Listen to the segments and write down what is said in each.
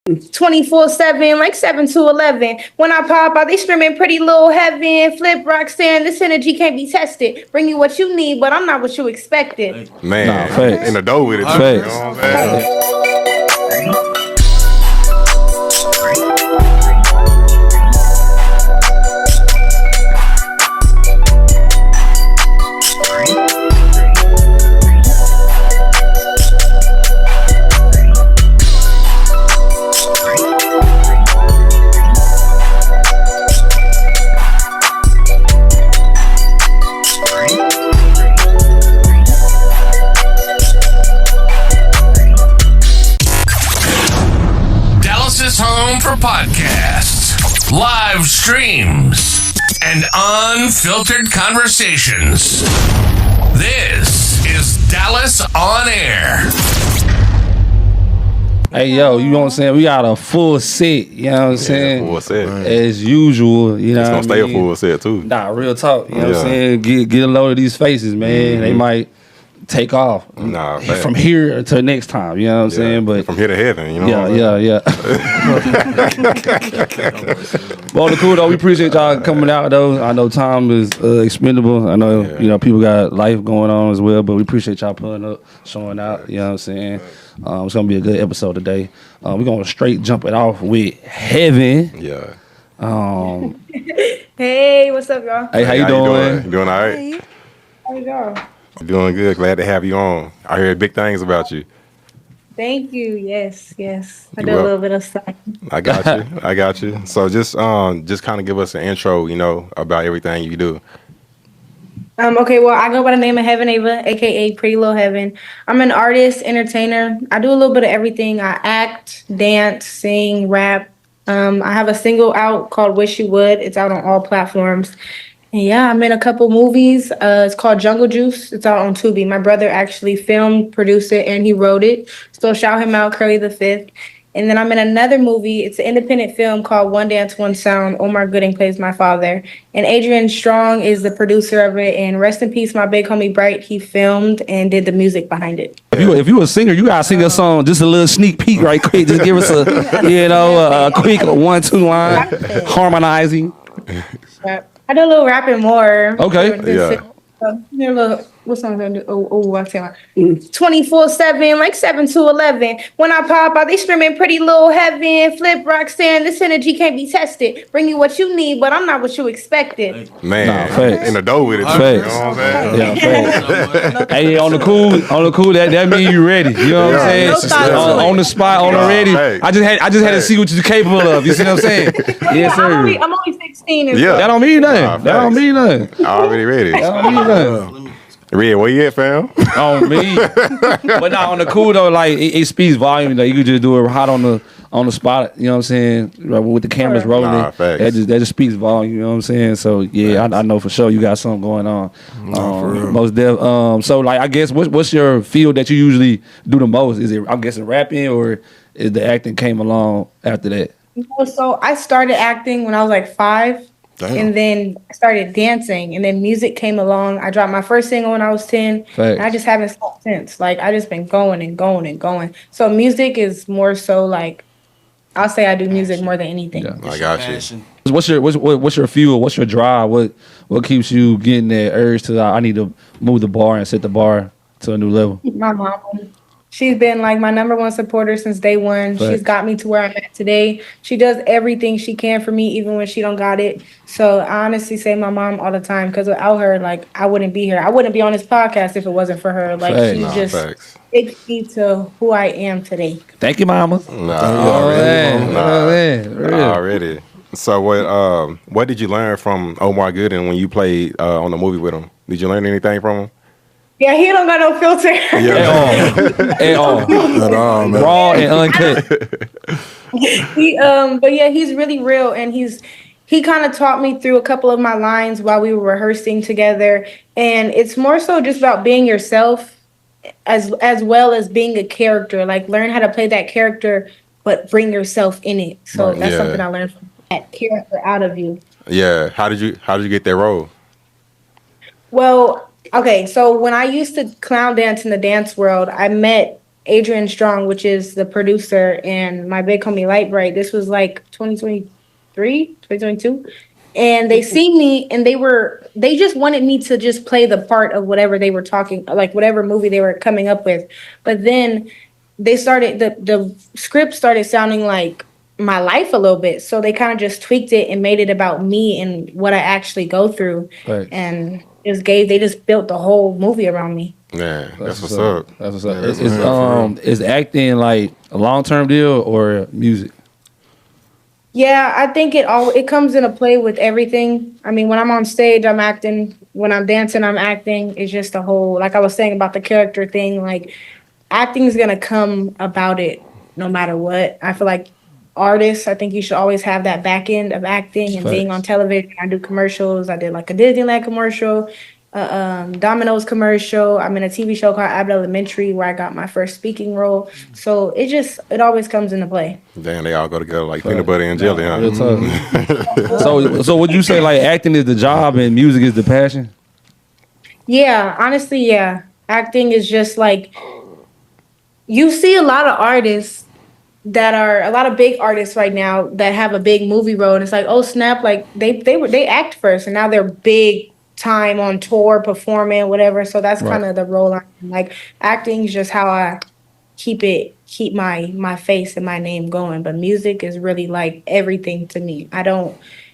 24/7, like 7 to 11. When I pop out, they screaming pretty little heaven. Flip Roxanne, this energy can't be tested. Bring you what you need, but I'm not what you expected. Man, facts. in the dough with it too. You know what I'm saying? For podcasts, live streams, and unfiltered conversations. This is Dallas On Air. Hey, yo, you know what I'm saying? We got a full set, you know what I'm saying? Full set. As usual, you know It's what I gonna stay mean? a full set too. Nah, real talk, you know what I'm saying? Get a load of these faces, man. They might take off from here to next time, you know what I'm saying? But from here to heaven, you know. Yeah. Well, the cool though, we appreciate y'all coming out though. I know time is expendable. I know you know people got life going on as well, but we appreciate y'all pulling up, showing out. You know what I'm saying? It's gonna be a good episode today. We're gonna straight jump it off with Heaven. Yeah. Hey, what's up, y'all? Hey, how you doing? You doing all right? How you doing? Doing good. Glad to have you on. I heard big things about you. Thank you. Yes. I do a little bit of stuff. I got you. So just kind of give us an intro, you know, about everything you do. Okay, well, I go by the name of Heaven Ava, aka Pretty Little Heaven. I'm an artist, entertainer. I do a little bit of everything. I act, dance, sing, rap. I have a single out called Wish You Would. It's out on all platforms. And yeah, I'm in a couple movies. It's called Jungle Juice. It's out on Tubi. My brother actually filmed, produced it, and he wrote it. So shout him out, Curry the Fifth. And then I'm in another movie. It's an independent film called One Dance, One Sound. Omar Gooding plays my father. And Adrian Strong is the producer of it. And rest in peace, my big homie Bright. He filmed and did the music behind it. If you a singer, you gotta sing a song. Just a little sneak peek, right quick. Just give us a quick 1-2 line harmonizing. I do a little rapping more. Okay. What song did I do? I tell you. 24/7, like 7 to 11. When I pop out, they screaming pretty little heaven. Flip Roxanne, this energy can't be tested. Bring you what you need, but I'm not what you expected. Man, in the dough with it too. You know what I'm saying? Yeah, facts. Hey, on the cool, that mean you ready. You know what I'm saying? On the spot, on the ready. I just had to see what you're capable of. You see what I'm saying? Yes, sir. I'm only 16. That don't mean nothing. That don't mean nothing. Already ready. That don't mean nothing. Red, where you at, fam? On me. But now on the cool though, like it speaks volume. Like you could just do it hot on the spot. You know what I'm saying? With the cameras rolling, that just speaks volume. You know what I'm saying? So yeah, I know for sure you got something going on. Most def. So like I guess what's your field that you usually do the most? Is it I'm guessing rapping or is the acting came along after that? So I started acting when I was like 5. Damn. And then I started dancing, and then music came along. I dropped my first single when I was 10, and I just haven't stopped since. Like, I just been going and going and going. So music is more so like, I'll say I do music more than anything. Yeah, I got you. What's your fuel? What's your drive? What keeps you getting that urge to, I need to move the bar and set the bar to a new level? My mom. She's been like my number one supporter since day one. Right. She's got me to where I'm at today. She does everything she can for me, even when she don't got it. So I honestly say my mom all the time, because without her, like, I wouldn't be here. I wouldn't be on this podcast if it wasn't for her. Like, she just takes me to who I am today. Thank you, mama. Already. So what did you learn from Omar Gooding when you played on the movie with him? Did you learn anything from him? Yeah, he don't got no filter. At all. Man. Raw and uncut. But yeah, he's really real, and he kind of taught me through a couple of my lines while we were rehearsing together. And it's more so just about being yourself as well as being a character. Like, learn how to play that character, but bring yourself in it. So that's something I learned from that character out of you. Yeah. How did you get that role? Well, okay, so when I used to clown dance in the dance world, I met Adrian Strong, which is the producer, and my big homie Light Bright. This was like 2023, 2022. And they seen me and they just wanted me to just play the part of whatever they were talking, like whatever movie they were coming up with. But then they started the script started sounding like my life a little bit. So they kind of just tweaked it and made it about me and what I actually go through. Right. And they just built the whole movie around me. Yeah, that's what's up. That's what's up. Yeah, Is acting like a long-term deal or music? Yeah, I think it comes into play with everything. I mean, when I'm on stage, I'm acting. When I'm dancing, I'm acting. It's just a whole, like I was saying about the character thing, like acting is gonna come about it no matter what. I feel like artists, I think you should always have that back end of acting and being on television. I do commercials. I did like a Disneyland commercial, Domino's commercial. I'm in a TV show called Abbott Elementary where I got my first speaking role. So it always comes into play. Damn, they all go together like peanut butter and jelly, huh? Real tough. So would you say like acting is the job and music is the passion? Yeah, honestly, yeah. Acting is just like, you see a lot of artists a lot of big artists right now that have a big movie role, and it's like, oh snap, like they act first and now they're big time on tour performing whatever. So that's kind of the role I'm in. Like acting is just how I keep my face and my name going, but music is really like everything to me.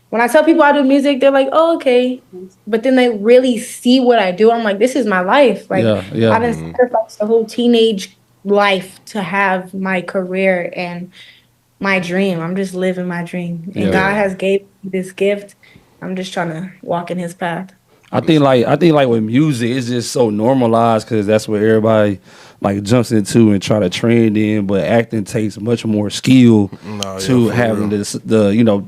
When I tell people I do music, they're like, oh, okay. But then they really see what I do. I'm like, this is my life. Like I didn't sacrifice the whole teenage life to have my career and my dream. I'm just living my dream. And God has gave me this gift. I'm just trying to walk in his path. I think like with music, it's just so normalized because that's what everybody like jumps into and try to trend in. But acting takes much more skill to having the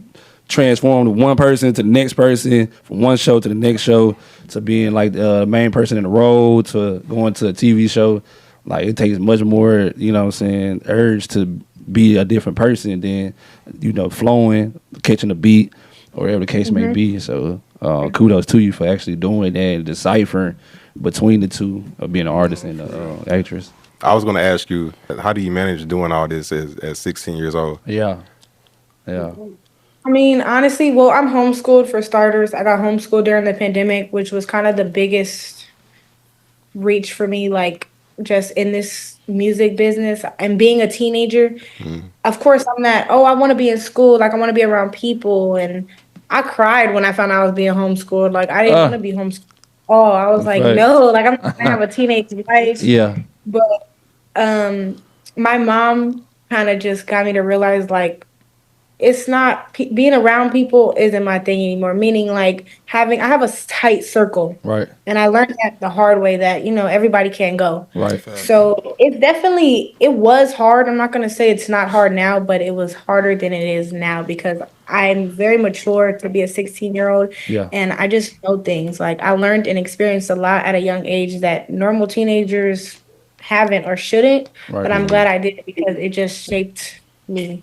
transform one person to the next person, from one show to the next show, to being like the main person in the role, to going to a TV show. Like it takes much more, urge to be a different person than, flowing, catching a beat, or whatever the case may be. So kudos to you for actually doing that and deciphering between the two of being an artist and an actress. I was going to ask you, how do you manage doing all this at 16 years old? Yeah. I mean, honestly, well, I'm homeschooled for starters. I got homeschooled during the pandemic, which was kind of the biggest reach for me, like just in this music business and being a teenager. Of course, I'm that, I want to be in school. Like I want to be around people. And I cried when I found out I was being homeschooled. Like I didn't want to be homeschooled. Oh, I was like, no, like I'm not going to have a teenage life. Yeah. But my mom kind of just got me to realize like, it's not being around people isn't my thing anymore. Meaning like I have a tight circle. Right. And I learned that the hard way that, everybody can't go. Right. So it was hard. I'm not going to say it's not hard now, but it was harder than it is now because I'm very mature to be a 16-year-old. Yeah. And I just know things. Like I learned and experienced a lot at a young age that normal teenagers haven't or shouldn't. Right. But I'm glad I did because it just shaped me,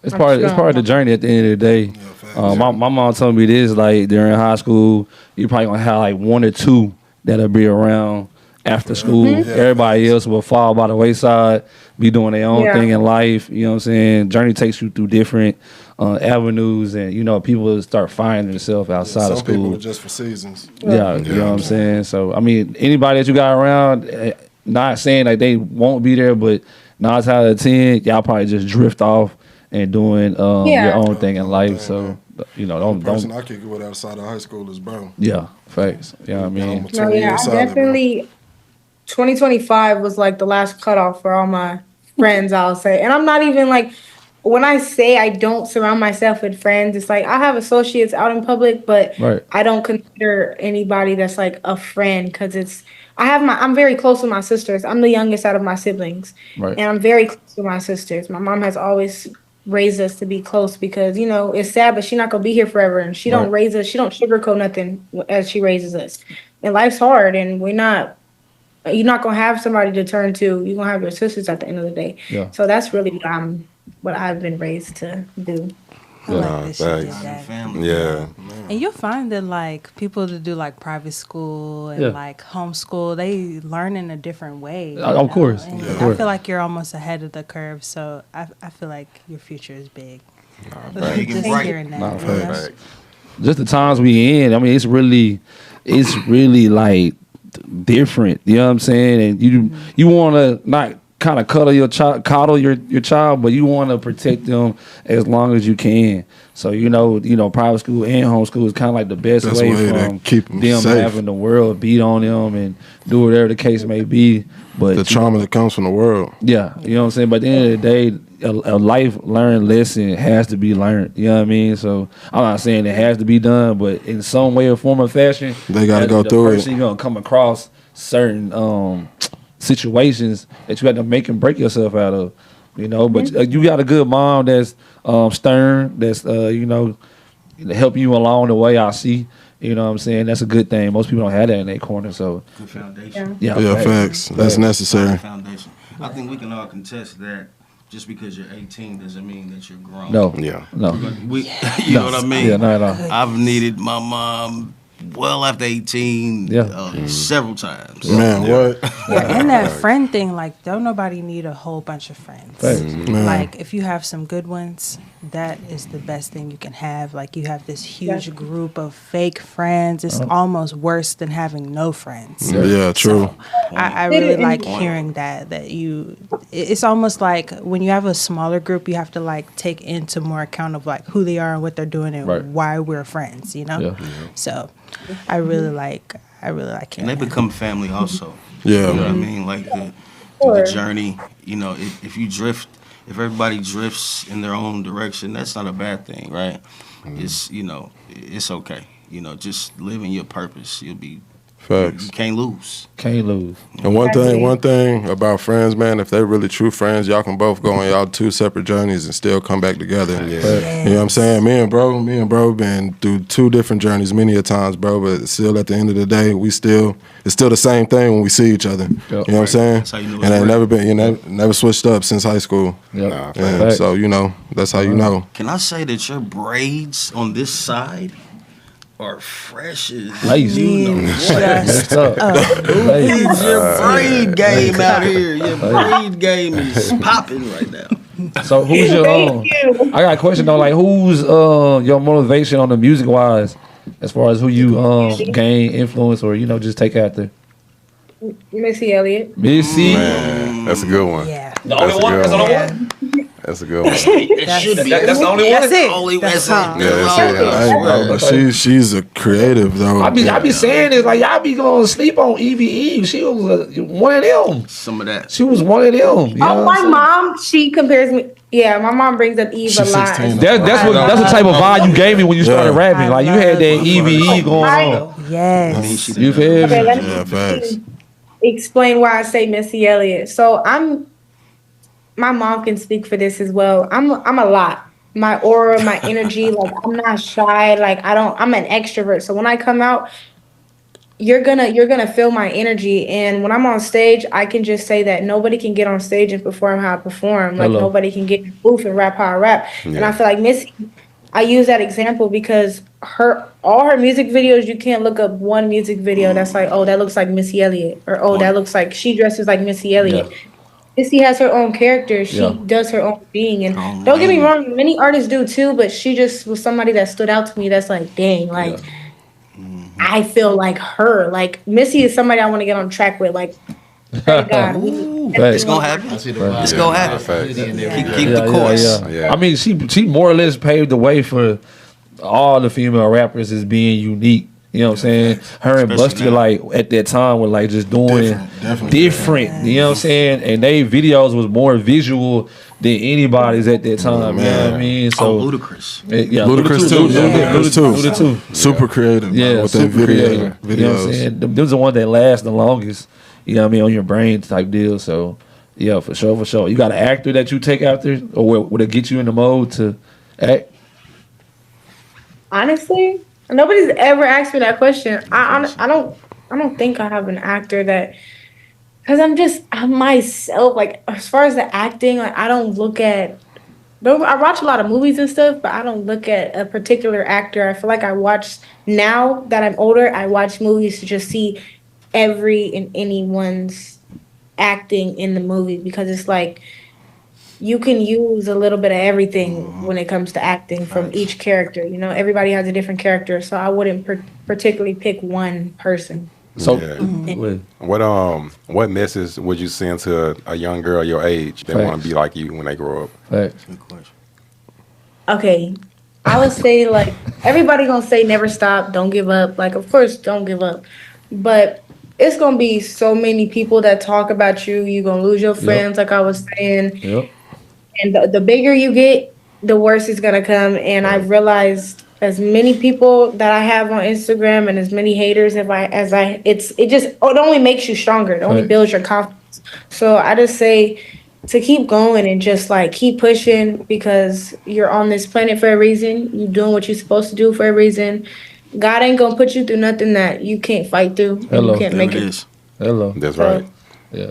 It's part of the journey at the end of the day. My mom told me this, like during high school, you probably gonna have like one or two that'll be around after school. Everybody else will fall by the wayside, be doing their own thing in life. You know what I'm saying? Journey takes you through different avenues, and people will start finding themselves outside of school. Some people are just for seasons. Yeah, you know what I'm saying? So I mean, anybody that you got around, not saying like they won't be there, but 9 times out of 10, y'all probably just drift off and doing your own thing in life. So don't. The person I kick it with outside of high school is bro. Yeah, facts. You know what I mean? No, yeah, I definitely. 2025 was like the last cutoff for all my friends, I'll say, and I'm not even like. When I say I don't surround myself with friends, it's like I have associates out in public, but I don't consider anybody that's like a friend because I'm very close with my sisters. I'm the youngest out of my siblings, and I'm very close with my sisters. My mom has always raised us to be close because, it's sad, but she's not going to be here forever. And she don't raise us. She don't sugarcoat nothing as she raises us. And life's hard, and you're not going to have somebody to turn to. You're going to have your sisters at the end of the day. Yeah. So that's really what I've been raised to do. I like that she did thanks. that. Family. Yeah. And you'll find that like people that do like private school and like homeschool, they learn in a different way. Of course. And Of I course. feel like you're almost ahead of the curve. So I feel like your future is big. Big and Just bright. hearing that. Nah, you know? Thanks. Just the times we in. I mean, it's really like different. You know what I'm saying? And you want to not kind of coddle your child, but you want to protect them as long as you can. So you know, private school and homeschool is kind of like the best way way to from keep 'em them safe. having the world beat on them and do whatever the case may be. But The trauma that comes from the world. yeah, you know what I'm saying? But at the end of the day, a life learned lesson has to be learned. You know what I mean? So I'm not saying it has to be done, but in some way or form or fashion, They gotta as go the through it. person, you're going to come across certain situations that you have to make and break yourself out of. You know, but you got a good mom that's stern, that's, help you along the way, I see. You know what I'm saying? That's a good thing. Most people don't have that in their corner. So, Good foundation. yeah. Yeah, right. facts. That's necessary. Foundation. I think we can all contest that. Just because you're 18 doesn't mean that you're grown. No. Yeah. No. We, you know what I mean? Yeah, no, no. I've needed my mom well after 18 Yeah. several times. Man, what? Yeah, and that friend thing, like, don't nobody need a whole bunch of friends. Facts. Man. Like, if you have some good ones, that is the best thing you can have. Like, you have this huge group of fake friends. It's almost worse than having no friends. Yeah, true. So I really like hearing that it's almost like when you have a smaller group, you have to like take into more account of like who they are and what they're doing and Right. why we're friends, you know? Yeah. So I really like And hearing they that. become family also. Yeah, You know what I man. mean? Like the Sure. journey, if you drift, if everybody drifts in their own direction, that's not a bad thing, right? It's, it's okay. Just living your purpose. You Facts. can't lose. Can't lose. And one thing about friends, man, if they're really true friends, y'all can both go on y'all two separate journeys and still come back together. Yeah. You know what I'm saying? Me and bro been through two different journeys many a times, bro, but still at the end of the day, it's still the same thing when we see each other. You know what I'm saying? That's how you know it's And ain't real. never been, never switched up since high school. Yep. Nah, And Facts. so, that's how you know. Can I say that your braids on this side are fresh as Lazy. you know? Just What's up? Lazy. Your braid game out here. Your braid game is popping right now. So who's your I got a question though, like who's your motivation on the music wise as far as who you gain influence or just take after? Missy Elliott. Missy. Man, that's a good one. Yeah. The only That's a one? good That's the only Yeah. one? That's a good one. It should be. That's the only one? That's it. Only That's that's all. it. Yeah, that's it. I ain't know, but she's a creative, though. I be saying this like y'all be going to sleep on EVE. She was one of them. Some of that. She was one of them. You know Oh, what my I'm mom, she compares me. Yeah, my mom brings up Eve a She's lot. 16. saying? That's the type of vibe you gave me when you started Yeah. rapping. Like you had that I EVE going Right. on. Yes. You feel Okay, me? let me Yeah, facts. explain why I say Missy Elliott. So my mom can speak for this as well. I'm a lot. My aura, my energy, like I'm not shy. Like I'm an extrovert. So when I come out, you're gonna feel my energy. And when I'm on stage, I can just say that nobody can get on stage and perform how I perform. Like Hello. nobody can get in the booth and rap how I rap. And I feel like Missy, I use that example because all her music videos, you can't look up one music video that's like, oh, that looks like Missy Elliott, or oh, that looks like she dresses like Missy Elliott. Yeah. Missy has her own character. She Yeah. does her own thing. And Oh, don't get me man. wrong, many artists do too, but she just was somebody that stood out to me that's like, dang, like I feel like her. Like Missy is somebody I want to get on track with. Like, thank God. Right. It's gonna happen. It's gonna happen. Facts. Keep the course. Yeah. I mean, she more or less paved the way for all the female rappers as being unique. You know what I'm saying? Her and Especially Busta, now. like, at that time were like just doing Definitely. different. You know what I'm saying? And they videos was more visual than anybody's at that time. You know what I mean? Oh, So, ludicrous. yeah, Ludacris too. Ludacris too. Super creative. Yeah, bro, with that super video, creative. You know what I'm videos. saying? Them are the ones that last the longest. You know what I mean? On your brain type deal. So, yeah, for sure. You got an actor that you take after, or would it get you in the mode to act? Honestly, nobody's ever asked me that question. I don't think I have an actor that, because I'm myself. Like as far as the acting, like I don't look at I watch a lot of movies and stuff, but I don't look at a particular actor. I feel like I watch now that I'm older. I watch movies to just see every and anyone's acting in the movie because it's like you can use a little bit of everything when it comes to acting from each character. You know, everybody has a different character, so I wouldn't particularly pick one person. So, what message would you send to a young girl your age that want to be like you when they grow up? Facts. Good question. Okay, I would say like everybody gonna say never stop, don't give up. Like, of course, don't give up, but it's gonna be so many people that talk about you. You're gonna lose your friends, like I was saying. Yep. And the bigger you get, the worse it's gonna come. And I've realized as many people that I have on Instagram and as many haters it only makes you stronger. It only builds your confidence. So I just say to keep going and just like keep pushing because you're on this planet for a reason. You're doing what you're supposed to do for a reason. God ain't gonna put you through nothing that you can't fight through. Hello. You can't make it. Hello. That's right. Yeah.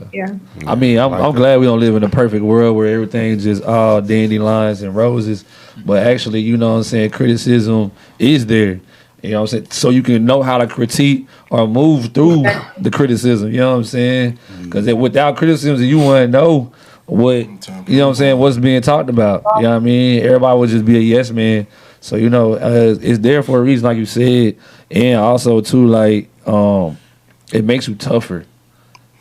I mean, I'm glad we don't live in a perfect world where everything's just all dandelions and roses. But actually, you know what I'm saying, criticism is there. You know what I'm saying? So you can know how to critique or move through the criticism. You know what I'm saying? Because without criticism, you wouldn't know what, you know what I'm saying, what's being talked about. You know what I mean? Everybody would just be a yes man. So, you know, it's there for a reason, like you said. And also, too, like, it makes you tougher.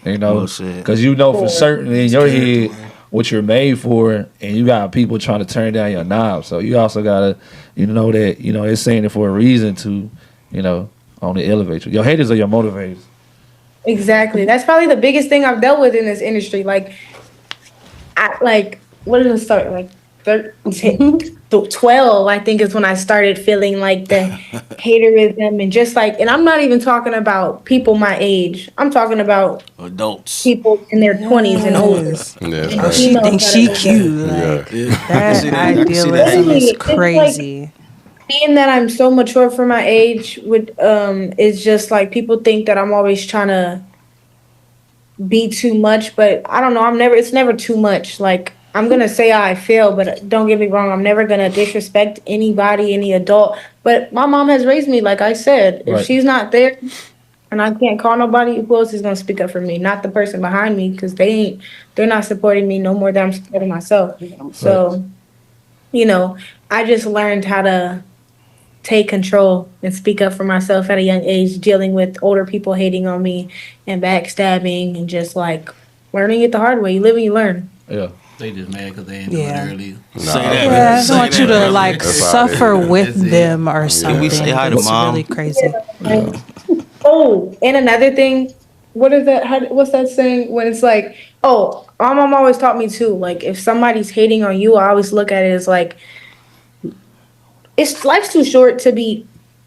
You know, because you know for certain in your head what you're made for, and you got people trying to turn down your knob. So you also gotta, you know that it's saying it for a reason to, only elevate you. Your haters are your motivators. Exactly. That's probably the biggest thing I've dealt with in this industry. Like, what did it start? Like 12, I think, is when I started feeling like the haterism and just like, and I'm not even talking about people my age. I'm talking about adults, people in their 20s and older. Yeah, she thinks she cute. Like, that idealism is crazy. Like, being that I'm so mature for my age, is just like people think that I'm always trying to be too much, but I don't know. It's never too much. Like, I'm going to say how I feel, but don't get me wrong. I'm never going to disrespect anybody, any adult. But my mom has raised me, like I said. If she's not there and I can't call nobody, who else is going to speak up for me? Not the person behind me, because they're not supporting me no more than I'm supporting myself. So, I just learned how to take control and speak up for myself at a young age, dealing with older people hating on me and backstabbing and just like learning it the hard way. You live and you learn. Yeah. They just mad because they ain't doing it early. I don't want you to like suffer with them or something. Can we say hi to mom? It's really crazy. Oh, and another thing, what is that? What's that saying when it's like, oh, my mom always taught me too. Like, if somebody's hating on you, I always look at it as like, life's too short to be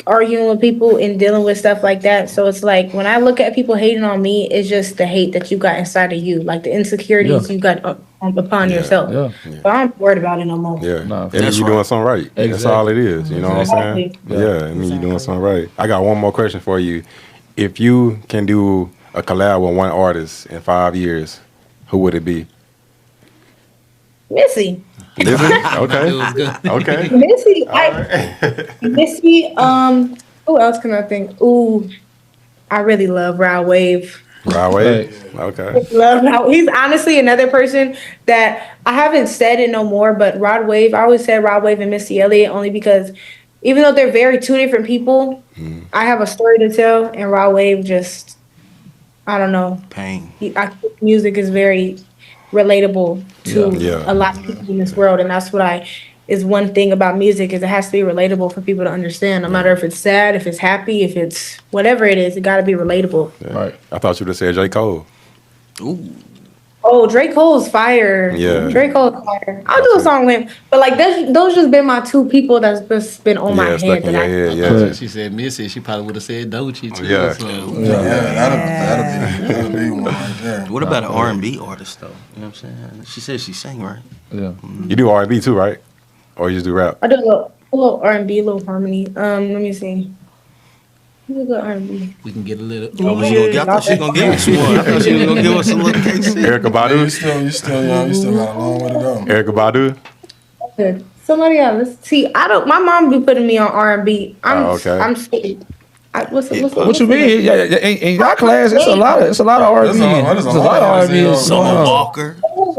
arguing with people and dealing with stuff like that. So it's like when I look at people hating on me, it's just the hate that you got inside of you, like the insecurities you got upon yourself. Yeah. But I'm worried about it no more. Yeah, and you're doing something right. Exactly. That's all it is. You know what I'm saying? Yeah, I mean you're doing something right. I got one more question for you. If you can do a collab with one artist in 5 years, who would it be? Missy. Okay. Okay. Missy. Missy. Who else can I think? Ooh, I really love Rod Wave. Rod Wave. Okay. Love Rod. He's honestly another person that I haven't said it no more, but Rod Wave. I always said Rod Wave and Missy Elliott only because even though they're two different people, I have a story to tell, and Rod Wave just, I don't know. Pain. I think music is very relatable to a lot of people in this world, and that's what is one thing about music is it has to be relatable for people to understand. No matter if it's sad, if it's happy, if it's whatever it is, it got to be relatable. Yeah. Right. I thought you would have said J. Cole. Ooh. Oh, Drake Cole's fire. Yeah. Drake Cole's fire. I'll do a song with him. But like those just been my two people that's just been on my head. She said Missy. She probably would have said Doechii too. Yeah. That'll be one right there. What about an R&B artist though? You know what I'm saying? She said she sang, right? Yeah. You do R&B too, right? Or you just do rap? I do a little R&B, a little harmony. Let me see. Who's a good R&B? We can get a little. I thought she was gonna give us one. I thought she was gonna give us a little case. Erykah Badu. You still young. You still got a long way to go. Erykah Badu. good. Somebody else. See, I don't. My mom be putting me on R&B. Okay. I'm scared. What's What you mean? Yeah, in your class, it's a lot of R&B. It's a lot of R&B. Summer Walker.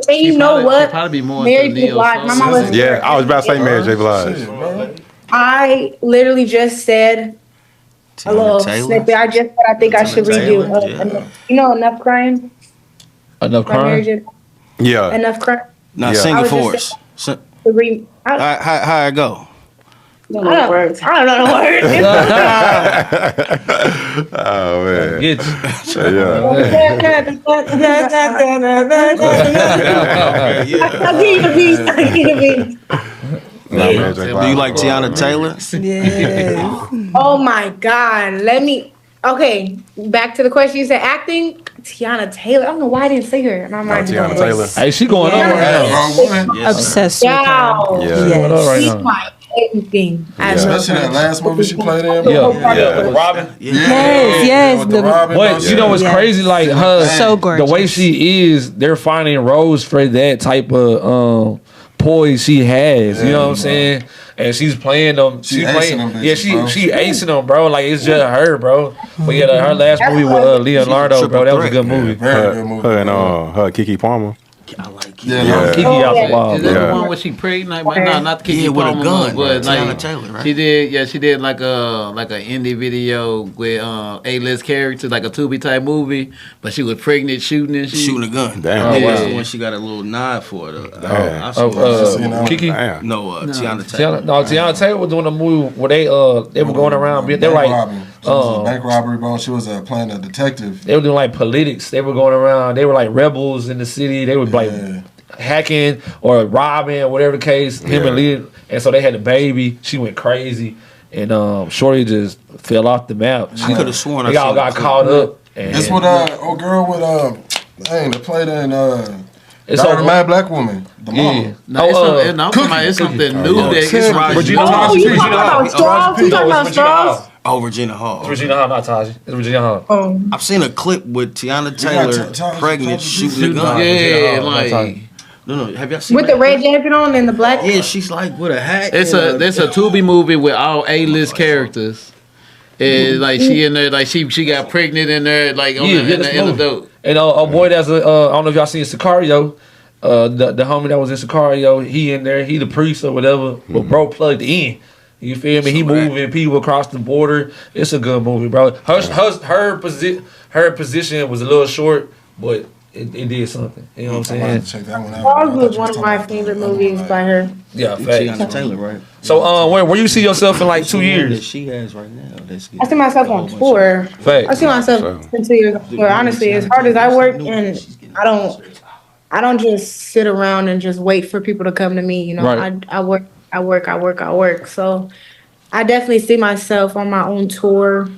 And you know what? Probably be more Mary into J. neo Blige. My mom was. Yeah, I was about to say Mary J. Blige. I literally just said a little snippet. I just said I think I should redo. You know, Enough Crying. Enough By Mary Crying. J. Yeah. Enough Crying. Now Yeah. sing I it was for just us. I How it go? don't know the words. I don't know the words. Oh man. Get I'll give you the beat. I'll give you the beat. Nah, Mary J. Do Blige. you like Tiana Taylor? Yes. Oh my God. Okay, back to the question. You said acting. Tiana Taylor. I don't know why I didn't say her. And I'm like, Tiana Taylor. Hey, she going on right now. Obsessed with her. Wow. Yeah. Going on Yes. right She's now. my everything. I love Especially her. that last movie she played in. Yeah. Robin. Yes. with the The, Robin, But you know what's Yeah. crazy? Like her, So gorgeous. the way she is, they're finding roles for that type of poise she has. You know what I'm saying? And she's playing them. She She's acing playing. them bitches, Yeah, bro. she acing them, bro. Like it's just her, bro. But yeah, her last movie with Leonardo, bro, that was a good movie. Very good movie. Her and her Kiki Palmer. I like it. Yeah. Kiki Oh, out yeah. the wall. Is that Yeah. the one where she pregnant? Like, no, not the Kiki Yeah, with a Palmer gun, one, but Tiana like Taylor, right? she did. Yeah, she did like a indie video with A-list characters, like a Tubi type movie. But she was pregnant, shooting and shit. Shooting a gun. Damn. Yeah, that's wow. the one she got a little nod for. Though. Damn. I saw Kiki. Damn. Tiana Taylor. Tiana Taylor was doing a movie where they were going around. They were like She was a bank robbery, bro. She was playing a detective. they were doing like politics. They were going around. They were like rebels in the city. They were like hacking or robbing or whatever the case. Him and Leah, and so they had a baby. She went crazy, and Shorty just fell off the map. I could have sworn I They all saw got the caught up. And It's with old girl with dang, they played in It's Diary all- of a Mad Black Woman. The mama. No, it's something new that it's Regina Oh, Hall. you Regina talking Hall. about straws? You talking about straws? Oh, Regina Hall. It's Regina Hall, not Taji. It's Regina Hall. Oh. I've seen a clip with Tiana Taylor pregnant shooting a gun. Yeah, Not Taji. like No, have y'all seen With that the red clip? jacket on and the black. Yeah, she's like with a hat. it's and a Tubi movie with all A-list characters. And like she in there, like she got pregnant in there, like on in the dope. And a boy that's I don't know if y'all seen Sicario. The homie that was in Sicario, he in there, he the priest or whatever, but bro plugged in. You feel me? He moving people across the border. It's a good movie, bro. Her position was a little short, but it did something. You know what I'm saying? Check that one out. Straws was one of my favorite movies by her. Yeah, Tiana facts. Taylor, right? So where you see yourself in like 2 That years? she has right now. That's I see myself on tour. Facts. I see myself in 2 years on tour. Honestly, as hard as I work, and I don't just sit around and just wait for people to come to me. You know, Right. I work. So I definitely see myself on my own tour,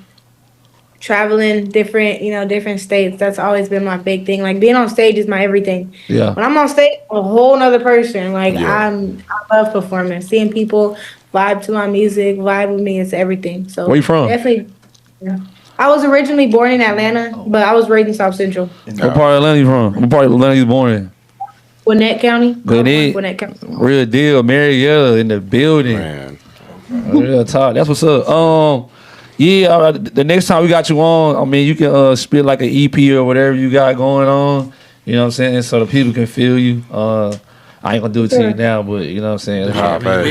traveling different states. That's always been my big thing. Like being on stage is my everything. Yeah. When I'm on stage, I'm a whole nother person. Like Yeah. I love performing, seeing people vibe to my music, vibe with me. It's everything. So Where you from? Definitely. Yeah. I was originally born in Atlanta, but I was raised in South Central, What part of Atlanta you from? What part of Atlanta you born in? Gwinnett County. Gwinnett. Gwinnett County. Real deal, Marietta in the building. Man. Real talk. That's what's up. Yeah. The next time we got you on, I mean, you can spit like an EP or whatever you got going on. You know what I'm saying? So the people can feel you. I ain't gonna do it to you now, but you know what I'm saying. Nah, facts.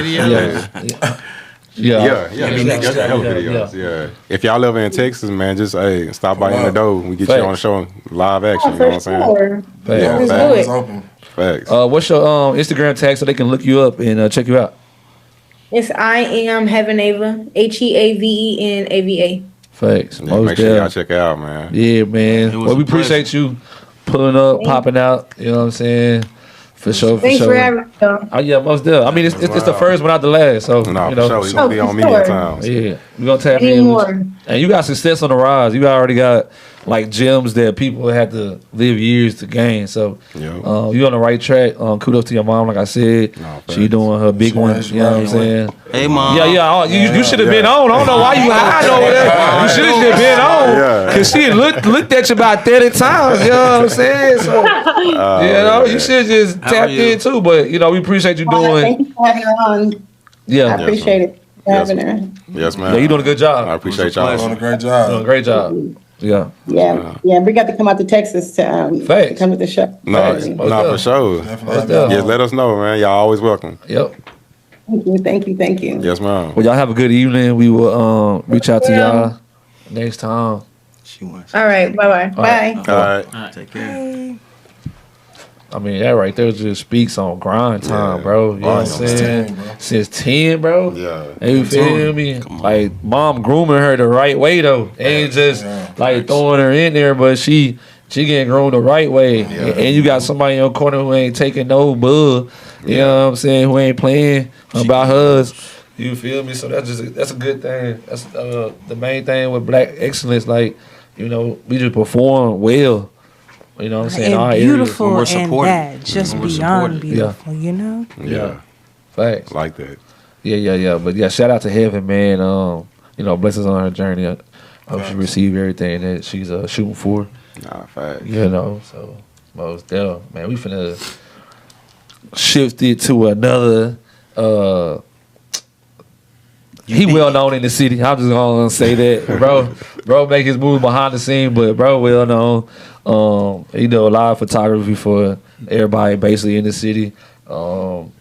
Yeah. Y'all got hella videos. Yeah. If y'all live in Texas, man, just stop by in the door. We get you on the show, live action. You know what I'm saying? Sure. Yeah, Let's facts. do It's it. open. Facts. What's your Instagram tag so they can look you up and check you out? It's I am Heaven Ava, HeavenAva. Facts. Yeah, make sure y'all check it out, man. Yeah, man. It was Well, we a pleasure. appreciate you pulling up, popping out. You know what I'm saying? For sure. Thanks for having me. though. Oh yeah, most definitely. I mean, it's the first one out the last, so No, you for know. sure. You're going to be on for many sure. times. Yeah, we're gonna tap Any in. more? And you got success on the rise. You already got like gems that people had to live years to gain. So you on the right track. Kudos to your mom, like I said. She doing her big one. You know what I'm saying? Hey, Mom. Yeah. You should have been on. I don't know why you hiding over there. You should have been on. Because she looked at you about 30 times. You know what I'm saying? So, you should just tap in too. But, we appreciate you doing. Thank you for having her on. Yeah. I appreciate it. Having her. Yes, man. Yeah, you doing a good job. I appreciate y'all. Doing a great job. Doing a great job. Yeah. Yeah. We got to come out to Texas to come to the show. No, for sure. Yeah, let us know, man. Y'all always welcome. Yep. Thank you. Yes, ma'am. Well, y'all have a good evening. We will reach out to y'all next time. All right. Bye. Bye. All right. Take care. I mean, that right there just speaks on grind time, bro. You know what I'm saying? Since 10, bro. Yeah. You feel me? Like, mom grooming her the right way, though. Ain't just, like, throwing her in there, but she getting groomed the right way. And you got somebody in your corner who ain't taking no bull. You know what I'm saying? Who ain't playing about hers. You feel me? So that's a good thing. That's the main thing with Black excellence. Like, we just perform well. You know what I'm saying? And our beautiful areas. and bad, just beyond beautiful, Yeah. Facts. Like that. Yeah. But yeah, shout out to Heaven, man. Blessings on her journey. I hope she receive everything that she's shooting for. Nah, facts. So most definitely, man. We finna shift it to another. He well known in the city. I'm just gonna say that, bro. Make his moves behind the scene, but bro well known. He do a lot of photography for everybody basically in the city. And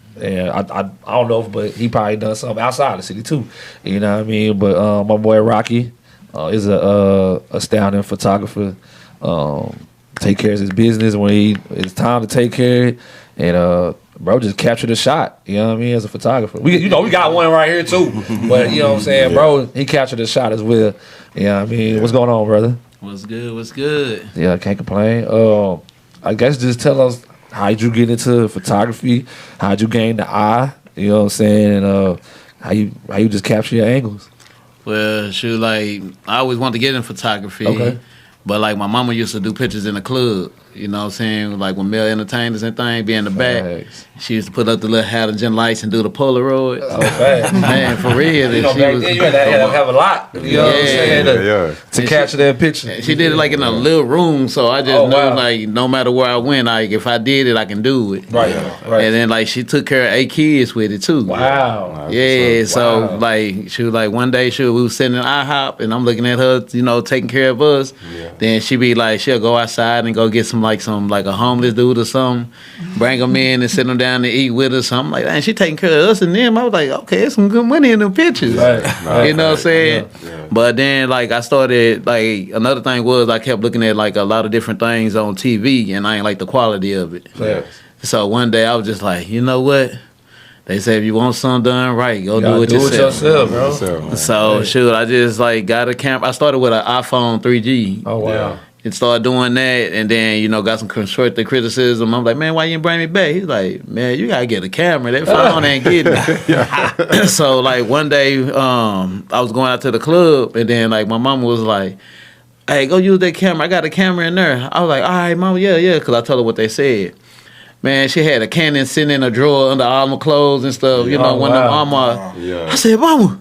I don't know, but he probably done something outside the city too. You know what I mean? But my boy Rocky is a astounding photographer. Take care of his business when it's time to take care of it, and bro just captured a shot. You know what I mean? As a photographer, we got one right here too. But you know what I'm saying, bro? He captured a shot as well. You know what I mean? What's going on, brother? What's good? Yeah, can't complain. I guess just tell us how'd you get into photography? How'd you gain the eye? You know what I'm saying? And how you just capture your angles? Well, shoot, like I always wanted to get in photography. Okay. But like my mama used to do pictures in the club, you know what I'm saying? Like when male entertainers and things be in the back. She used to put up the little halogen lights and do the Polaroids. Oh, facts. Man, for real. You had to have a lot. You know what I'm saying? To capture that picture. She did it like in a little room, so I just knew like no matter where I went, like if I did it, I can do it. Right. And then like she took care of 8 kids with it too. Wow. Yeah. So like she was like one day we was sitting in IHOP and I'm looking at her, taking care of us. Yeah. Then she be like, she'll go outside and go get some like a homeless dude or something, bring them in and sit them down to eat with us. I'm like, man, she taking care of us and them. I was like, okay, there's some good money in them pictures. Right. You know what I'm saying? Yeah. But then like I started like another thing was I kept looking at like a lot of different things on TV and I ain't like the quality of it. Yes. So one day I was just like, you know what? They say if you want something done right, go do it yourself. Bro. So shoot, I just like got a camera. I started with an iPhone 3G. Oh wow. And started doing that, and then got some constructive criticism. I'm like, man, why you didn't bring me back? He's like, man, you gotta get a camera. That phone ain't getting it. So like one day, I was going out to the club, and then like my mama was like, hey, go use that camera. I got a camera in there. I was like, all right, mama, yeah, because I told her what they said. Man, she had a Canon sitting in a drawer under all my clothes and stuff. One of them armor. I said, mama,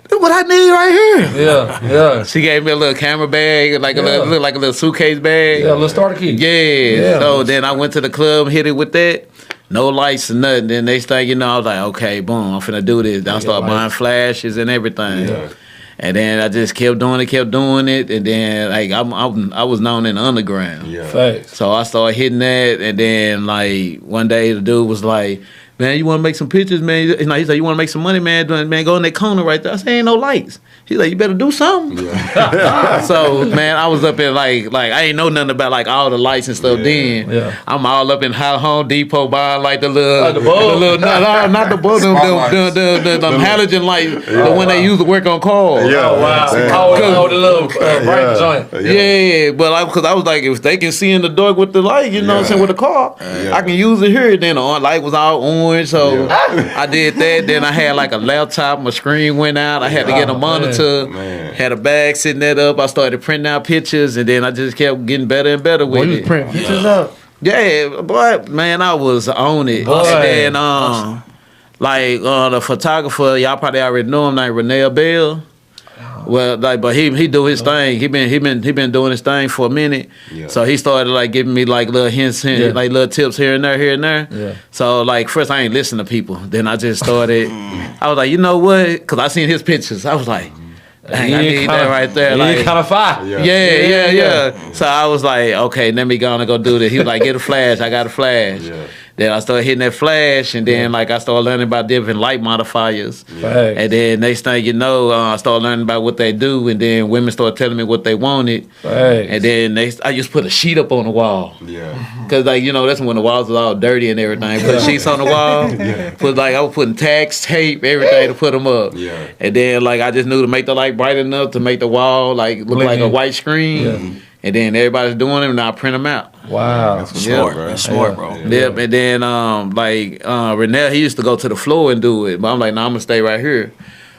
that's what I need right here. Yeah. She gave me a little camera bag, like a little suitcase bag. Yeah, a little starter kit. Yeah. So then I went to the club, hit it with that. No lights or nothing. Then next thing I was like, okay, boom, I'm finna do this. Then I started buying flashes and everything. Yeah. And then I just kept doing it, and then like I was known in the underground. Yeah. Thanks. So I started hitting that, and then like one day the dude was like, man, you want to make some pictures, man? He's like, you want to make some money, man? Man, go in that corner right there. I said, ain't no lights. He's like, you better do something. Yeah. So, man, I was up in like I ain't know nothing about like all the lights and stuff then. Yeah. I'm all up in Home Depot buying like the little, not the bulb, them halogen lights, the one they use to work on cars. Yeah. Oh, wow. The little bright joint. Yeah, but because I was like, if they can see in the dark with the light, what I'm saying, with the car, I can use it here. Then the light was all porn. So I did that. Then I had like a laptop. My screen went out. I had to get a monitor. Man. Had a bag sitting that up. I started printing out pictures, and then I just kept getting better and better with you it. print pictures up? Yeah, boy, man, I was on it. Boy. And then, the photographer, y'all probably already know him, named Renee Bell. Well, like, but he do his thing. He been doing his thing for a minute. Yeah. So he started like giving me like little hints, like little tips here and there. Yeah. So like first I ain't listen to people. Then I just started. I was like, you know what? Because I seen his pictures. I was like, dang, I need that right there. Like kind of fire. Yeah. So I was like, okay, let me go do this. He was like, get a flash. I got a flash. Yeah. Then I started hitting that flash, and then like I started learning about different light modifiers. Right. And then next thing you know, I started learning about what they do, and then women started telling me what they wanted. Right. And then I just put a sheet up on the wall. Yeah. Cause like that's when the walls was all dirty and everything. Put sheets on the wall. Put I was putting tags, tape, everything to put them up. Yeah. And then like I just knew to make the light bright enough to make the wall like look like a white screen. Yeah. And then everybody's doing them, and I print them out. Wow. That's Smart, bro. That's smart, bro. Yep. And then Renell, he used to go to the floor and do it, but I'm like, no, I'm gonna stay right here.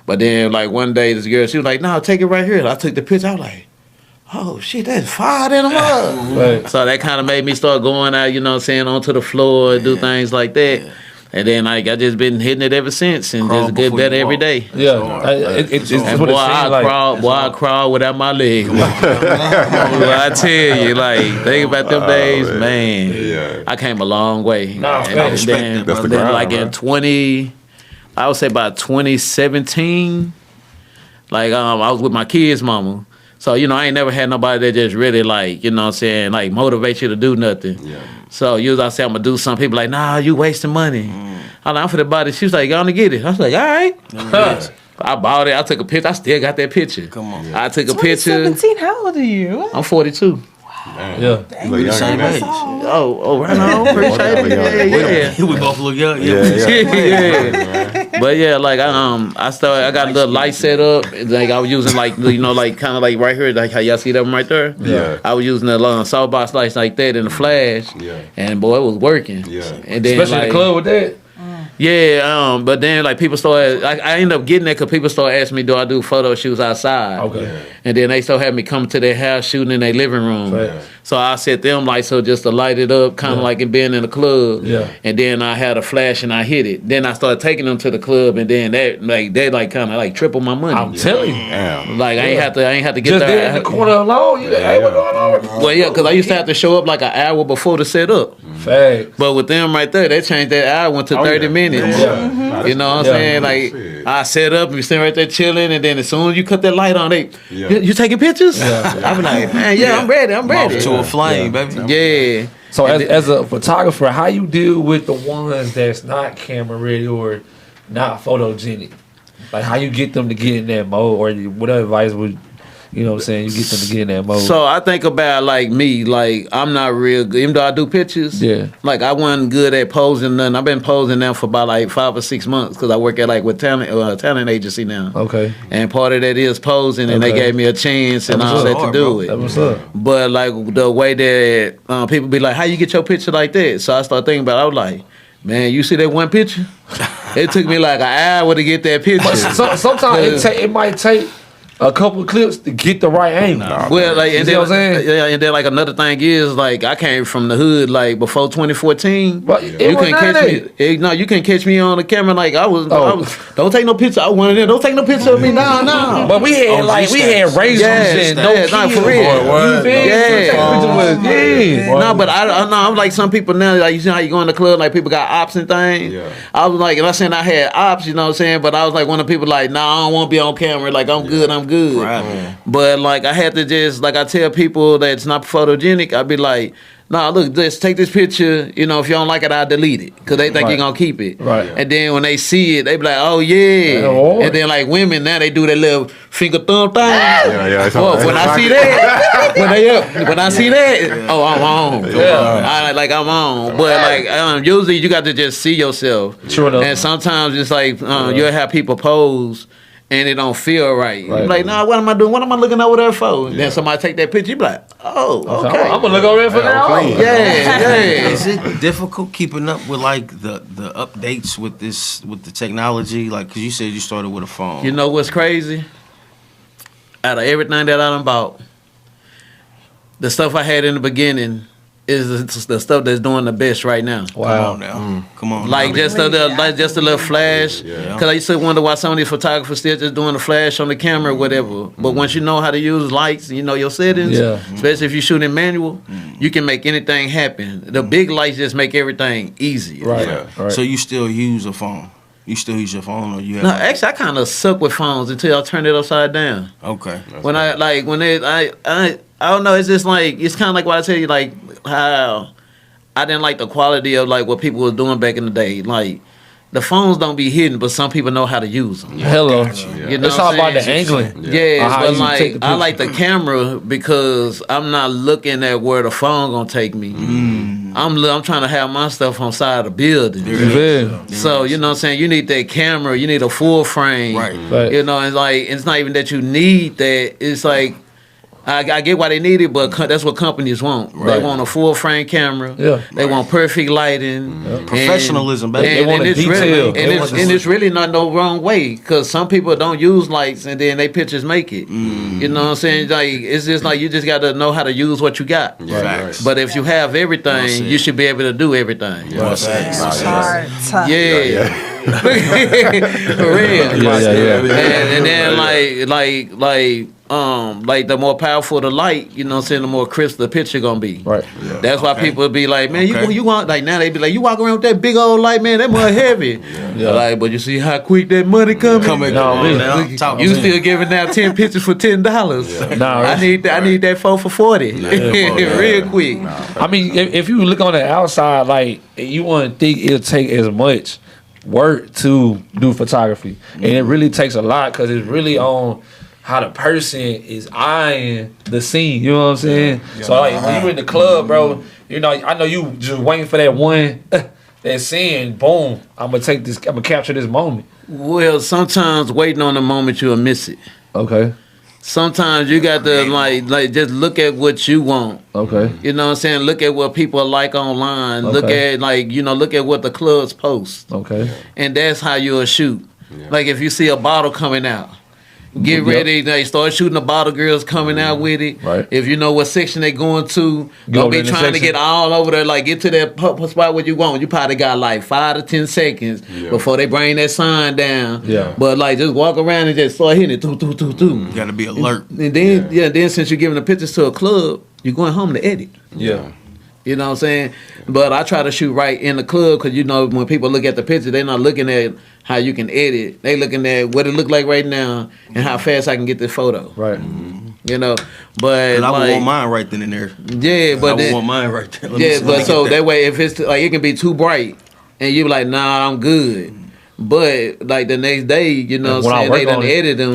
But then like one day this girl, she was like, no, take it right here. I took the picture. I was like, oh shit, that's fire in the mug. Right. So that kind of made me start going out, onto the floor and do things like that. Yeah. And then I just been hitting it ever since, and just get better every day. Yeah, it's and what boy, it seems like. I crawl without my legs. I tell you, like, think about them days, man. Yeah. I came a long way. Nah, and I respect then, That's the then grind, like bro. in 20, I would say about 2017, like I was with my kids' mama. So, I ain't never had nobody that just really like, like motivate you to do nothing. Yeah. So usually I say I'm gonna do something. People like, nah, you wasting money. I'm for the body. She was like, gonna get it. I was like, all right. I bought it. I took a picture. I still got that picture. Come on. I took a picture. 17, how old are you? I'm 42. Man. Yeah. You look younger Same than age. that. Oh, right on. Appreciate it. Yeah. We both look young. Yeah. But yeah, like I got a little light set up. Like I was using like like kind of like right here, like how y'all see them right there. Yeah. I was using a softbox lights like that in the flash. Yeah. And boy, it was working. Yeah. And then Especially in the club with that. Yeah, but then like people started, I ended up getting that because people started asking me, do I do photo shoots outside? Okay. And then they started having me come to their house shooting in their living room. Right. So I set them like so just to light it up, kind of like it being in the club. Yeah. And then I had a flash and I hit it. Then I started taking them to the club, and then they kind of like triple my money. I'm telling you. Damn. Like I ain't have to get Just there. there in the corner alone. You like, hey, what's going on? Well, yeah, because I used to have to show up like an hour before to set up. Facts. But with them right there, they changed that hour to 30 minutes. Yeah. You know what I'm saying? Like I set up and we sitting right there chilling, and then as soon as you cut that light on, you taking pictures? I be like, man, I'm ready. I'm ready. Off to a flame, baby. Yeah. So as a photographer, how you deal with the ones that's not camera ready or not photogenic? Like how you get them to get in that mode, or what advice would you get them to get in that mode? So I think about like me, like I'm not real good, even though I do pictures. Yeah. Like I wasn't good at posing nothing. I've been posing now for about like 5 or 6 months because I work at like with talent agency now. Okay. And part of that is posing, and they Okay. gave me a chance and That all was that to hard, do bro. it. That was up. But like the way that people be like, how you get your picture like that? So I started thinking about it. I was like, man, you see that one picture? It took me like an hour to get that picture. But sometimes it might take a couple of clips to get the right angle. Well, like, You and see then, what I'm saying? yeah, and then like another thing is like I came from the hood like before 2014. But You it can was catch me. No, you can catch me on the camera like I was. Oh. Don't take no picture. I wanted it. Don't take no picture of me. No. But we had razors and no yeah, not kids. for real. You feel? Yeah. No, but I'm like some people now. Like you see how you go in the club, like people got ops and things. Yeah. I was like, and I saying I had ops, you know what I'm saying, but I was like one of the people like, nah, I don't want to be on camera. Like I'm good. Right. But like I had to just like I tell people that's not photogenic, I'd be like, nah, look, just take this picture. If you don't like it, I'll delete it because they think you're gonna keep it. Right. And then when they see it, they be like, oh yeah. Oh. And then like women now they do that little finger thumb thing. Yeah. It's Oh, when I see that, when I see that, oh, I'm on. I'm on. But like usually you got to just see yourself. True enough. And sometimes it's like you'll have people pose. and it don't feel right. You're like, nah, what am I doing? What am I looking over there for? Then somebody take that picture, you be like, oh, okay. I'm gonna look over there for now. Yeah. Is it difficult keeping up with like the updates with the technology? Like, cause you said you started with a phone. You know what's crazy? Out of everything that I done bought, the stuff I had in the beginning is the stuff that's doing the best right now. Wow. Come on now. Come on. Like just a little flash. Cause I used to wonder why some of these photographers still just doing the flash on the camera or whatever. But once you know how to use lights, you know your settings, especially if you shoot in manual, you can make anything happen. The big lights just make everything easy. Right. So you still use a phone? You still use your phone, or you have? No, actually, I kind of suck with phones until I turn it upside down. Okay. I don't know. It's just like it's kind of like what I tell you, like how I didn't like the quality of like what people were doing back in the day. Like the phones don't be hidden, but some people know how to use them. Hello. You know it's all about the angling. Yeah, but like I like the camera because I'm not looking at where the phone gonna take me. I'm trying to have my stuff on side of the building. So you know what I'm saying? You need that camera. You need a full frame. Right. You know, and like it's not even that you need that. It's like I get why they need it, but that's what companies want. They want a full frame camera. They want perfect lighting, professionalism. Baby. They want it's detail. It's really not no wrong way because some people don't use lights and then they pictures make it. You know what I'm saying? Like it's just like you just got to know how to use what you got. But if you have everything, you should be able to do everything. Hard. For real. And then like the more powerful the light, you know what I'm saying, the more crisp the picture gonna be. Right. That's why people be like, man, you want like now they be like, you walk around with that big old light, man, that mud heavy. Like, but you see how quick that money coming. You still giving out 10 pictures for $10. I need that 4 for 40. Real quick. I mean, if you look on the outside, like you wouldn't think it'll take as much work to do photography, and it really takes a lot because it's really on how the person is eyeing the scene. You know what I'm saying? So like when you in the club, bro, you know, I know you just waiting for that one, that scene. Boom, I'm gonna capture this moment. Well, sometimes waiting on the moment you'll miss it. Okay. Sometimes you got to like just look at what you want. Okay. You know what I'm saying? Look at what people like online. Look at look at what the clubs post. Okay. And that's how you'll shoot. Like if you see a bottle coming out, get ready. They start shooting the bottle girls coming out with it. Right. If you know what section they going to, don't be trying to get all over there. Like get to that spot where you want. You probably got like 5 to 10 seconds before they bring that sign down. Yeah. But like just walk around and just start hitting it. You gotta be alert. And then then since you're giving the pictures to a club, you're going home to edit. Yeah. You know what I'm saying? But I try to shoot right in the club because, you know, when people look at the picture, they're not looking at how you can edit. They looking at what it look like right now and how fast I can get this photo. Right. You know, but I would want mine right then and there. Yeah, but I would want mine right there. That way, if it's like it can be too bright and you be like, nah, I'm good. But like the next day, you know what I'm saying, they done edit them.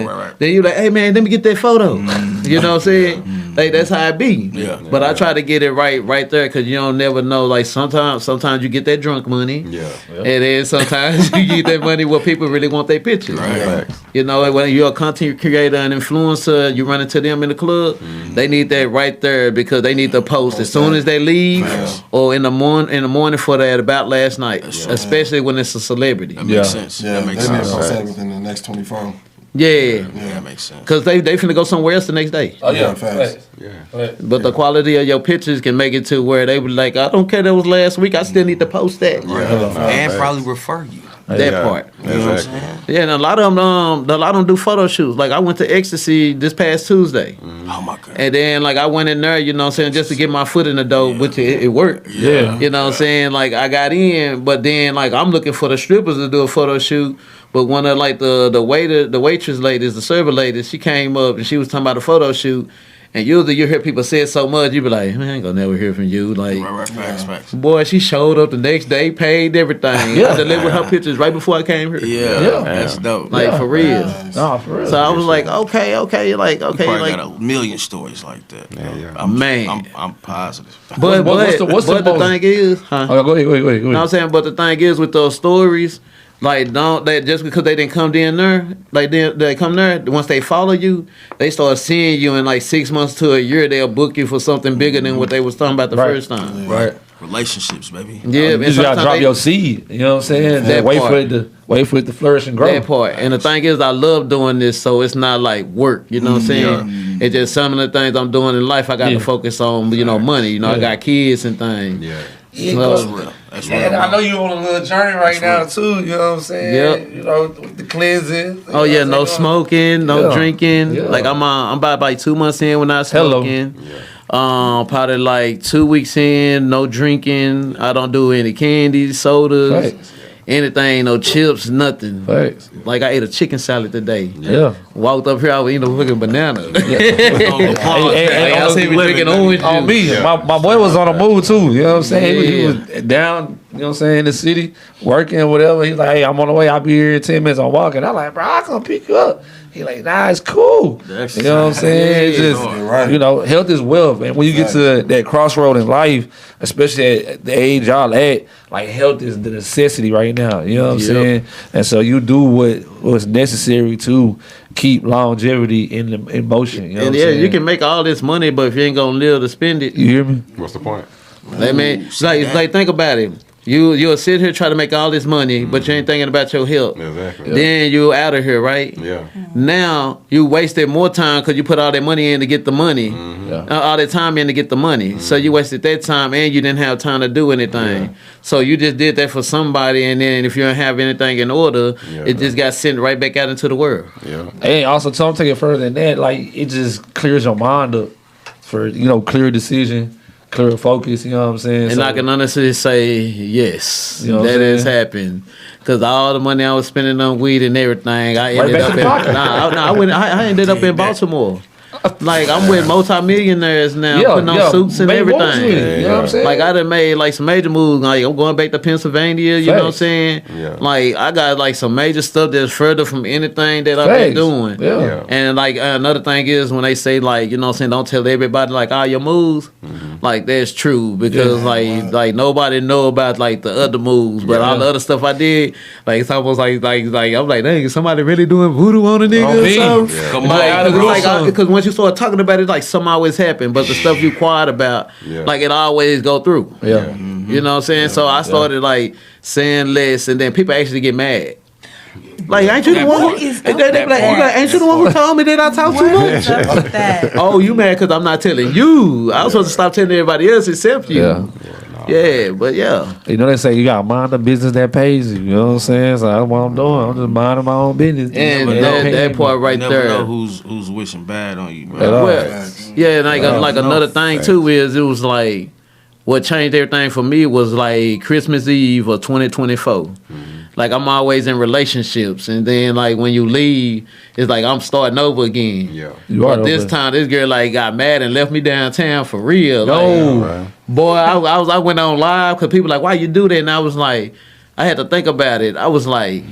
Right. Then you like, hey man, let me get that photo. You know what I'm saying? Like that's how it be. But I try to get it right there because you don't never know. Like sometimes you get that drunk money. And then sometimes you get that money where people really want their pictures. Right. You know, when you're a content creator and influencer, you run into them in the club, they need that right there because they need to post as soon as they leave or in the morning for that about last night, especially when it's a celebrity. That makes sense. Yeah, that makes they sense. need to post that within the next 24. Yeah, that makes sense. Because they finna go somewhere else the next day. Oh yeah, fast. But the quality of your pictures can make it to where they be like, I don't care that was last week, I still need to post that. And probably refer you. That part. You know what I'm saying? Yeah, and a lot of them do photo shoots. Like I went to Ecstasy this past Tuesday. Oh my God. And then like I went in there, you know what I'm saying, just to get my foot in the door, which it worked. Yeah. You know what I'm saying? Like I got in, but then like I'm looking for the strippers to do a photo shoot. But one of like the waitress ladies, the server ladies, she came up and she was talking about a photo shoot. And usually you hear people say it so much, you be like, man, I ain't gonna never hear from you. Like, Facts. Boy, she showed up the next day, paid everything. I delivered her pictures right before I came here. Yeah. That's dope. Like for real. No, for real. So I was like, okay, You probably like got a million stories like that. I'm positive. But the thing is, go ahead. I'm saying, but the thing is with those stories, Like don't they just because they didn't come in there, like they come there. Once they follow you, they start seeing you in like 6 months to a year. They'll book you for something bigger than what they was talking about the first time. Right. Relationships, baby. Yeah, you just gotta drop your seed. You know what I'm saying? That wait part. for it to flourish and grow. That part. And the thing is, I love doing this, so it's not like work. You know what I'm saying? It's just some of the things I'm doing in life. I got to focus on, money. You know, I got kids and things. Yeah. That's real. That's real. And I know you on a little journey right now too. You know what I'm saying? Yep. You know, with the cleansing. Oh yeah, no smoking, no drinking. Yeah. Like I'm about like 2 months in when I was smoking. Probably like 2 weeks in, no drinking. I don't do any candy, sodas, anything, no chips, nothing. Thanks. Like I ate a chicken salad today. Yeah. Walked up here, I was eating a fucking banana. I see me drinking orange juice. On me. My boy was on a move too. You know what I'm saying? He was down, you know what I'm saying, in the city, working or whatever. He's like, hey, I'm on the way. I'll be here in 10 minutes. I'm walking. I'm like, bro, I'll come pick you up. He like, nah, it's cool. You know what I'm saying? It's just, you know, health is wealth. And when you get to that crossroad in life, especially at the age y'all at, like health is the necessity right now. You know what I'm saying? And so you do what's necessary to keep longevity in motion. You know what I'm saying? You can make all this money, but if you ain't gonna live to spend it, you hear me? What's the point? I mean, like think about it. You'll sit here try to make all this money, but you ain't thinking about your health. Exactly. Then you out of here, right? Yeah. Now you wasted more time because you put all that money in to get the money, all that time in to get the money. So you wasted that time and you didn't have time to do anything. So you just did that for somebody, and then if you don't have anything in order, it just got sent right back out into the world. Yeah. And also, Tom, take it further than that. Like it just clears your mind up for clear decision. Clear focus, you know what I'm saying? And I can honestly say, yes, You know what that I'm has saying? happened. Because all the money I was spending on weed and everything, I ended back up to the pocket. I ended up in Baltimore. Like I'm with multimillionaires now, putting on suits and Made moves everything. with it, you know what I'm saying? Like I done made like some major moves. Like I'm going back to Pennsylvania. You know what I'm saying? Yeah. Like I got like some major stuff that's further from anything that I've been doing. Yeah. And like another thing is when they say like you know what I'm saying, don't tell everybody like all your moves. Like that's true because like nobody know about like the other moves, but all the other stuff I did, like it's almost like I'm like, dang, is somebody really doing voodoo on a nigga or something? Come on. Because once you start talking about it, like something always happen, but the stuff you quiet about, like it always go through. Yeah. You know what I'm saying? So I started like saying less, and then people actually get mad. Like, ain't you the one? Ain't you the one who told me that I talk too much? Up that. Oh, you mad because I'm not telling you? I was supposed to stop telling everybody else except you. Yeah, but yeah. You know they say you got to mind the business that pays you. You know what I'm saying? So that's what I'm doing. I'm just minding my own business. And that part right Never there. know who's wishing bad on you, bro. Well, yeah, like another thing too is it was like what changed everything for me was like Christmas Eve of 2024. Like I'm always in relationships, and then like when you leave, it's like I'm starting over again. Yeah. But this time, this girl like got mad and left me downtown for real. No. Boy, I went on live because people like, why you do that? And I was like, I had to think about it. I was like,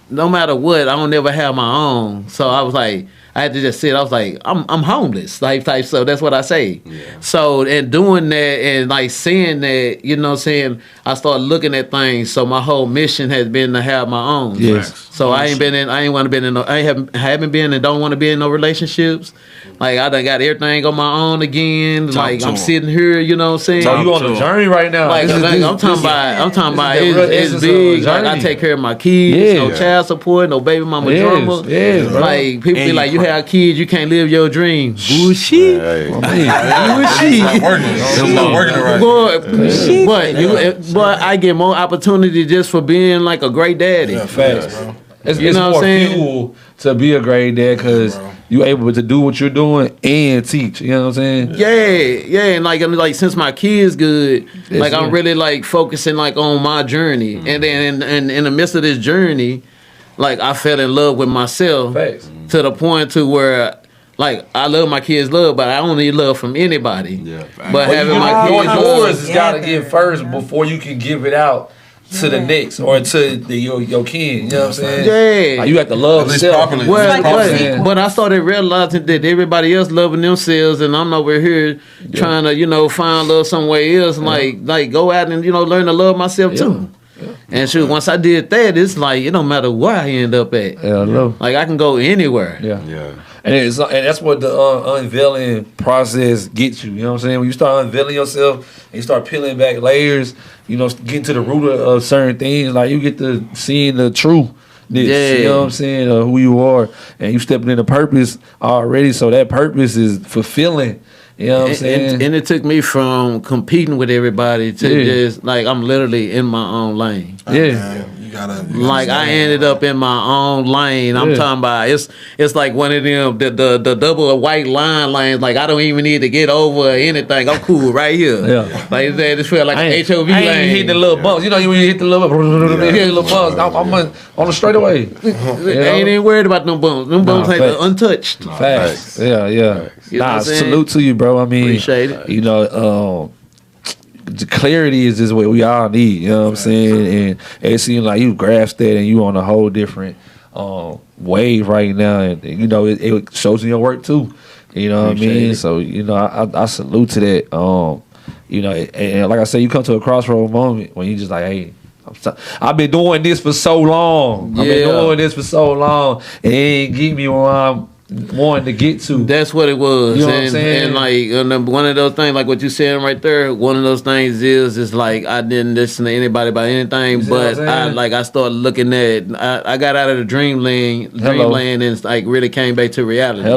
no matter what, I don't never have my own. So I was like, I had to just sit. I was like, I'm homeless, type. So that's what I say. Yeah. So and doing that and like saying that, you know what I'm saying, I started looking at things. So my whole mission has been to have my own. Yes. So I haven't been and don't want to be in no relationships. Like I done got everything on my own again. Like I'm sitting here, you know what I'm saying? So you on the journey right now? Like I'm talking about it's big. Like I take care of my kids, no child support, no baby mama drama. Yes, like people be like, you have kids, you can't live your dream. Bullshit. But I get more opportunity just for being like a great daddy. Facts. It's You know more what I'm saying? fuel to be a great dad because you able to do what you're doing and teach. You know what I'm saying? Yeah, and like since my kids good, like I'm really like focusing like on my journey, and then in the midst of this journey, like I fell in love with myself to the point to where. Like I love my kids' love, but I don't need love from anybody. Yeah. But having my kids' yours has got to give first before you can give it out to the next or to your kid. You know what I'm saying? Yeah. Like you have to love yourself. But I started realizing that everybody else loving themselves, and I'm over here trying to find love somewhere else. And like go out and learn to love myself too. And shoot, once I did that, it's like it don't matter where I end up at. Yeah, I know. Like I can go anywhere. Yeah. And that's what the unveiling process gets you. You know what I'm saying? When you start unveiling yourself and you start peeling back layers, getting to the root of certain things, like you get to seeing the truth. You know what I'm saying? Who you are, and you stepping into purpose already. So that purpose is fulfilling. You know what I'm saying? And it took me from competing with everybody to just like I'm literally in my own lane. You gotta like I ended up in my own lane. I'm talking about it's like one of them the double white line lanes. Like I don't even need to get over anything. I'm cool right here. Like this feel like an HOV lane. I ain't hit the little bumps. You know when you hit the little bumps. I'm on the straightaway. I ain't even worried about them bumps. Them bumps ain't untouched. Facts. Yeah. You know Salute to you, bro. I mean, appreciate it. The clarity is just what we all need. You know what I'm saying? And it seems like you grasped that, and you on a whole different wave right now, and it shows in your work too. You know what I mean? So I salute to that. And like I said, you come to a crossroad moment when you just like, hey, I've been doing this for so long. I've been doing this for so long, and it ain't get me where I'm wanting to get to. That's what it was. You know what I'm saying? And like one of those things, like what you saying right there, one of those things is like I didn't listen to anybody about anything, but I started looking at I got out of the dreamland and like really came back to reality.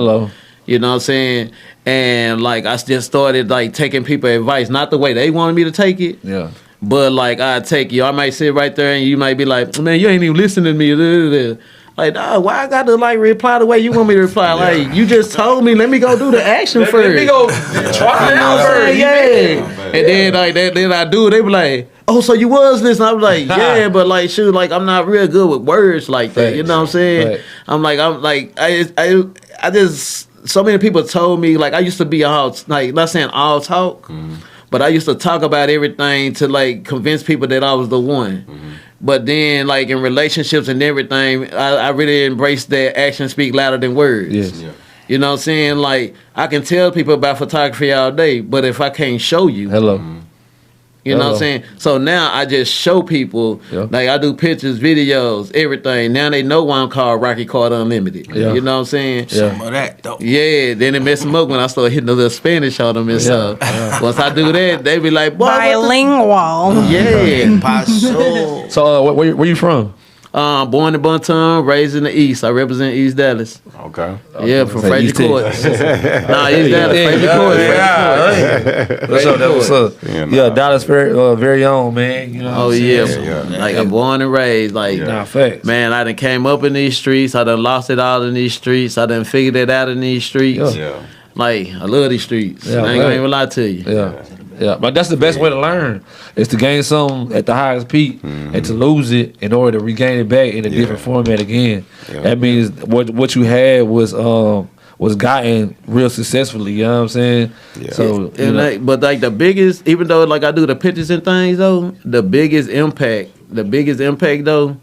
You know what I'm saying? And like I just started like taking people advice, not the way they wanted me to take it. Yeah. But like I take you, I might sit right there and you might be like, man, you ain't even listening to me. Like, dog, why I got to like reply the way you want me to reply? Like, you just told me, let me go do the action first. Let me go try it out first. And then like then I do it. They be like, oh, so you was listening? I was like, yeah, but like, shoot, like I'm not real good with words like that. You know what I'm saying? I just so many people told me like I used to be all like not saying all talk, but I used to talk about everything to like convince people that I was the one. But then, like in relationships and everything, I really embraced that action speak louder than words. You know what I'm saying? Like I can tell people about photography all day, but if I can't show you, you know what I'm saying? So now I just show people, like I do pictures, videos, everything. Now they know why I'm called Rocky Card Unlimited. You know what I'm saying? Some of that though. Yeah, then it mess them up when I start hitting a little Spanish on them and stuff. Once I do that, they be like, boy, bilingual. Yeah. So where you from? Born in Bunton, raised in the East. I represent East Dallas. Okay. Yeah, from Fraser Court. East Dallas, Fraser Court. Yeah, Dallas very own, man. You know Like I'm born and raised. Like, facts. Man, I done came up in these streets. I done lost it all in these streets. I done figured it out in these streets. Like, I love these streets. I ain't gonna even lie to you. Yeah, but that's the best way to learn is to gain something at the highest peak and to lose it in order to regain it back in a different format again. That means what you had was gotten real successfully. You know what I'm saying? So, but like the biggest, even though like I do the pictures and things though, the biggest impact though.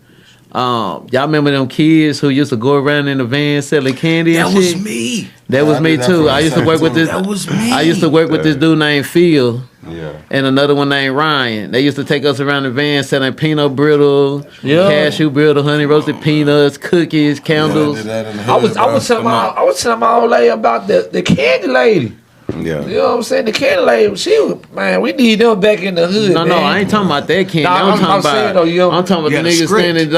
Y'all remember them kids who used to go around in the van selling candy and shit? That was me. That was me too. I used to work with this. That was me. I used to work with this dude named Phil. And another one named Ryan. They used to take us around the van selling peanut brittle, cashew brittle, honey roasted peanuts, cookies, candles. I was telling my old lady about the candy lady. You know what I'm saying? The candy lady, we need them back in the hood. No, I ain't talking about that candy. I'm talking about the niggas standing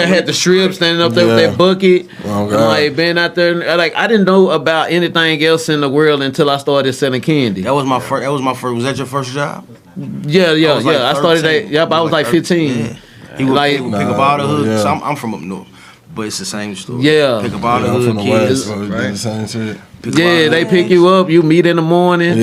had the strip standing up there with that bucket. Like been out there. Like I didn't know about anything else in the world until I started selling candy. That was my first. Was that your first job? Yeah. I started that. Yep, I was like 15. He would pick up all the hood. So I'm from up north, but it's the same story. Yeah, pick up all the hood kids. Right? The same shit. They pick you up. You meet in the morning.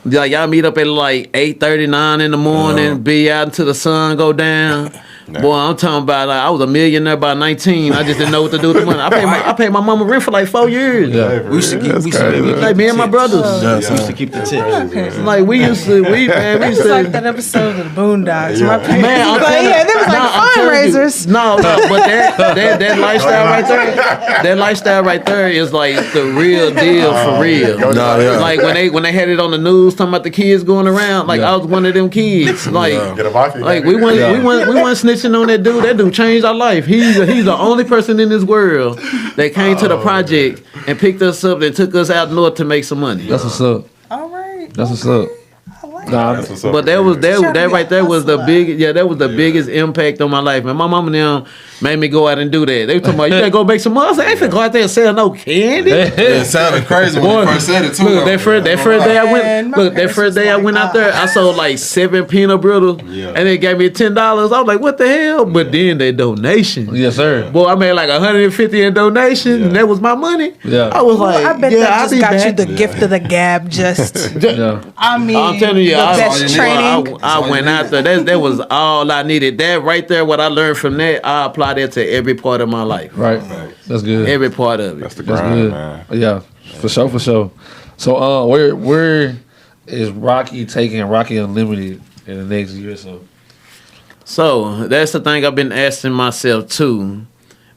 Like y'all meet up at like 8:39 in the morning. Be out until the sun go down. Boy, I'm talking about like I was a millionaire by 19. I just didn't know what to do with the money. I paid my mama rent for like 4 years. We used to keep like me and my brothers. We used to keep the tips. Like we used to. It's like that episode of the Boondocks. My parents, there was like fundraisers. No, but that lifestyle right there, that lifestyle right there is like the real deal for real. Like when they had it on the news talking about the kids going around, like I was one of them kids. Like we weren't snitching mention on that dude. That dude changed our life. He's the only person in this world that came to the project and picked us up and took us out north to make some money. That's what's up. All right. That's what's up. Nah, that's what's up. But that right there was the biggest impact on my life. And my mama now made me go out and do that. They were talking about, you gotta go make some money. I said, I ain't finna go out there and sell no candy. It sounded crazy when you first said it too. Look, that first day I went out there, I sold like 7 peanut brittle, and they gave me $10. I was like, what the hell? But then they donation. Yes, sir. Boy, I made like $150 in donation, and that was my money. Yeah. I was like, I bet that just got you the gift of the gab. Just, Yeah. I mean, I'm telling you, the best training. I went out there. That was all I needed. That right there, what I learned from that, I apply that to every part of my life. Right. That's good. Every part of it. That's the That's grind, good. man. Yeah, for sure. So, where is Rocky taking Rocky Unlimited in the next year or so? So that's the thing I've been asking myself too,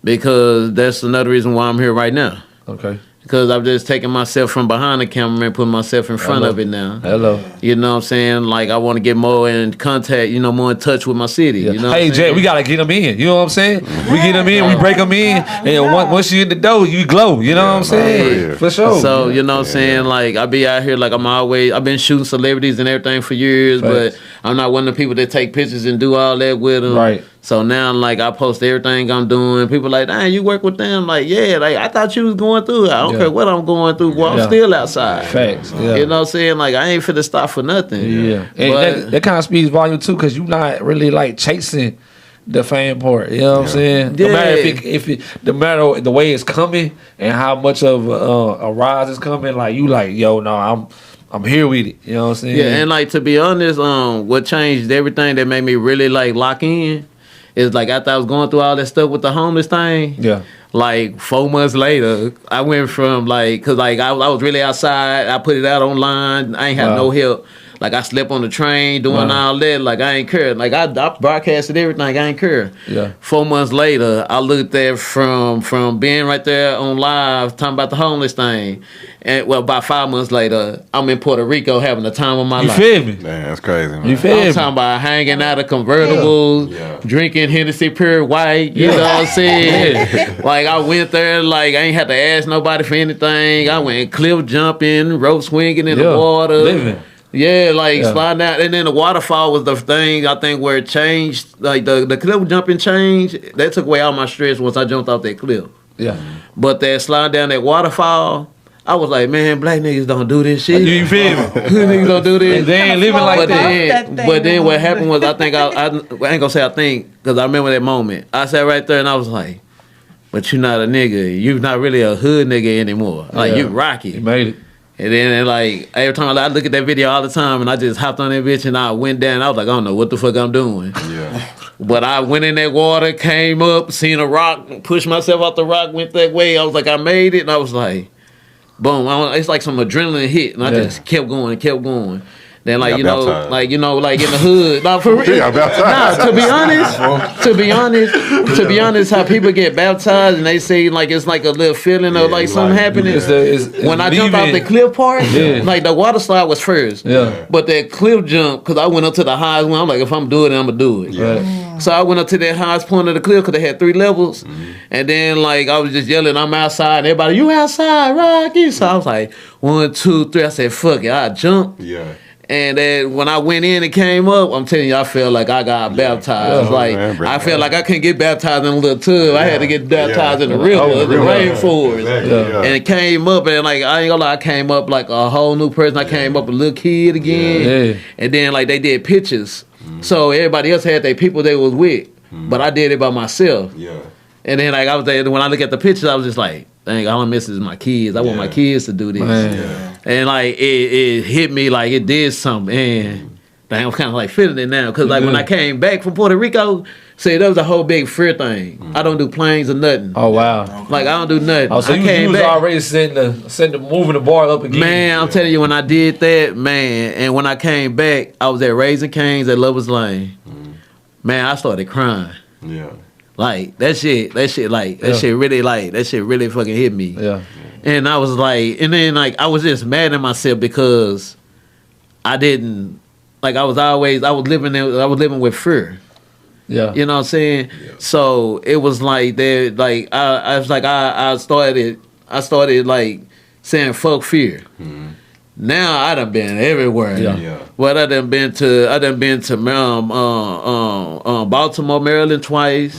because that's another reason why I'm here right now. Okay. Because I've just taken myself from behind the camera and put myself in front of it now. Hello. You know what I'm saying? Like, I want to get more in contact, more in touch with my city. Yeah. You know Hey, Jay, we got to get them in. You know what I'm saying? We get them in, we break them in, and once you in the door, you glow. You know what I'm saying? Yeah. For sure. So, you know what I'm saying? Like, I be out here, like, I've been shooting celebrities and everything for years, Facts. but I'm not one of the people that take pictures and do all that with them. Right. So now, like, I post everything I'm doing. People like, dang, you work with them? Like, yeah, like, I thought you was going through it. I don't care what I'm going through. Well, I'm still outside. Facts. Yeah. You know what I'm saying? Like, I ain't finna stop for nothing. Yeah. And But- that kind of speaks volume, too, because you're not really, like, chasing the fame part. You know what I'm saying? No matter no matter the way it's coming and how much of a rise is coming, like, you like, yo, no, I'm here with it. You know what I'm saying? Yeah, and, like, to be honest, what changed everything that made me really, like, lock in is, like, after I was going through all that stuff with the homeless thing. Yeah. Like 4 months later, I went from cause like I was really outside. I put it out online. I ain't had no help. Like I slept on the train doing all that. Like I ain't care. Like I broadcasted everything. I ain't care. Yeah. 4 months later, I looked at from being right there on live talking about the homeless thing, and about 5 months later, I'm in Puerto Rico having the time of my life. You feel me? Man, that's crazy, man. You feel me? I'm talking about hanging out of convertibles, drinking Hennessy Pure White. You know what I'm saying? Like I went there, like I ain't had to ask nobody for anything. I went cliff jumping, rope swinging in the water. Living. Yeah, like sliding out, and then the waterfall was the thing I think where it changed. Like the cliff jumping changed. That took away all my stress once I jumped off that cliff. Yeah. But that slide down that waterfall, I was like, man, black niggas don't do this shit. You feel me? Niggas don't do this. They ain't living like that. But then what happened was, I think I ain't gonna say I think, because I remember that moment. I sat right there and I was like, but you're not a nigga. You're not really a hood nigga anymore. Like you Rocky. You made it. And then like every time I look at that video all the time, and I just hopped on that bitch and I went down. I was like, I don't know what the fuck I'm doing. Yeah. But I went in that water, came up, seen a rock, pushed myself off the rock, went that way. I was like, I made it, and I was like, boom. It's like some adrenaline hit, and I just kept going. Then like in the hood. Nah, for real. Nah, to be honest, how people get baptized and they say like it's like a little feeling of like something happening. When I jumped off the cliff part, like the water slide was first. Yeah. But that cliff jump, because I went up to the highest one, I'm like, if I'm doing it, I'm gonna do it. Yeah. So I went up to that highest point of the cliff because they had 3 levels. And then like I was just yelling, I'm outside, and everybody, you outside, Rocky. So I was like, 1, 2, 3. I said, fuck it, I jumped. Yeah. And then when I went in and came up, I'm telling you, I felt like I got baptized. I felt like I couldn't get baptized in a little tub. I had to get baptized in the river, the rainforest. Exactly. And it came up, and like I ain't gonna lie, I came up like a whole new person. I came up a little kid again. And then like they did pictures. So everybody else had their people they was with. But I did it by myself. Yeah. And then like I was there, when I look at the pictures, I was just like, dang, all I miss is my kids. I want my kids to do this. And like it hit me like it did something. And dang, I'm kind of like feeling it now. Cause like when I came back from Puerto Rico, see, that was a whole big fear thing. I don't do planes or nothing. Oh wow. Like I don't do nothing. Oh, so you was already moving the bar up again. Man, I'm telling you, when I did that, man, and when I came back, I was at Raising Cane's at Lovers Lane. Man, I started crying. Yeah. Like that shit really fucking hit me. Yeah. And I was like, and then like I was just mad at myself because I didn't, like I was living with fear. Yeah. You know what I'm saying? So it was like that. Like I was like I started like saying fuck fear. Now I done been everywhere. Well, I done been to Baltimore, Maryland twice.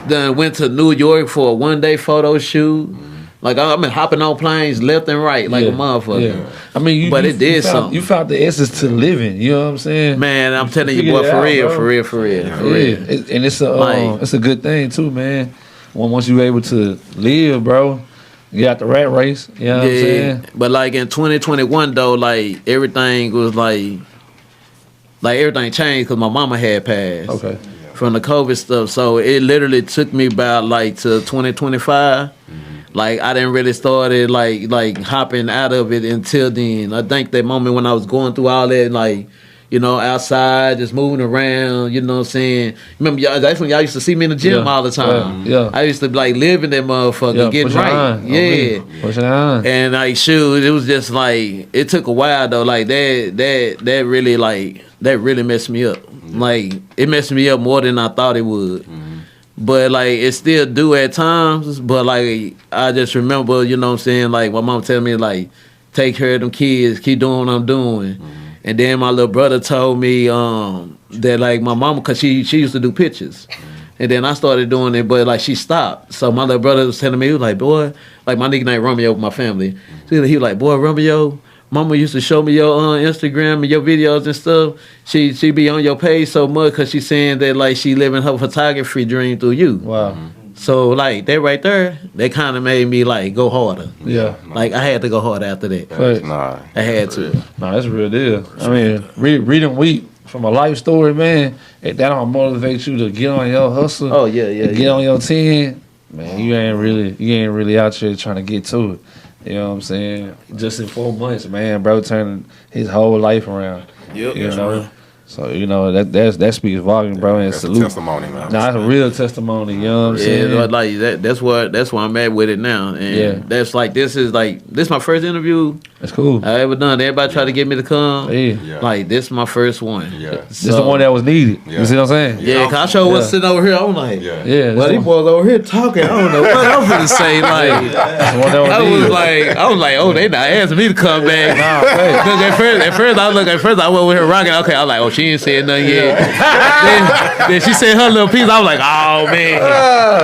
Then went to New York for a 1-day photo shoot. Like I've been hopping on planes left and right like a motherfucker. I mean, it did something. You found the essence to living. You know what I'm saying? Man, I'm telling you, boy, for real. And it's a good thing too, man. Once you able to live, bro, you got the rat race. You know what I'm saying? But like in 2021 though, like everything was like everything changed because my mama had passed. Okay. From the COVID stuff, so it literally took me about like to 2025. Like I didn't really started like hopping out of it until then. I think that moment when I was going through all that, like, you know, outside, just moving around, you know what I'm saying? Remember, that's when y'all used to see me in the gym all the time. I used to like live in that motherfucker, getting right. Pushing on. And like, shoot, it was just like, it took a while though. Like that really messed me up. Like it messed me up more than I thought it would. But like it still do at times. But like I just remember, you know what I'm saying, like my mom tell me like, take care of them kids, keep doing what I'm doing. And then my little brother told me that like my mama, cause she used to do pictures. And then I started doing it, but like she stopped. So my little brother was telling me, he was like, boy, like my nigga named Romeo with my family. So he was like, boy, Romeo, mama used to show me your Instagram and your videos and stuff. She be on your page so much because she's saying that like she living her photography dream through you. Wow. So like that right there, that kind of made me like go harder. Yeah. Like I had to go hard after that. I had to. Nah, that's a real deal. I mean, reading Weep from a life story, man, that don't motivate you to get on your hustle. Oh yeah. Get on your 10. Man, you ain't really out here trying to get to it. You know what I'm saying? Just in 4 months, man, bro, turning his whole life around. Yep. You know? So, you know, that speaks volume, bro, and That's salute. a testimony, man. Nah, that's a real testimony, you know what I'm saying? But like that's where I'm at with it now. And that's like this is my first interview That's cool. I ever done. Everybody try to get me to come. Yeah. Like this is my first one. This the one that was needed. You see what I'm saying? Yeah, cause I sure was sitting over here. I'm like, Yeah. well, these boys over here talking. I don't know what I'm gonna say. Like, I was like, oh, they not asking me to come back. Cause at first I went with her rocking. Okay, I was like, oh, she ain't said nothing yet. then she said her little piece. I was like, oh man,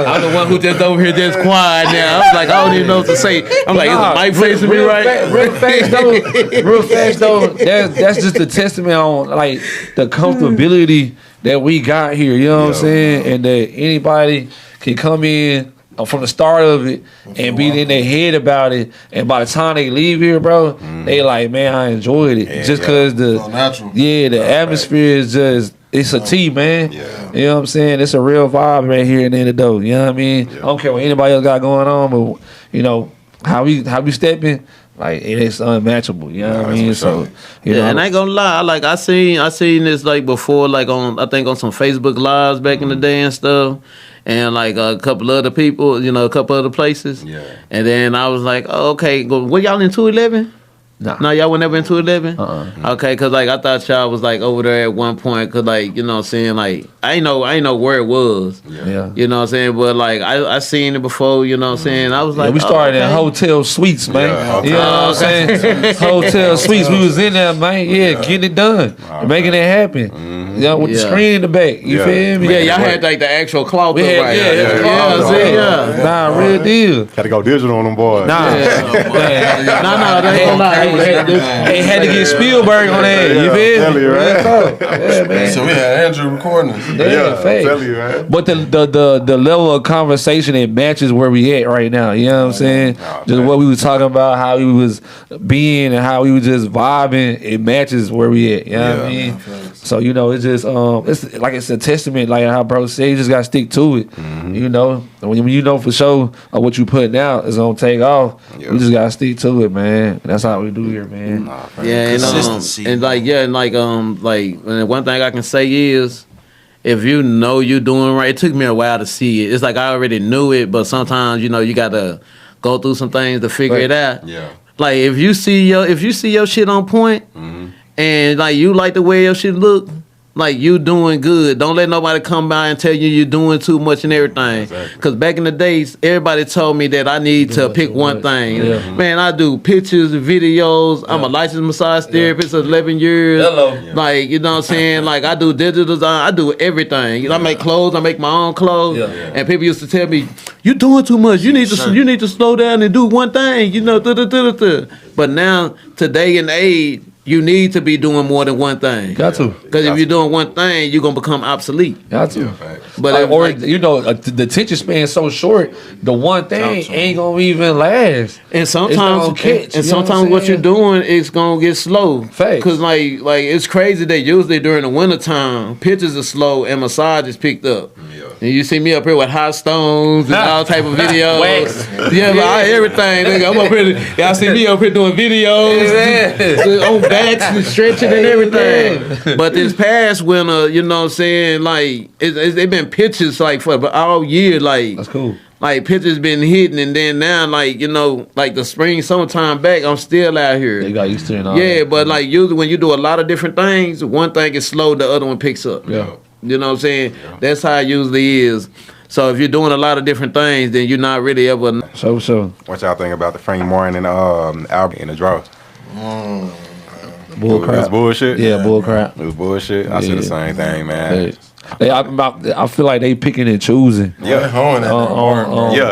I'm the one who just over here just quiet now. I was like, I don't even know what to say. I'm like, is the mic facing me right? Real fast though, that's just a testament on like the comfortability that we got here. You know what I'm saying? And that anybody can come in from the start of it and be in their head about it, and by the time they leave here, bro, they like, man, I enjoyed it just because the atmosphere is just. It's a T, man. Yeah. You know what I'm saying? It's a real vibe right here in the door. You know what I mean? I don't care what anybody else got going on, but you know how we stepping, like it's unmatchable. You know what I mean? So you know, and I ain't gonna lie, like I seen this like before, like on I think on some Facebook lives back in the day and stuff. And like a couple other people, you know, a couple other places. Yeah. And then I was like, oh, okay, were y'all in 211? Nah. No, y'all were never in 211? Okay, cause like I thought y'all was like over there at one point, cause like, you know what I'm saying, like I ain't know where it was. Yeah. You know what I'm saying? But like I seen it before, you know what I'm saying? I was like, we started in hotel suites, man. You know what I'm saying? Hotel suites. We was in there, man. Yeah, getting it done. Making it happen. You know, with the screen in the back. You feel me? Yeah, y'all had like the actual cloth. Nah, real deal. Had to go digital on them boys. Nah, they ain't lie. They had to get Spielberg on that. You feel me? Yeah, man. So we had Andrew recording us. Yeah, tell you, man. But the level of conversation, it matches where we at right now. You know what I'm saying? Just what we was talking about, how we was being and how we was just vibing. It matches where we at. You know what I mean? So you know, it's just it's like it's a testament, like how bro said, you just gotta stick to it. You know, when you know for sure what you putting out is gonna take off. We just gotta stick to it, man. And that's how we do here, man. Consistency. And one thing I can say is, if you know you're doing right, it took me a while to see it. It's like I already knew it, but sometimes you know you gotta go through some things to figure it out. Yeah. Like if you see your shit on point, and like you like the way your shit look, like you doing good. Don't let nobody come by and tell you you're doing too much and everything. Because back in the days, everybody told me that I need to pick one thing. Yeah. Man, I do pictures, videos. I'm a licensed massage therapist for 11 years. Like, you know what I'm saying? Like, I do digital design. I do everything. You know, I make clothes. I make my own clothes. And people used to tell me, "You doing too much. You need to slow down and do one thing." You know, But now, today and age, you need to be doing more than one thing. Got to. Because if you're doing one thing, you're going to become obsolete. Got to. But or, you know, the attention span so short, the one thing ain't going to even last. And sometimes what you're doing is going to get slow. Because, like it's crazy that usually during the wintertime, pictures are slow and massage is picked up. And you see me up here with hot stones and all type of videos. Everything. Nigga, I'm up here. Y'all see me up here doing videos on backs and stretching and everything. But this past winter, you know what I'm saying, like, it's been pictures like for all year. Like, that's cool. Like, pictures been hitting, and then now, like, you know, like the spring, summertime back, I'm still out here. They got used to it and all Yeah, that. but like usually when you do a lot of different things, one thing is slow, the other one picks up. Yeah. You know what I'm saying? Yeah. That's how it usually is. So if you're doing a lot of different things, then you're not really ever. So. What y'all think about the Frank Martin and Albert in the draw? Bull crap. It was bullshit? Yeah, bull crap. It was bullshit? I said the same thing, man. I feel like they picking and choosing. On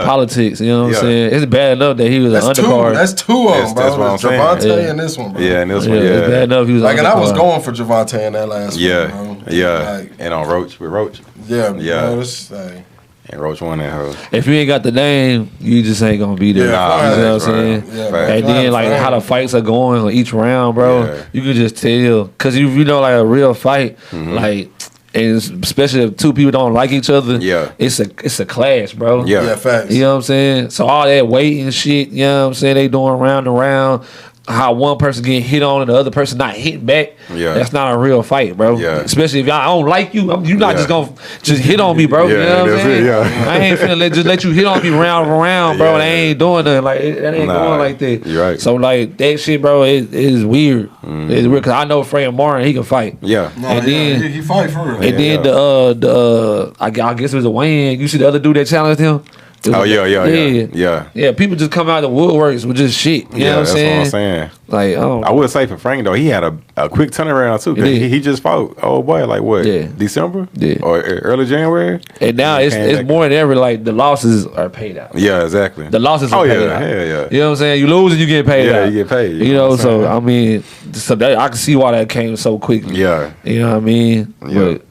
politics. You know what I'm saying? It's bad enough that he was an undercard. That's two of them, bro. That's what I'm saying. Javante and this one, bro. Yeah, and this one, It's bad enough he was like, an and I was undercard. going for Javante in that last one, bro. Like, and on Roach with Roach. Bro, it's like, and Roach won that hoe. If you ain't got the name, you just ain't gonna be there. You know what I'm saying? And then like how the fights are going on each round, bro, you can just tell. Cause you know, like a real fight, like, and especially if two people don't like each other, it's a clash, bro. Yeah, facts. You know what I'm saying? So all that weight and shit, you know what I'm saying? They doing round and round. How one person getting hit on and the other person not hitting back, that's not a real fight, bro. Especially if I don't like you, you're not just gonna just hit on me, bro. You know what I'm saying? I ain't finna let you hit on me round and round, bro. And I ain't doing nothing. Like, that ain't going like that. You're right. So like that shit, bro, it is weird. It's weird because I know Frank Martin, he can fight. Then he fight for real. And then I guess it was a Wayne. You see the other dude that challenged him? Yeah. People just come out of the woodworks with just shit. You know what I'm saying? What I'm saying. Like, I would say for Frank though, he had a quick turnaround too. Cause he just fought. Oh boy, like what? December? Or early January? And now it's more than ever. Like the losses are paid out. Yeah, exactly. The losses are paid out. Yeah. You know what I'm saying? You lose and you get paid out. Yeah, you get paid. You know, so I mean, I can see why that came so quickly. Yeah. You know what I mean? Yeah. But,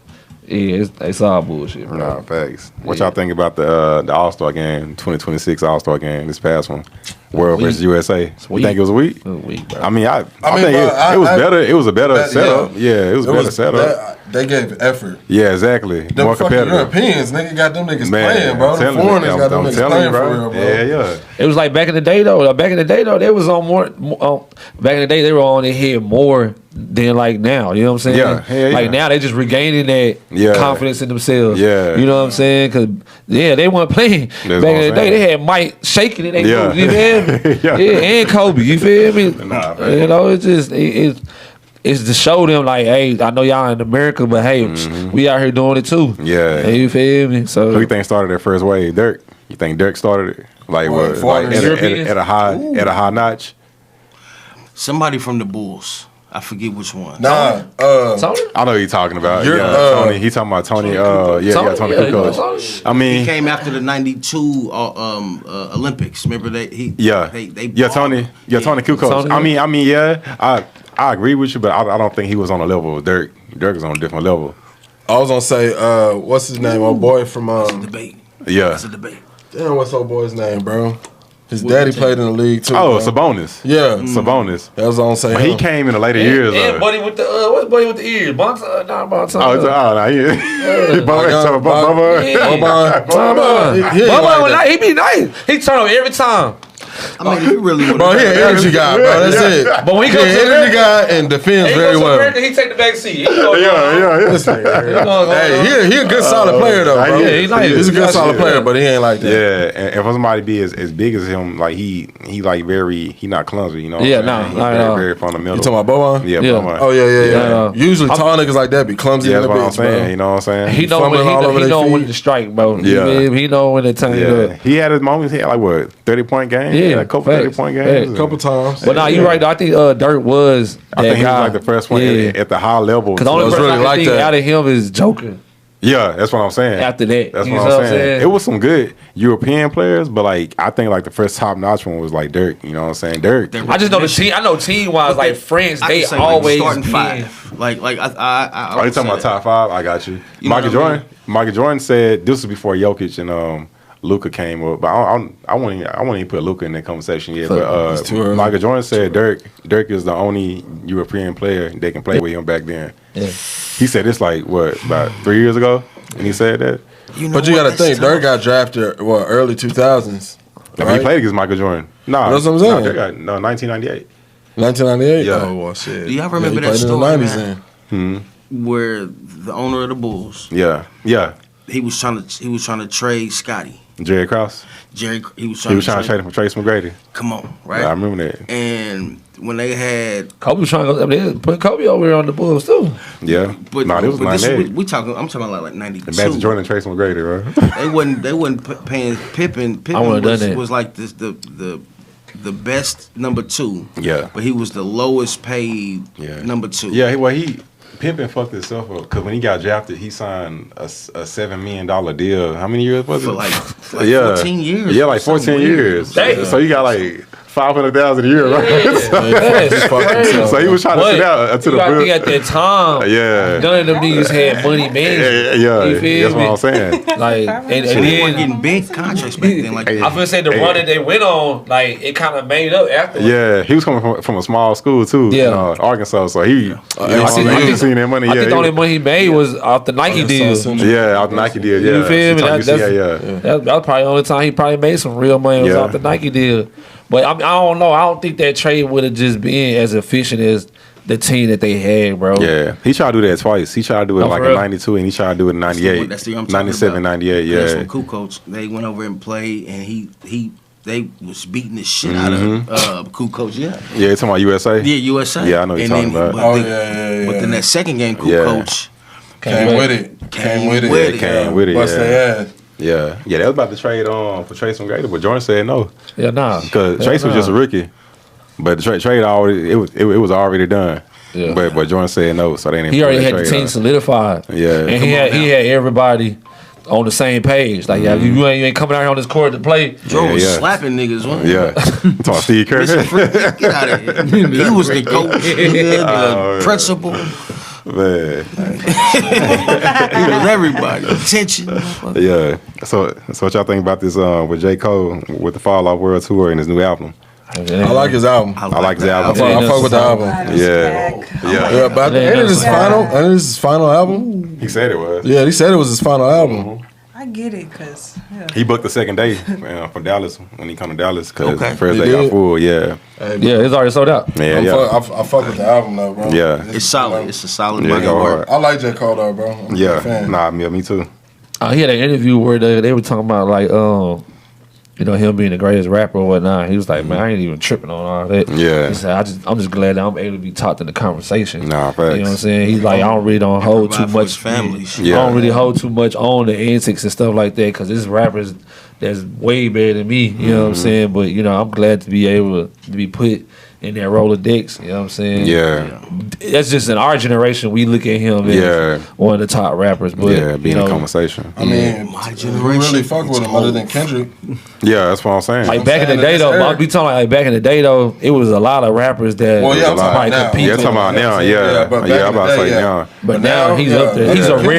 it's all bullshit, bro. Nah, facts. What y'all think about the All-Star game, 2026 All-Star game, this past one? World versus USA. You think it was weak? It was weak, bro. I mean, I think it was better. It was a better setup. It was a better setup. They gave effort. Yeah, exactly. Them more fucking competitive. Europeans, nigga, got them niggas playing, bro. The foreigners got them niggas playing for real, bro. Yeah. It was like back in the day, though. They was on more. Back in the day, they were on their head more than like now. You know what I'm saying? Yeah. Like now, they just regaining that confidence in themselves. Yeah. You know what I'm saying? Because they weren't playing. Back in the day, they had Mike shaking it. You feel me? And Kobe. You feel me? You know, it's just it's to show them like, hey, I know y'all in America, but hey, we out here doing it too. Yeah. You feel me? So who you think started that first wave? Dirk. You think Dirk started it? Like what? Like at a high notch? Somebody from the Bulls. I forget which one. Tony? I know who you're talking about. Tony. He talking about Tony. Tony Kukoc. I mean, he came after the '92 Olympics. Remember they Tony Kukoc. I mean, I agree with you, but I don't think he was on the level of Dirk. Dirk is on a different level. I was gonna say, what's his name? Old boy from It's a debate. Yeah. It's a debate. Damn, what's old boy's name, bro? His daddy played in the league too. Oh, bro. Sabonis. Yeah, Sabonis. That was on saying. But he came in the later years. And buddy with the what's buddy with the ears? Bonton? Bubba. He be nice. He turn up every time. I mean, if you really want Bro, he an energy guy, bro. That's it. But when he goes to an energy guy and defends very well. He take the back seat. Yeah. Hey, he a good solid player though, bro. Yeah, he's a good solid player, but he ain't like that. Yeah, and for somebody to be as big as him, like he like he not clumsy, you know. Yeah, he's very fundamental. You talking about Boban? Yeah, Boban. Oh yeah. Usually tall niggas like that be clumsy. Yeah, in that's the what I'm bitch, saying. bro. You know what I'm saying? He know when to strike, bro. Yeah. He know when to turn it up. He had his moments. He had like what 30-point games. Yeah, a couple 30-point games. A couple times. But nah, you right. I think Dirk was that I think he guy. was like the first one at the high level. Because the only person really I can like think that. out of him is Joker. Yeah, that's what I'm saying. After that, that's you what know I'm saying. It was some good European players, but like I think like the first top notch one was like Dirk. You know what I'm saying? Dirk. I just know the team. I know team wise, like France, they always starting been. five. Like I Are you talking about top five? I got you. Michael Jordan said this was before Jokic and Luka came up, but I wouldn't even put Luka in that conversation yet. But Michael Jordan said Dirk is the only European player they can play with him back then. Yeah. He said this like what about 3 years ago, and he said that. But you got to think, Dirk got drafted early 2000s. Right? He played against Michael Jordan. That's what I'm saying. Dirk got 1998. 1998. Yeah. Oh well, shit. Do y'all remember that story, man? Where the owner of the Bulls, yeah, he was trying to trade Scotty. Jerry Krause. He was trying to trade him for Trace McGrady. Come on, right? Yeah, I remember that. And when they had Kobe was trying to go, they put Kobe over here on the Bulls too. Yeah, but it was 98. I'm talking about like 92. Imagine Jordan and Trace McGrady, right? They wasn't paying Pippen. Pippen was like this the best number two. Yeah, but he was the lowest paid number two. Yeah, Pippen fucked himself up because when he got drafted, he signed a $7 million deal. How many years was it? For like 14 years. Yeah, like 14 years. Damn. So you got like $500,000 a year, right? So he was trying to sit out until the Bulls. At that time, none of them niggas had money management. Yeah, that's what I'm saying. Like, and they weren't getting big contracts back then. Like I was gonna say the run that they went on, like it kind of made up after. Yeah, he was coming from a small school too. Yeah, Arkansas. So he, I seen that money. I think the only money he made was off the Nike deal. Yeah, off the Nike deal. Yeah, you feel me? That was probably the only time he probably made some real money was off the Nike deal. But I don't know. I don't think that trade would have just been as efficient as the team that they had, bro. Yeah, he tried to do that twice. He tried to do it like in 92 and he tried to do it in 98. That's the year I'm talking 97, about. 98, yeah. That's when Kukoc, they went over and played and they was beating the shit out of Kukoc, Yeah, you're talking about USA? Yeah, USA. Yeah, I know what you're talking about. But then that second game, Kukoc came with it. Came with it. Bust their ass. Yeah, they was about to trade for Trace McGrady, but Jordan said no. Yeah, nah. Because Trace was just a rookie, but the trade already it was already done. Yeah. But Jordan said no, so they didn't. He already had the team solidified. Yeah, and he had everybody on the same page. Like, you ain't coming out here on this court to play. Joe was slapping niggas. Talking about Steve Kerr. Get out of here. He was the coach, the principal. Man, he was everybody. Attention. Yeah. So what y'all think about this with J. Cole with the Fall Off World Tour and his new album? I like his album. I like his album. I fuck with the album. Yeah. But it is his final album. He said it was. Yeah, he said it was his final album. I get it, cause he booked the second day for Dallas when he come to Dallas because the first day got full. Yeah, it's already sold out. I fuck with the album though, bro. Yeah, it's solid. It's a solid body of work. I like J. Cole though, bro. I'm a fan. Nah, me too. He had an interview where they were talking about like him being the greatest rapper or whatnot. He was like, man, I ain't even tripping on all that. Yeah. He said, I'm just glad that I'm able to be taught in the conversation. Nah, facts. You know what I'm saying? He's like, I don't hold too much. Families. I don't really hold too much on the antics and stuff like that because this rappers that's way better than me. You know what I'm saying? But I'm glad to be able to be put in that Rolodex. You know what I'm saying? Yeah. That's just in our generation. We look at him as one of the top rappers. But being in conversation. I mean, my generation really fuck with him other than Kendrick. Yeah, that's what I'm saying. Like back in the day, though, I'll be talking like back in the day, though, it was a lot of rappers that I'm talking about now. Yeah, talking about now. Yeah, I'm about to say now. But now he's up there.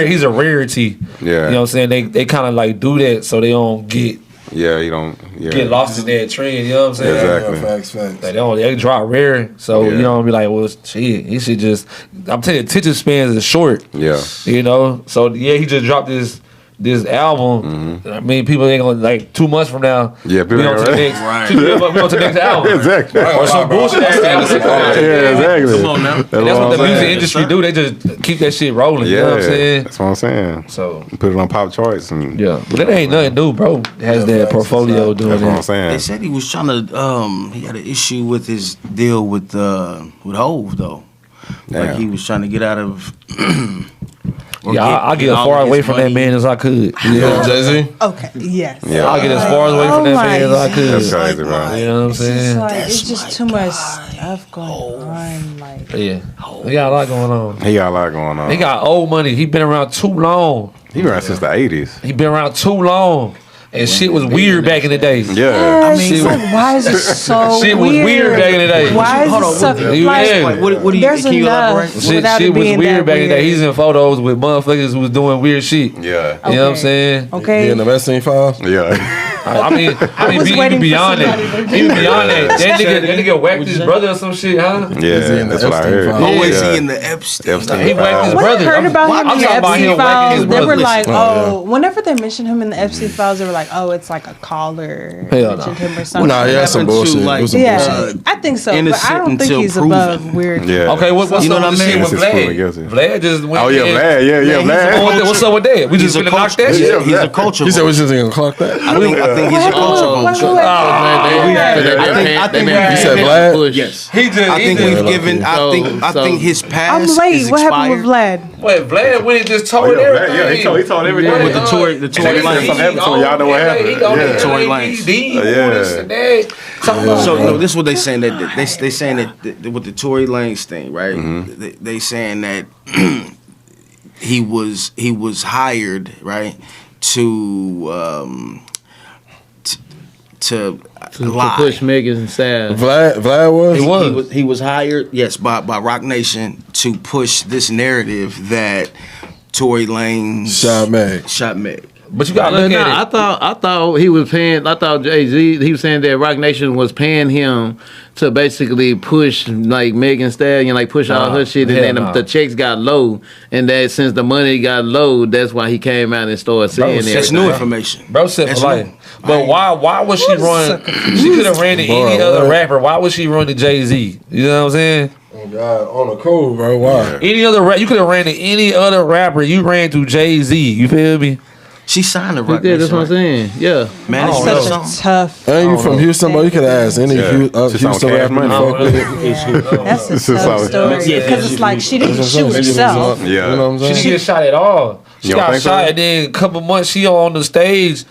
He's a rarity. Yeah, you know what I'm saying? They kind of like do that so they don't get. Yeah, you don't get lost in that trend. You know what I'm saying? Exactly. Facts. Like they drop rare, so you know, be like, well, shit, he should just. I'm telling you, attention spans is short. Yeah. You know, so he just dropped this this album, I mean, people ain't gonna like 2 months from now. Yeah, people we on to the next, we on to the next album. Exactly. Or some bullshit. Yeah, exactly. Come on now. And that's what the music industry do. They just keep that shit rolling. You know what I'm saying? That's what I'm saying. So put it on pop charts and but it ain't nothing new, bro. It has that portfolio doing that's what I'm it. saying. They said he was trying to. He had an issue with his deal with Hove though. Like Damn. he was trying to get out of. I get as far away from that man as I could. Yeah, Jay-Z. Okay. Yes. Yeah. I get as far away from that man as I could. That's crazy, bro. You know what I'm saying? It's just too much stuff going on. Like, Yeah. He got a lot going on. He got a lot going on. He got old money. He been around too long. He been around since the 80s. He been around too long. And shit was weird back in the day. Yeah. I mean, it's like, why is it so Shit was weird back in the day. Why is it so Yeah. What do you? There's Can you enough elaborate? without Shit it was being weird that back in the day. weird. He's in photos with motherfuckers who was doing weird shit. Yeah. You know what I'm saying? Okay. He in the Epstein files. Yeah. I mean, was even waiting for beyond that. somebody to- Even beyond that. That nigga whacked his brother or some shit, huh? Yeah. in the That's what I Epstein heard. file. Oh, is Yeah. he in the Epstein? Epstein. He whacked his When brother. I heard about him in I'm the talking about him Epstein whacking files, his they were brother. like, Oh, whenever they mentioned him in the Epstein files, they were like, oh, it's like a caller Hell no. mentioned him or something. Nah, yeah, some bullshit. Like, It was some Yeah, bullshit. I think so, but innocent I don't think until he's proven. above weird. Yeah. Okay, what's You know up what with the I shit mean? with Innocent proven Vlad? guilty. Vlad just went Oh yeah, in. Vlad. Yeah, What's Vlad. what's up with that? We just He's a finna knock culture. that shit. He's a culture. He said we just ain't gonna clock that. I think he's a culture vulture. You said Vlad? Yes. He just I think we've given. I think his past I'm late. is What happened expired. with Vlad? Wait, Vlad went and just told Oh, yeah, Vlad, everything. yeah, he told everything. Yeah, With the Tory And Lanez. something happened to him. Y'all know what happened. He on Yeah. the Tory Lanez. So this is what they saying that they saying that with the Tory Lanez thing, right? They saying that he was hired, right, to lie. push Megan sad. Vlad was? He was hired, yes, by Rock Nation to push this narrative that Tory Lanez shot Meg. But you gotta look at it. I thought he was paying. I thought Jay-Z. He was saying that Rock Nation was paying him to basically push like Megan Thee Stallion, like push all her shit, and then the checks got low, and that since the money got low, that's why he came out and started saying that. That's new information. Bro said for life. But why would she run? She could have ran to any other rapper. Why would she run to Jay-Z? You know what I'm saying? Oh God, on the cool, bro. Why? Any other rap, you could have ran to any other rapper. You ran to Jay-Z. You feel me? She signed the Rock Yeah, Nation. that's what I'm saying. Yeah. Man, it's Such such a tough. Ain't you from Houston, bro? You could ask any Houston Cash rapper. Money. you fuck with. That's a This is tough how- story because it's like she didn't shoot herself. Yeah. You know what I'm She saying? didn't get shot at all. She You don't got think so? shot, and then a couple months she on the stage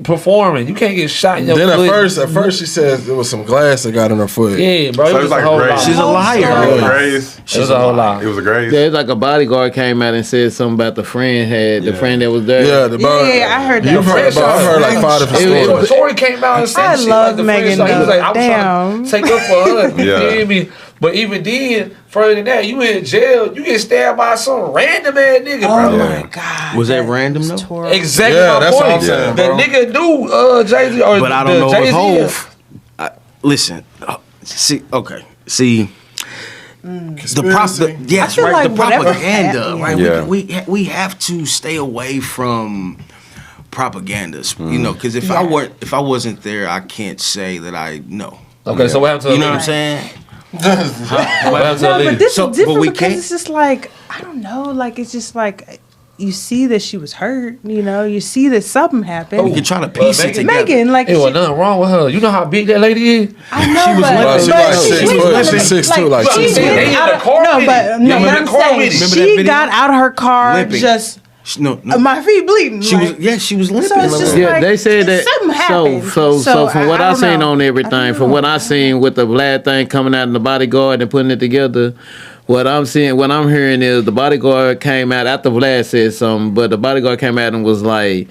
performing. You can't get shot in your Then foot. at first she said it was some glass that got in her foot. Yeah, bro. So it it's was like a whole Grace. lie. She's a liar. It was Grace. It was a whole lie. It was a Grace. Yeah, it's like a bodyguard came out and said something about the friend the friend that was there. Yeah, the bro. Yeah, I heard that. You've heard, bro, I've heard like 5 different It stories. was, Tory came out and said I shit love like the Megan, friend. So he was like, I was though. trying to take up for her. You Yeah. feel me? But even then, further than that, you in jail, you get stabbed by some random ass nigga, bro. Oh my God. Was that random though? Exactly Yeah, my that's point. what I'm saying, The bro. nigga knew Jay-Z or But I don't know Jay-Z. if Hov. Listen, see, okay, see. Conspiracy. Yes, I feel right. like The whatever propaganda, happened- right? Yeah. We have to stay away from propagandas, you know, because if I wasn't there, I can't say that I know. Okay, so what happened to You know what I'm Aaliyah? saying? What happened to No, but Aaliyah? this So, is different but we because can't- it's just like I don't know, like it's just like you see that she was hurt, you know, you see that something happened. We can try to piece it together. Megan, like It was nothing wrong with her. You know how big that lady is? I know, She was but, limping. She but like she 6 went- foot. but She's 6'2", like she she's They went in out the of- car no, with but it. no, Yeah, but in I'm the car saying with it. Remember that she video? got out of her car Limping. just No, my feet bleeding. she like, was. Yeah, she was limping. So it's just Yeah, like, they said that. something happened. So from what I I don't seen know. on I everything, don't from know. what I seen with the Vlad thing coming out in the bodyguard and putting it together, what I'm hearing is the bodyguard came out after Vlad said something, but the bodyguard came out and was like,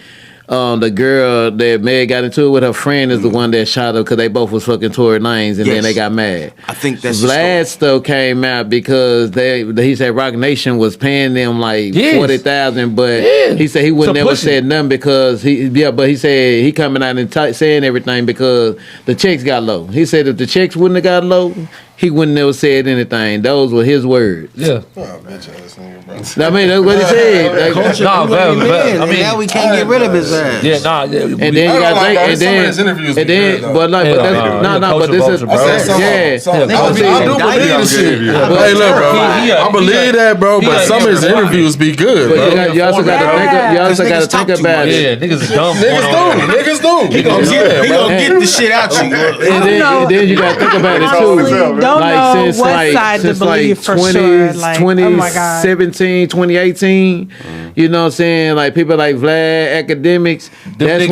the girl that Meg got into it with her friend is the one that shot her because they both was fucking Tory Lanez and then Yes. they got mad. I think that's the Vlad stuff came out because he said Rock Nation was paying them like Yes. 40,000, but Yeah. he said he would To never push it. said nothing because but he said he coming out and saying everything because the checks got low. He said if the checks wouldn't have got low, he wouldn't have said anything. Those were his words. Yeah. Oh, bitch ass nigga, bro. I mean, that's what he said. Like, Nah, I mean, now we can't get rid of his ass. yeah, nah. Yeah, and then you got to think, and then, but like, but this is, yeah. I do believe the shit. Hey, look, bro. I believe that, bro. But some of his interviews be good, bro. But you also got to think about it. Yeah, niggas dumb. Niggas do. He gonna get the shit out you. And then you got to think about it too. Don't know what side to believe for sure. Like, 2017, 2018, you know what I'm saying? Like people like Vlad, academics, that's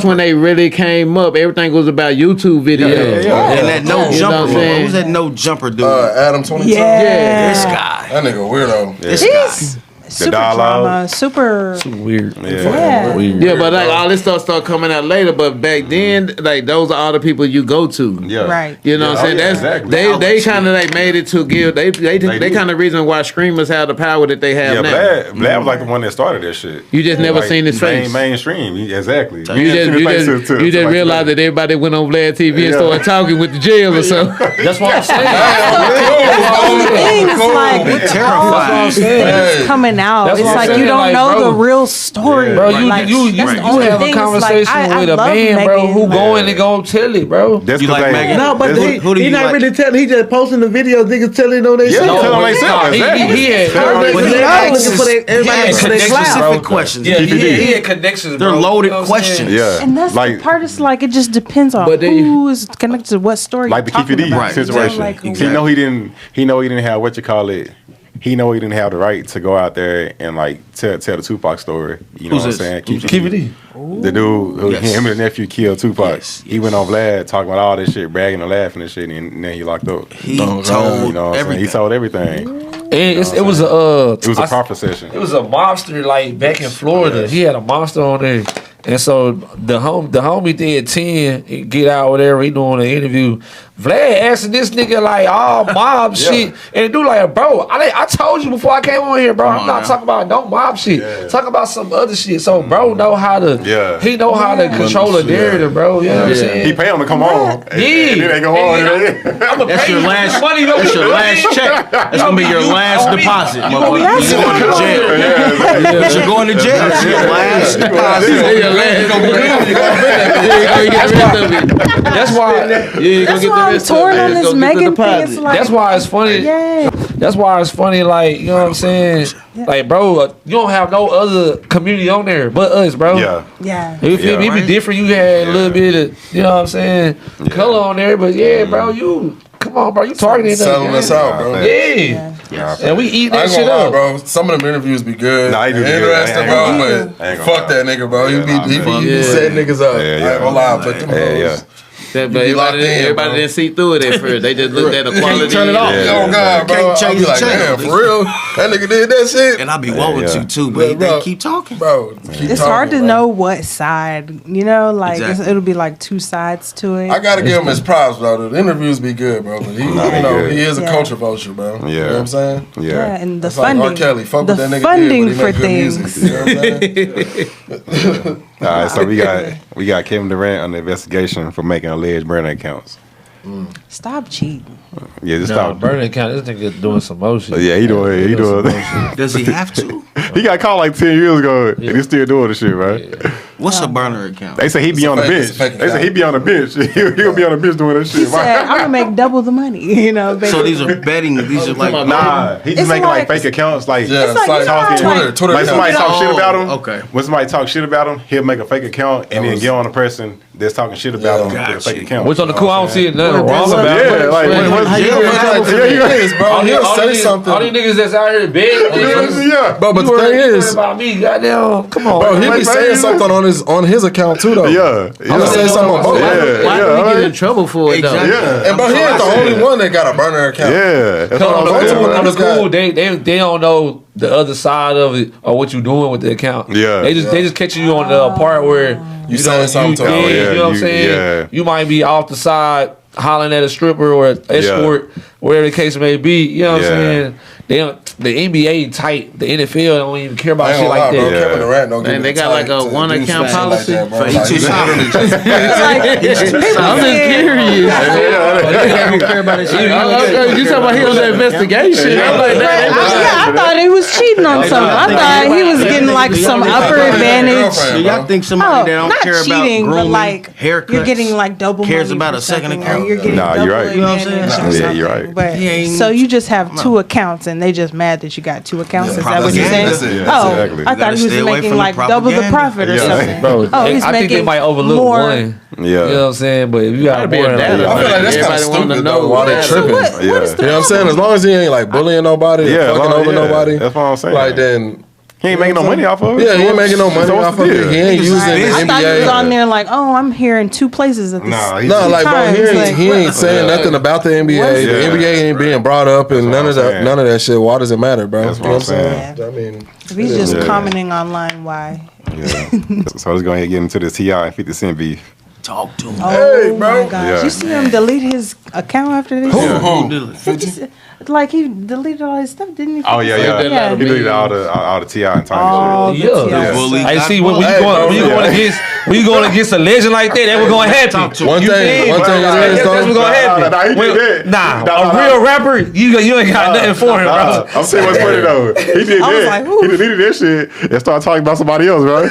when they really came up. Everything was about YouTube videos. And that no jumper. Who's that no jumper dude? Adam 22. Yeah. This guy. That nigga weirdo. This guy. Super dialogue. drama, super Weird. Yeah. Yeah, but like all this stuff started coming out later. But back then, like those are all the people you go to. Yeah. Right. You know what I'm saying? That's exactly. they kind of like made it to give they kind of reason why streamers have the power that they have now. Vlad was like the one that started that shit. You just never seen his face. Mainstream, exactly. You just realized that everybody went on Vlad TV and started talking with the jail or something. That's what I'm saying. It's like with all these things coming out, That's it's what I'm like saying. you don't Like, know bro, the real story. Bro, Like, you that's the only have a thing. It's like, conversation I with a love man, bro, who Megan. going and gonna tell it, bro. That's You like because Megan? No, but Who do he you not like? really telling. He just posting the videos. Niggas telling on their shit. tell them they Nah, exactly. he had But he asks had specific questions. he had connections, They're bro. loaded You know what I'm saying? questions. Yeah. And that's like the part. It's like it just depends on But then who is connected to what story. like the you're Keefe D talking about. situation. Like, who- He know he didn't have what you call it. He know he didn't have the right to go out there and like tell the Tupac story. You know Who's what I'm this? saying? Keefe D. The dude who Yes. him and the nephew killed Tupac. Yes, He went on Vlad talking about all this shit, bragging and laughing and shit, and then he locked up. He You know what told I'm saying? everything. He told everything. And it was a proper session. It was a monster like back in Florida. He had a monster on there. And so the homie did 10, he get out whatever, he doing an interview. Vlad asking this nigga like all mob shit. And the dude like, bro, I told you before I came on here, bro. I'm not talking about no mob shit. Talk about some other shit. So bro know how to he know how to control a narrative, bro. You know what I'm saying? He pay him to come on. And then they go on. That's your last money. That's your last check. That's gonna be your last deposit. Motherfucker. You going to jail. You're going to jail. That's your last deposit. That's why. That's why I'm torn on this Megan thing. It's like, That's why it's funny. yeah. That's why it's funny. Like, you know what I'm saying? Like, bro, you don't have no other community on there but us, bro. Yeah. Yeah. If it be different, you had a little bit of, you know what I'm saying, color on there. But yeah, bro, you come on, bro, you targeting Selling us out, bro. Yeah. And we eat I that ain't shit gonna lie, up, bro. Some of them interviews be good. Nah, he do good. Interesting, I bro. ain't But gonna fuck that nigga, bro. He be setting niggas up. I ain't gonna lie, but them hoes. But everybody didn't see through it at first. They just looked at the quality. Turn it off. Oh God, bro. Can't change I be like, the channel. damn, for real. That nigga did that shit. And I be wanting to too, but they keep talking. Bro, It's hard to know what side, you know, like Exactly. it'll be like two sides to it. I gotta give him his props, bro. The interviews be good, bro. But he, good. he is a Yeah. culture vulture, bro. Yeah. You know what I'm saying? Yeah, and the That's like funding, R. Kelly. Fuck the what that nigga funding did, but for he make good things. music. You know what I'm saying? All right, so we got Kevin Durant on the investigation for making alleged burner accounts. Stop cheating. Yeah, just Nah, stop. burning account. This nigga doing some motion. Yeah, he doing. Does he have to? He got caught like 10 years ago, and he's still doing the shit, right? What's a burner account? They say he be on the bench. They say he be on the bench. He'll be on the bench doing that He shit. said, "I'm gonna make double the money." You know, basically. So these are betting. These are like Nah, he just It's making like like- fake accounts, like Yeah, It's like, talking. you know, Twitter Like somebody account. talk shit about him. Okay. When somebody talk shit about him, he'll make a fake account and then get on the person that's talking shit about him with a fake account. Which on the cool, I don't see it nothing wrong about Yeah, it. like all He'll say these something. niggas that's out here begging. yeah. But the thing is, about me, goddamn, come on, bro, he Like, be saying man, something on his account too, though. Yeah, I'm gonna say something on both. Yeah, Why yeah, do we get right. in trouble for it though? Yeah, And bro, he ain't the only one that got a burner account. yeah. That's what on I'm the saying. cool, on the This cool, guy- they don't know the other side of it or what you doing with the account. Yeah. they just catching you on the part where You saying something to him. yeah, Oh, yeah, you know what I'm you- saying. yeah. You might be off the side hollering at a stripper or an escort, whatever the case may be. You know what I'm saying. the NBA type, the NFL don't even care about shit like that. Kevin Durant don't give Man, me they the got like time a to one do account shit policy. like that, bro. He Like, too he solid. I'm just curious. You talking about he on the investigation? I'm like, I thought he was cheating on something. I thought he was getting like some upper advantage. Do y'all think somebody that don't not care cheating, about but grooming, like haircuts, you're getting like double cares money about for a second something, account? or you're getting Nah, double you're right. You know what I'm advantage saying? or Yeah, something. you're right. But He ain't- so you just have two accounts, and they just mad that you got two accounts. Is that what you're saying? That's it. Oh, Exactly. I You thought gotta he was stay away making from the like double the propaganda. profit or Yeah. something. Bro, Oh, he's I think they making might overlook more. one. Yeah. You know what I'm saying? But if you got be more a than data. I feel like that's kind of Everybody wanna stupid know though. Why they that. tripping? Yeah. What is the You know what I'm saying? As long as he ain't like bullying nobody, Yeah, or as fucking long- over yeah, nobody, that's what I'm saying. like then. He ain't making no money off of it. Yeah, he ain't making no money So what's off the of it. deal? He ain't using the I thought he was NBA. on there like, oh, I'm here in two places at this. Nah, he's No, like bro, times, he ain't, like, he ain't saying nothing about the NBA. The Yeah. NBA ain't being brought up, and That's none what of I'm that, saying. none of that shit. Why does it matter, bro? That's You what know I'm what I'm saying. saying? I mean, If he's just Yeah. commenting online, why? Yeah. So let's go ahead and get into this T.I. and 50 Cent beef. Talk to him. Oh bro. my gosh! Yeah. You see him delete his account after this? who? Like he deleted all his stuff, didn't he? Oh yeah, yeah. Yeah. He deleted all the T.I. and Tommy All shit. the Yeah. TLC. Bully Hey, got see, when bullied. you going against a legend like that, that was gonna happen. One You thing, feel one me? thing That's it is what's though. gonna happen. Nah, he When- did that. Nah, Nah, a real rapper, you ain't got nothing for him, bro. I'm saying what's funny though. He did I was that. like, ooh. He deleted that shit and started talking about somebody else, bro.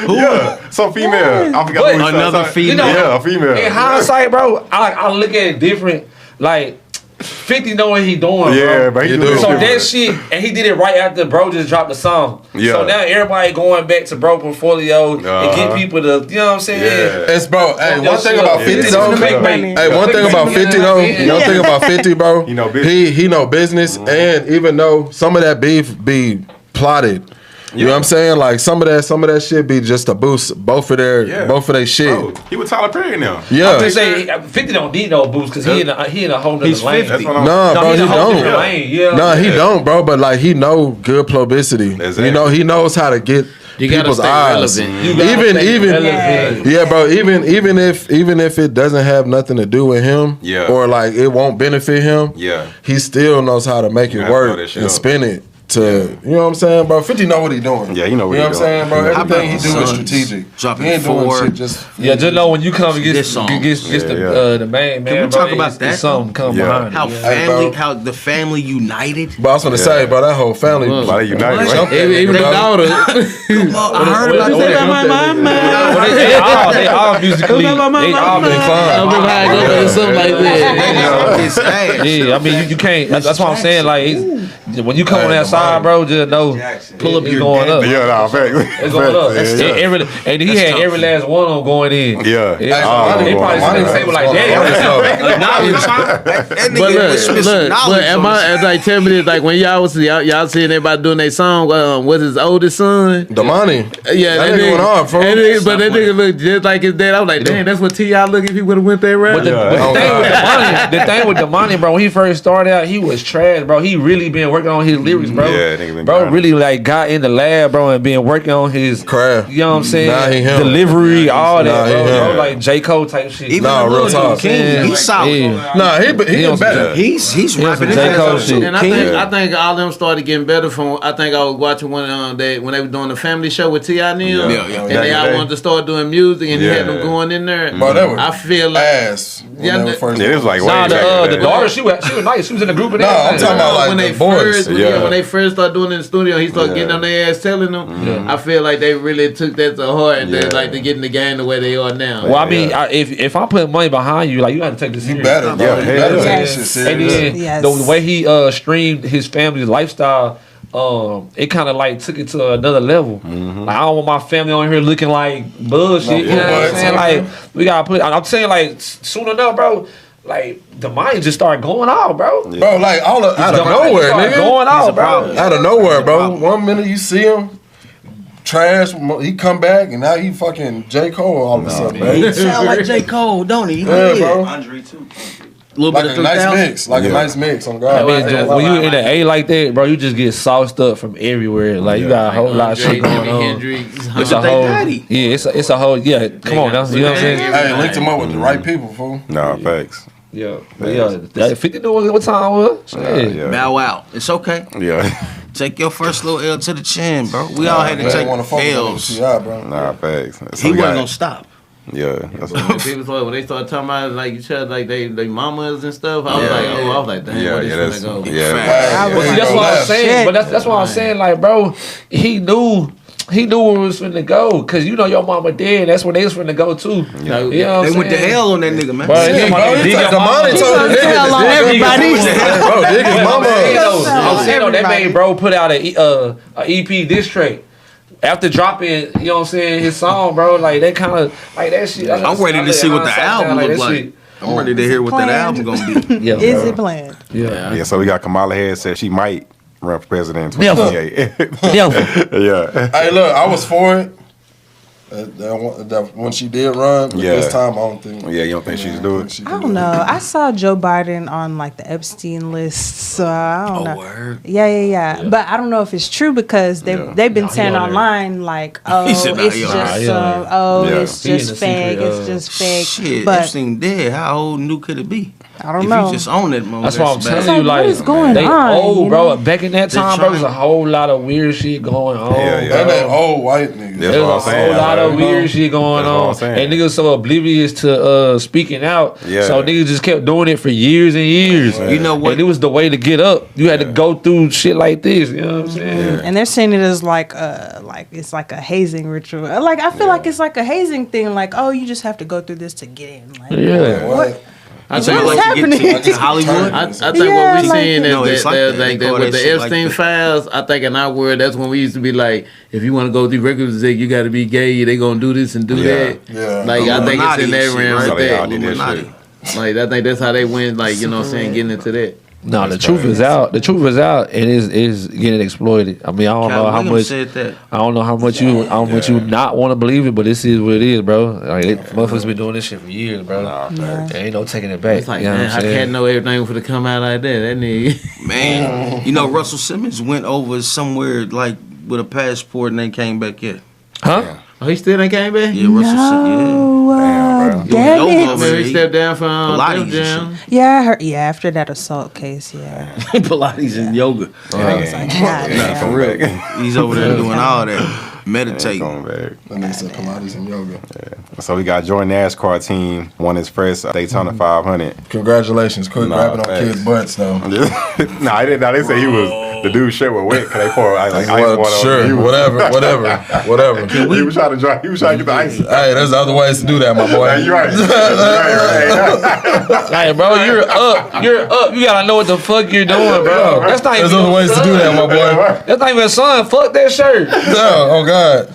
Yeah, some female. I forgot But who he another started- female. You know, Yeah, a female. In hindsight, bro, I look at it different. Like 50 know what he doing, Yeah, bro. but he You do do. that So shit. that shit, and he did it right after bro just dropped the song. Yeah. So now everybody going back to bro portfolio and get people to, you know what I'm saying? Yeah. It's bro. Hey, Yo, one thing shit. about Yeah. 50 It's though. gonna make money. Hey, one thing about 50 though. Yeah. One thing about 50, bro. He know business. He know business, and even though some of that beef be plotted. You know what I'm saying? Like some of that shit be just to boost both of their shit. Bro, he with Tyler Perry now. Yeah. I'm just saying, 50 don't need no boost because he in a whole nother He's lane. 50. That's what I'm Nah, No, bro, he's he in a whole different don't. lane. Yeah. Nah, he don't, bro. But like, he know good publicity. Exactly. You know, he knows how to get You gotta people's stay eyes. relevant. You gotta stay Even relevant. yeah, bro. Even if it doesn't have nothing to do with him, Yeah. or like it won't benefit him, Yeah. he still knows how to make it gotta work throw that shit and up. spin it. To you know what I'm saying, bro? 50 know what he doing. Yeah, he know what you know he what I'm saying, bro. doing. How Everything he about do the is Suns strategic. dropping He ain't doing 4 shit just. Yeah, just know when you come against This song. the main man. Can we bro, talk about it's that? something come Yeah. behind How it. family, bro. how the family united. But I was gonna say, bro, that whole family. Why they united? Jump Right? that Even the nigga, bro. daughter. I heard about what- that. They all musically, they all been I remember how I go through something like that. His ass. Yeah, I mean you can't. That's what I'm saying. Like when you come on that side, bro, just know Pull up it's your going up. Yeah, nah, facts. It's going up. Facts, yeah. And he had every last one of them going in. Yeah. They All probably going sitting in. at the table like, damn. That But nigga was look, Smith but am I, as like tell me this, like when y'all seeing everybody doing their song, was his oldest son? Damani. Yeah, That nigga went hard, bro. But that nigga looked just like his dad. I was like, damn, that's what T.I. look if he would have went that route. But the thing with Damani, bro, when he first started out, he was trash, bro. He really been working on his lyrics, bro. Yeah, nigga been bro, grinding. really like got in the lab, bro, and been working on his Craft. You know what I'm saying? Nah, he him. Delivery, all Nah, that, he bro. him. Like J. Cole type shit. Even Nah, the real little talk. dude, King, he's solid. Yeah. Nah, he He getting on some better. He's Yeah, rapping some his J. Cole ass shit. off. And I think all them started getting better from. I think I was watching when they were doing the family show with T.I. and them, Yeah. and Back they in the all day. wanted to start doing music, and he had Yeah. them going in there. Bro, that was I feel like ass. When Yeah, they were the- first. Yeah, it was like way Nah, back in the the day. daughter, she was nice. She was in the group and Nah, I'm everything. talking about like when the they boys. first, Yeah. when they first started doing it in the studio, he started getting on their ass telling them. I feel like they really took that to heart, and Yeah. like to get in the game the way they are now. Well, I mean, Yeah. if I put money behind you, like you got to take this You serious. better, bro. Yeah, You hell better yeah. take this shit And serious. then Yes. the way he streamed his family's lifestyle, it kind of like took it to another level. Like I don't want my family on here looking like bullshit. You know what I'm bullshit. saying? Like we gotta put. I'm saying like soon enough, bro. Like the money just started going out, bro. Bro, like out of The money nowhere, started nigga. going out, bro. Out of nowhere, bro. One minute you see him, trash. He come back, and now he fucking J. Cole all of a sudden, man. He sound like J. Cole, don't he? Yeah, bro. Andre too. Little Like bit a of nice 3000. mix. Like a nice mix on I God. mean, when you in the A like that, bro, you just get sauced up from everywhere. Like you got a whole lot of shit going on. It's a They whole, daddy. yeah, it's a whole, yeah. Come on now, you know what I'm saying? Hey, linked him up with the right people, fool. Nah, facts. Yeah. That 50 knew what time was. Bow out. It's okay. Yeah. Take your first little L to the chin, bro. We all had to take L's. Nah, facts. He wasn't gonna stop. Yeah. When they start talking about like each other, like they mamas and stuff, I was like, damn, where this finna go? That's what I'm saying. But that's what I'm saying. Like, bro, he knew where it was finna go, cause you know your mama dead. That's where they was finna go too. You know they went to hell on that nigga, man. Bro, the money told the nigga on everybody. Bro, dig his mama. I'm saying they made bro put out a EP diss track. After dropping, you know what I'm saying, his song, bro, like that kind of like that shit. I'm ready to see what the album look like. I'm ready to hear what that album gonna be. Is it planned? Yeah. So we got Kamala Harris said she might run for president in 2028. Yeah. Hey, look, I was for it. When she did run, but this time I don't think. Yeah, you don't think she should do it? I don't know. I saw Joe Biden on like the Epstein list, so I don't know. Word. Yeah. But I don't know if it's true because they've been saying online like, oh, it's just fake. It's just fake. Shit, but Epstein dead. How old new could it be? I don't know. If you just own it, man. That's what I'm telling you. What Like, is going they on? old, bro. Back in that time, bro, there's a whole lot of weird shit going on. That old white niggas. That's There's what I'm a saying. whole lot of weird shit going on. And niggas so oblivious to speaking out. So niggas just kept doing it for years and years. You know what? And it was the way to get up. You had to go through shit like this. You know what I'm saying? And they're saying it as like it's like a hazing ritual. Like I feel like it's like a hazing thing. Like, oh, you just have to go through this to get in. Like, what? I think like happening? to get to Hollywood. I think what we seeing is that with the Epstein files. I think in our world, that's when we used to be like, if you want to go through requisite, you got to be gay. They gonna do this and do that. Yeah. Like I think it's in that realm with that. Illuminati. Like I think that's how they went. Like you know what I'm saying, getting into that. No, the truth is out. The truth is out, and is getting exploited. I mean, I don't know how much. I don't know how much you not want to believe it, but this is what it is, bro. Like motherfuckers been doing this shit for years, bro. There ain't no taking it back. It's like, man, I can't know everything for to come out like that. That nigga. Man, you know Russell Simmons went over somewhere like with a passport and then came back here. Huh? Yeah. Oh, he still ain't came back? Yeah, Russell Simmons. Damn it. Maybe he stepped down from Pilates Jam. Yeah, I heard. Yeah, after that assault case, Pilates and yoga. I was like, God, For real. He's over there doing all that. Meditating. That nigga said Pilates and yoga. So we got Jordan NASCAR team won his first Daytona 500. Congratulations. Quit grabbing on kids' butts, though. I didn't. They say he was the dude's shirt was wet because they poured ice water on sure, him. whatever. He was trying to dry. He was trying to get the ice. Hey, there's other ways to do that, my boy. You're right. Like, bro, you're up. You gotta know what the fuck you're doing, bro. That's not even. There's other ways to do that, my boy. That's not even a son. Fuck that shirt. No, oh God.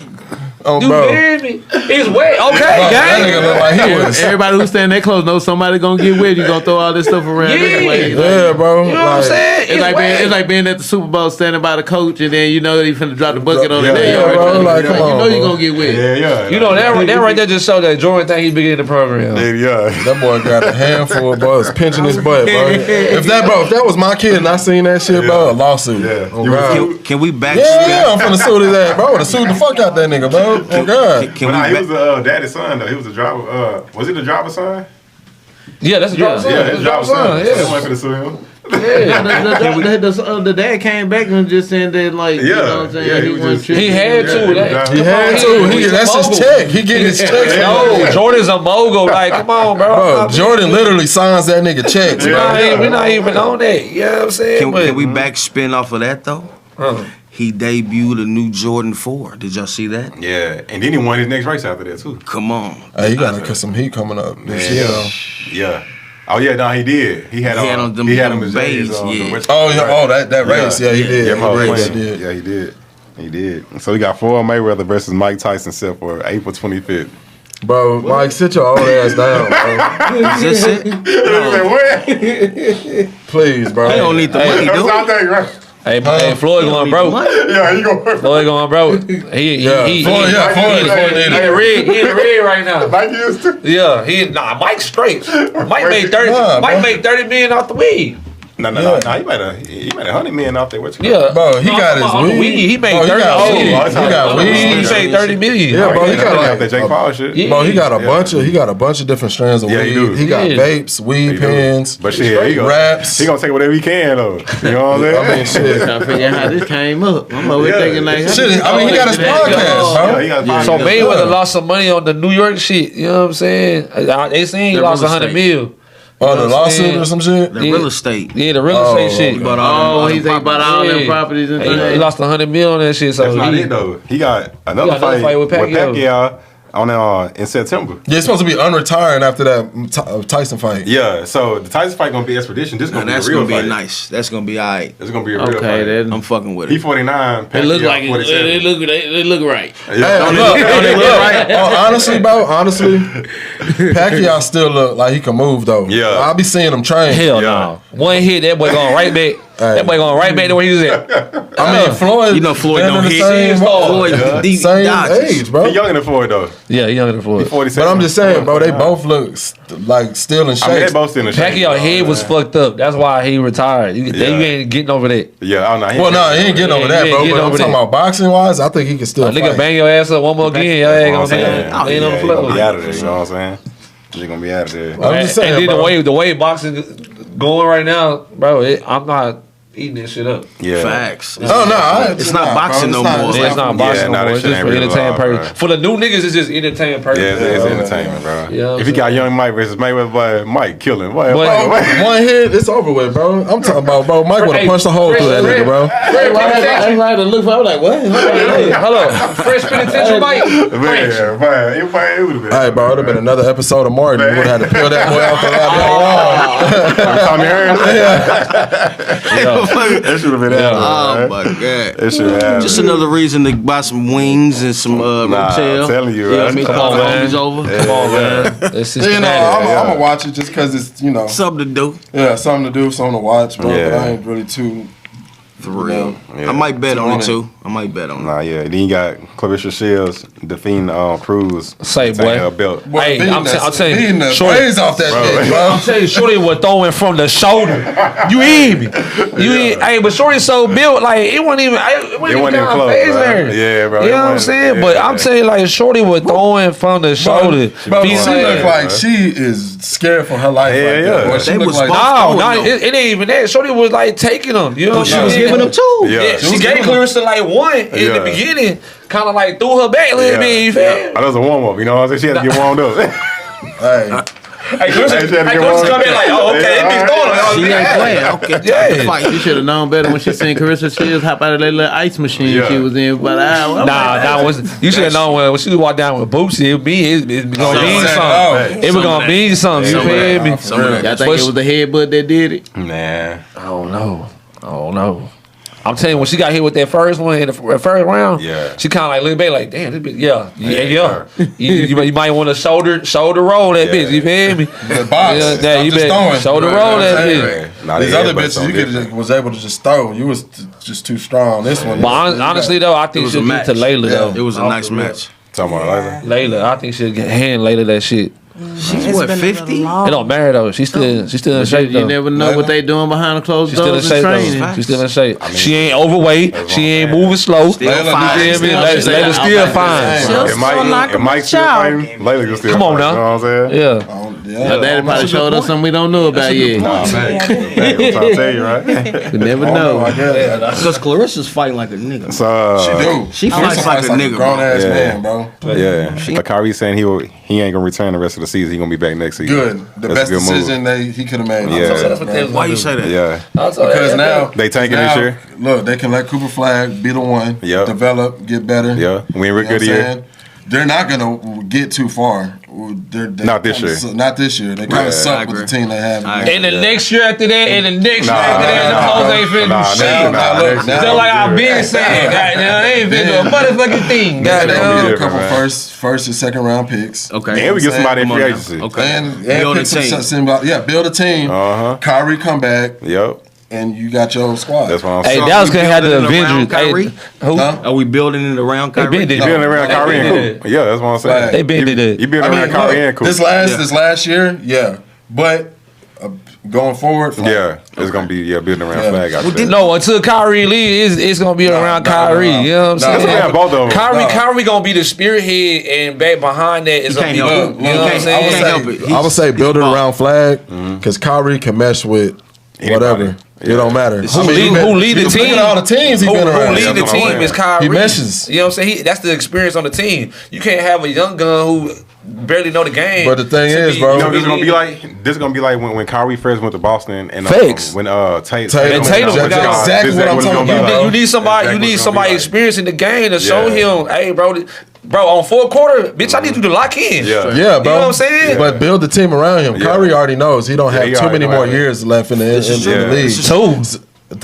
Oh, You bro. hear me? It's wet. Okay, That gang. nigga look like he was. Everybody who's standing that close knows somebody gonna get wet. You gonna throw all this stuff around. Yeah, bro. You know what I'm saying? It's like being at the Super Bowl standing by the coach and then you know he finna drop the bucket on the day. Yeah, bro. Like, come on, you know you bro. gonna get wet. Yeah. You know that right there just showed that Jordan think he big in the program. Yeah. That boy got a handful of buzz pinching his butt, bro. If that was my kid and I seen that shit, bro, a lawsuit. Yeah. Oh, God. Can we back? Yeah, I'm finna sue his ass, bro. I would've sued the fuck out that nigga, bro. Oh God. Can we He was the daddy's son though. He was the driver. Was he the driver's son? Yeah, that's a driver's son. Yeah, his driver's son. Yeah. They went to sue him. The dad came back and just saying that like you know what I'm saying he had to. That's his check. He getting his checks. No, Jordan's a mogul. Like, come on, bro. Jordan literally signs that nigga checks, bro. We're not even on that. You know what I'm saying? Can we backspin off of that though? He debuted a new Jordan 4. Did y'all see that? Yeah, and then he won his next race after that too. Come on. Hey, he got some heat coming up this year. Yeah. Oh yeah, no, he did. He had him as beige, that race. Yeah, he did. Yeah, he did. So we got Floyd Mayweather versus Mike Tyson set for April 25th. Bro, Mike, sit your old ass down, bro. Is this it? Please, bro. He don't need the money, dude. Hey, Floyd going broke. Yeah, he going broke. Floyd going broke. Floyd He in the red right now. Mike is too. Yeah, Mike's straight. Mike made 30 million off the weed. No. He He made $100 million off there. What you Yeah, Bro, he got his weed. He made 30 million. He got weed. He made 30 million. Yeah, bro, he got like that Jake Paul shit. Yeah. Bro, he got a bunch of different strands of Yeah, weed. he do. He got Yeah. vapes, weed pens, But shit, he raps. gonna take whatever he can though. You know what I'm saying? I mean, shit. Trying to figure out how this came up. I'm over here thinking like, Shit, I mean, he got his podcast, bro. Yeah, he got So yeah. Mayweather lost some money on the New York shit. You know what I'm saying? They saying he The lost real 100 estate. mil. Oh, the know what I'm lawsuit saying? or some shit? The real estate. Yeah, the real estate shit. But he's about all them properties and He things. lost 100 mil on that shit. So That's not he, it though. He got another another fight fight with with Pacquiao. Pacquiao on in September. Yeah, he's supposed to be unretiring after that Tyson fight. Yeah, so the Tyson fight gonna be expedition. This gonna that's be a real gonna be fight. nice. That's gonna be alright. It's gonna be a real Okay, fight. then. I'm fucking with He it. 49. It look Pacquiao like 47. they look right. Yeah. Hey, look, honestly, bro, Pacquiao still look like he can move though. Yeah. I'll be seeing him train. hell Yeah. no. One hit, that boy going right back. That boy going right back to where he was at. I mean, Floyd. You know Floyd been don't in the hit. same, Floyd deep same dodges. age, bro. He younger than Floyd though. Yeah, he younger than Floyd. He 47. But I'm just saying, bro, they both look like still in shape. I mean, they both still in the shape. Pacquiao head was fucked up. That's why he retired. You ain't getting over that. Yeah, I don't know. Well, no, he ain't getting over that, he ain't bro. getting But I'm over talking that. about boxing wise, I think he can still Nigga fight. bang your ass up one more again. Y'all ain't gonna saying. laying on the He gonna be floor. out of there. You know what I'm saying? He's gonna be out of there. I'm just saying, and then bro. the way boxing going right now, bro, I'm not eating this shit up. Yeah. Facts. Oh no, It's not boxing no more. It's not boxing nah, no more. that It's shit just ain't for really entertainment live, purposes. bro. For the new niggas, it's just entertainment purposes. Yeah, it's entertainment, bro. You know what If I'm you got saying? Young Mike versus Mayweather, boy, Mike kill him. Boy, But- One hit, it's over with, bro. I'm talking about, bro. Mike would have punched a hole through that nigga, bro. I had to look for. I was like, what? Hold up. Fresh penitentiary Mike. man, it would have been. All right, bro. It would have been another episode of Martin. You would have had to peel that boy off the goddamn wall. Tommy Hearns. That should have been that. Oh my god. That should have Just another reason to buy some wings and some motel. I'm telling you, know what I mean? Come Call on, the man. homies over. Come on, man. It's You know, I'm gonna watch it just because it's, you know, Something to do. yeah, something to do, something to watch, bro. Yeah. But I ain't really too. For real. Yeah. I might bet on it it. too. I might bet on it. Nah, yeah. Then you got Clarissa Shields defeating Cruz. Say, taking boy. her belt. Boy, Hey, beating I'm telling you, beating the shorty- brains off that Bro. shit, bro. I'm telling you, Shorty was throwing from the shoulder. You hear me? Hey, but Shorty so built, like, it wasn't even close, phase bro. her. Yeah, bro. You It know what I'm wasn't- saying? yeah. But I'm telling you, like, Shorty was throwing from the shoulder. Bro, Be she like- look like she is scared for her life. Yeah, like yeah. that, boy. She They look was like both- No, Oh, no. it ain't even that. Shorty was like taking them. You know what She I'm was saying? giving them two. Yeah. Yeah, she was gave giving Clarissa like one in Yeah. the beginning, kind of like threw her back a little bit. You feel me? That was a warm up. You know what I'm saying? She had to get warmed up. Hey, Hey, Clarissa, Hey, she had to get Clarissa warmed come up. in like, oh, okay, Yeah, this bitch throwing her. She ain't playing. Okay. Yeah. Fight. You should have known better when she seen Carissa Shields hop out of that little ice machine Yeah. she was in about an hour. You should have known when she was walking down with Boosie, it's gonna mean Oh, something. It was gonna mean something. You feel me? Y'all think it was the headbutt that did it? Nah. I don't know. I'm telling you, when she got hit with that first one in the first round, Yeah. she kind of like looked back like, damn, this bitch, you might want to shoulder roll that bitch. You feel me? the box. Yeah, Stop you just better throwing. shoulder Right, roll right, that right, bitch. right. Nah, These they other headbutts bitches, on you could different. was able to just throw. You was just too strong. This one, But honestly though, I think was she'll a get to match. Layla though. It was a nice match. Talking about Layla. Layla, I think she'll hand Layla that shit. She's It's what, been a 50? long- It don't matter though. She's still in shape You though. never know what they doing behind the closed She's still in doors shape and though. training. She's still in shape. She ain't overweight. She ain't moving slow. Still Layla, fine. You feel me? Still- Layla's still fine. She'll If Mike, still knock if a Mike bitch still out. fighting, Layla can still Come on fight, now. You know what I'm saying? Yeah. My daddy probably showed us something we don't know about yet. Nah, man. I'm trying to tell you, right? We never I know. guess. Because Clarissa's fighting like a nigga. So, She do. She fights like a nigga, grown bro. ass Yeah. man, bro. yeah. Like Kyrie saying he ain't gonna return the rest of the season. He gonna be back next season. Good. The That's best a good move. decision he could have made. Yeah. That's what they was Why gonna you do. say that? Yeah. Because now They tanking now, this year? Look, they can let Cooper Flag be the one, Yep. develop, get better. Yeah. We ain't You know real good what I'm year. saying? They're not gonna get too far. They Not this kinda year. Not this year. They kind Yeah. of suck I with the agree. team they have. I now. agree. And the next year after that, and the next year Nah, after that, them nah, hoes ain't finna nah, do shit. nah, look, next now- year Just like gonna I've be been different. saying, goddamn, they ain't finna do a motherfucking thing. They gonna be got a different, couple man. first and second round picks. Okay. And we get somebody in Come free on now. agency. Okay. And Build a pick some team. symbol- yeah, build a team. Uh-huh. Kyrie come back, Yep. and you got your squad. That's what I'm Hey, saying. Dallas we gonna have the building it around Avengers. Hey, Kyrie? who? Huh? Are we building it around They Kyrie? been did You that. building around They Kyrie been and did Coop. Yeah, that's what I'm saying. Right. They been did that. You building I mean, around Kyrie look, and Coop. this last year, yeah, but going forward. Yeah, it's gonna be building around flag. After that. No, until Kyrie leaves, it's gonna be around Kyrie. You know what I'm saying? Yeah, both of them. Kyrie gonna be the spearhead, and back behind that is gonna be Luke. You know what I'm saying? I would say build it around flag because Kyrie can mesh with whatever. It don't matter. Who lead the team? Look at all the teams he's been around. Who lead the team is Kyrie. He meshes. You know what I'm saying? That's the experience on the team. You can't have a young gun who barely know the game. But the thing is, bro, this is gonna be like when Kyrie first went to Boston and when Tatum. Exactly what I'm talking about. You need somebody experienced in the game to show him, hey, bro, on fourth quarter, bitch, I need you to lock in. Yeah, bro. You know what I'm saying? But build the team around him. Kyrie already knows he don't have too many more years left in the league.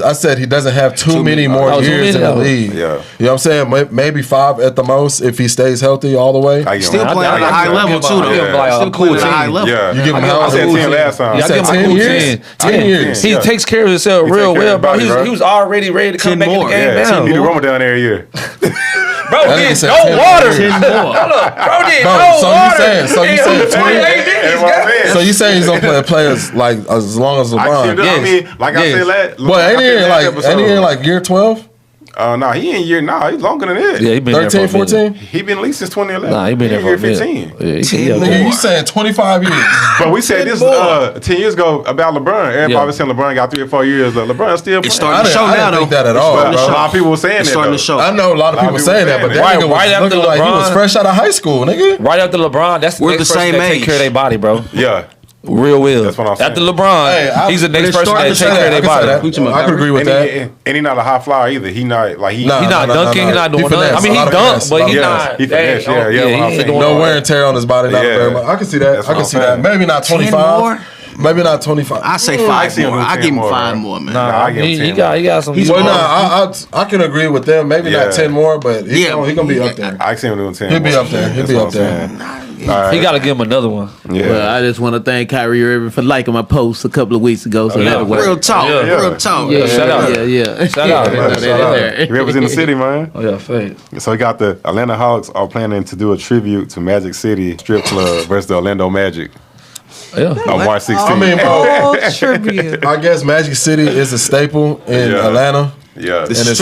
I said he doesn't have too many more years in the league. Yeah. You know what I'm saying? Maybe 5 at the most if he stays healthy all the way. Still playing at a high level too, though. Still playing at a high level. Yeah. You give him how I said 10 last time. You said 10 years? 10 years. He takes care of himself real well, bro. He was already ready to come back in the game now. He need to roam down there a year. Bro, did no water. Hold up. Bro, did no water. So you saying he's gonna play as like as long as LeBron? I mean, like I said last. But ain't he in like year 12? No, he ain't year. No, he's longer than that. Yeah, he been 13, 14. He been at least since 2011. Nah, he been there for year 15. Nigga, you saying 25 years? But we said this 10 years ago about LeBron. Everybody was saying LeBron got 3 or 4 years. LeBron still. It's starting to show now, though. I didn't think that at all. But a lot of people were saying that. Starting to show. I know a lot of people saying that, but that nigga was looking like he was fresh out of high school, nigga. Right after LeBron, that's the next person that take care of their body, bro. Yeah. Real will. That's what I'm saying. After LeBron, he's the next person that take care of their body. I could agree with that. And he's not a high flyer either. He not like he not dunking. He not doing nothing. I mean, he dunked, but he not. He finesse. Yeah. No wear and tear on his body. Not very much. I can see that. I can see that. Maybe not 25. Maybe not 25. I say 5 more. I give him 5 more, man. Nah, I give him 10 he got some. Well, I can agree with them. Maybe not 10 more, but he gonna be up there. I see him doing 10. He'll be up there. He'll be up there. Right. He got to give him another one. Yeah. Well, I just want to thank Kyrie Irving for liking my post a couple of weeks ago. So that real talk. Real talk. Yeah, shout out. Yeah. Shout out. He represents the city, man. Oh, yeah, fake. So we got the Atlanta Hawks are planning to do a tribute to Magic City Strip Club versus the Orlando Magic. Yeah. On March 16th. I mean, bro, tribute. I guess Magic City is a staple in Atlanta. Yeah, and it's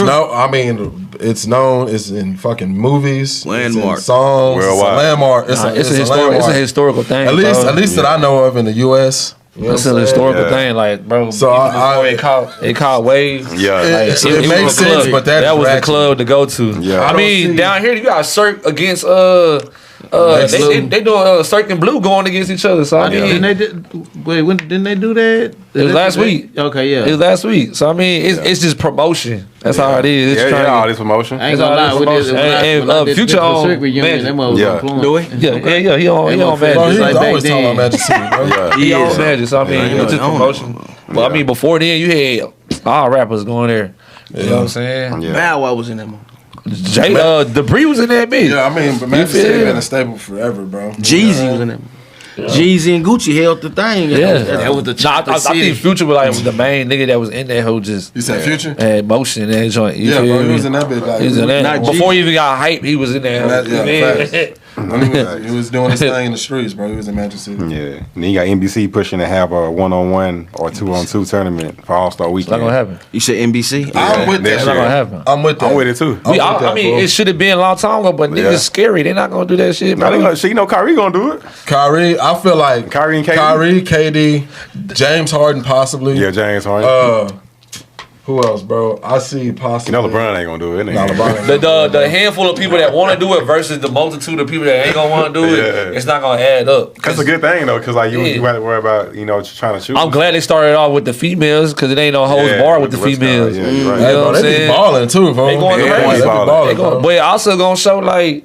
it's known. It's in fucking movies, landmark, it's in songs, worldwide. It's a landmark. It's a historical thing. At least that I know of in the U.S. It's a historical thing, like, bro. So it caught waves. Yeah, it makes sense, but that was the club to go to. Yeah, I mean, down here you got Cirque against they doing Cirque and Blue going against each other. So I mean, didn't they do that? It was last week. Okay, yeah, it was last week. So I mean, it's just promotion. That's how it is. It's all this promotion. I ain't gonna lie. And Future on Magic. Yeah. He on Magic. He's always talking about Magic City, bro. He on Magic. So I mean, it's just promotion. But I mean, before then, you had all rappers going there. You know what I'm saying? Bow Wow was in that one. Debris was in that bitch. Yeah, I mean, but Magic City been a staple forever, bro. Jeezy was in that. Jeezy and Gucci held the thing. Yeah, that was the. I think Future was like the main nigga that was in there who just. You said Future? Had motion in that joint. Yeah, bro, he was in that bitch. Like, he was in that. Before he even got hype, he was in there. He was doing his thing in the streets, bro. He was in Magic City. Yeah, and then you got NBC pushing to have a 1-on-1 or 2-on-2 tournament for All-Star Weekend. It's not gonna happen. You said NBC? I'm with that. It's not gonna happen. I'm with that. I'm with it too. I mean, it should have been a long time ago, but niggas scary. They're not gonna do that shit, bro. Kyrie gonna do it. Kyrie, I feel like Kyrie and KD. Kyrie, KD, James Harden possibly. Yeah, James Harden. Who else, bro? I see possibly. You know LeBron ain't gonna do it. The handful of people that want to do it versus the multitude of people that ain't gonna want to do it, it's not gonna add up. That's a good thing though, because like you have to worry about trying to shoot. I'm glad they started off with the females because it ain't no holds bar with the females. Yeah, right. You know what I'm saying? They be balling too, bro. They going crazy. But also gonna show like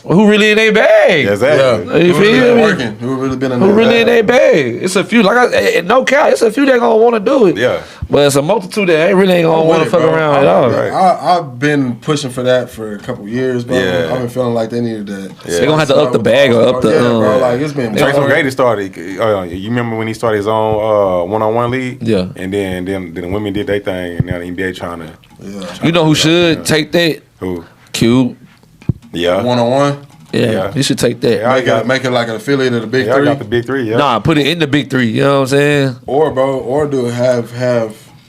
who really in their bag. Exactly. Yeah. You feel me? Who really been in their bag? It's a few. No cap. It's a few that gonna want to do it. Yeah. But it's a multitude that ain't gonna want to fuck around at all. Right. I've been pushing for that for a couple years, bro. Yeah. I've been feeling like they needed that. Yeah. They gonna have to up the bag or up the. Bro, like it's been. Tracy McGrady started. You remember when he started his own 1-on-1 league? Yeah. And then the women did their thing, and now the NBA trying to. You know who should take that? Who? Cube. Yeah. 1-on-1. Yeah, you should take that. Yeah, make it like an affiliate of the Big Three. I got the Big Three. Yeah. Nah, put it in the Big Three. You know what I'm saying? Or do it have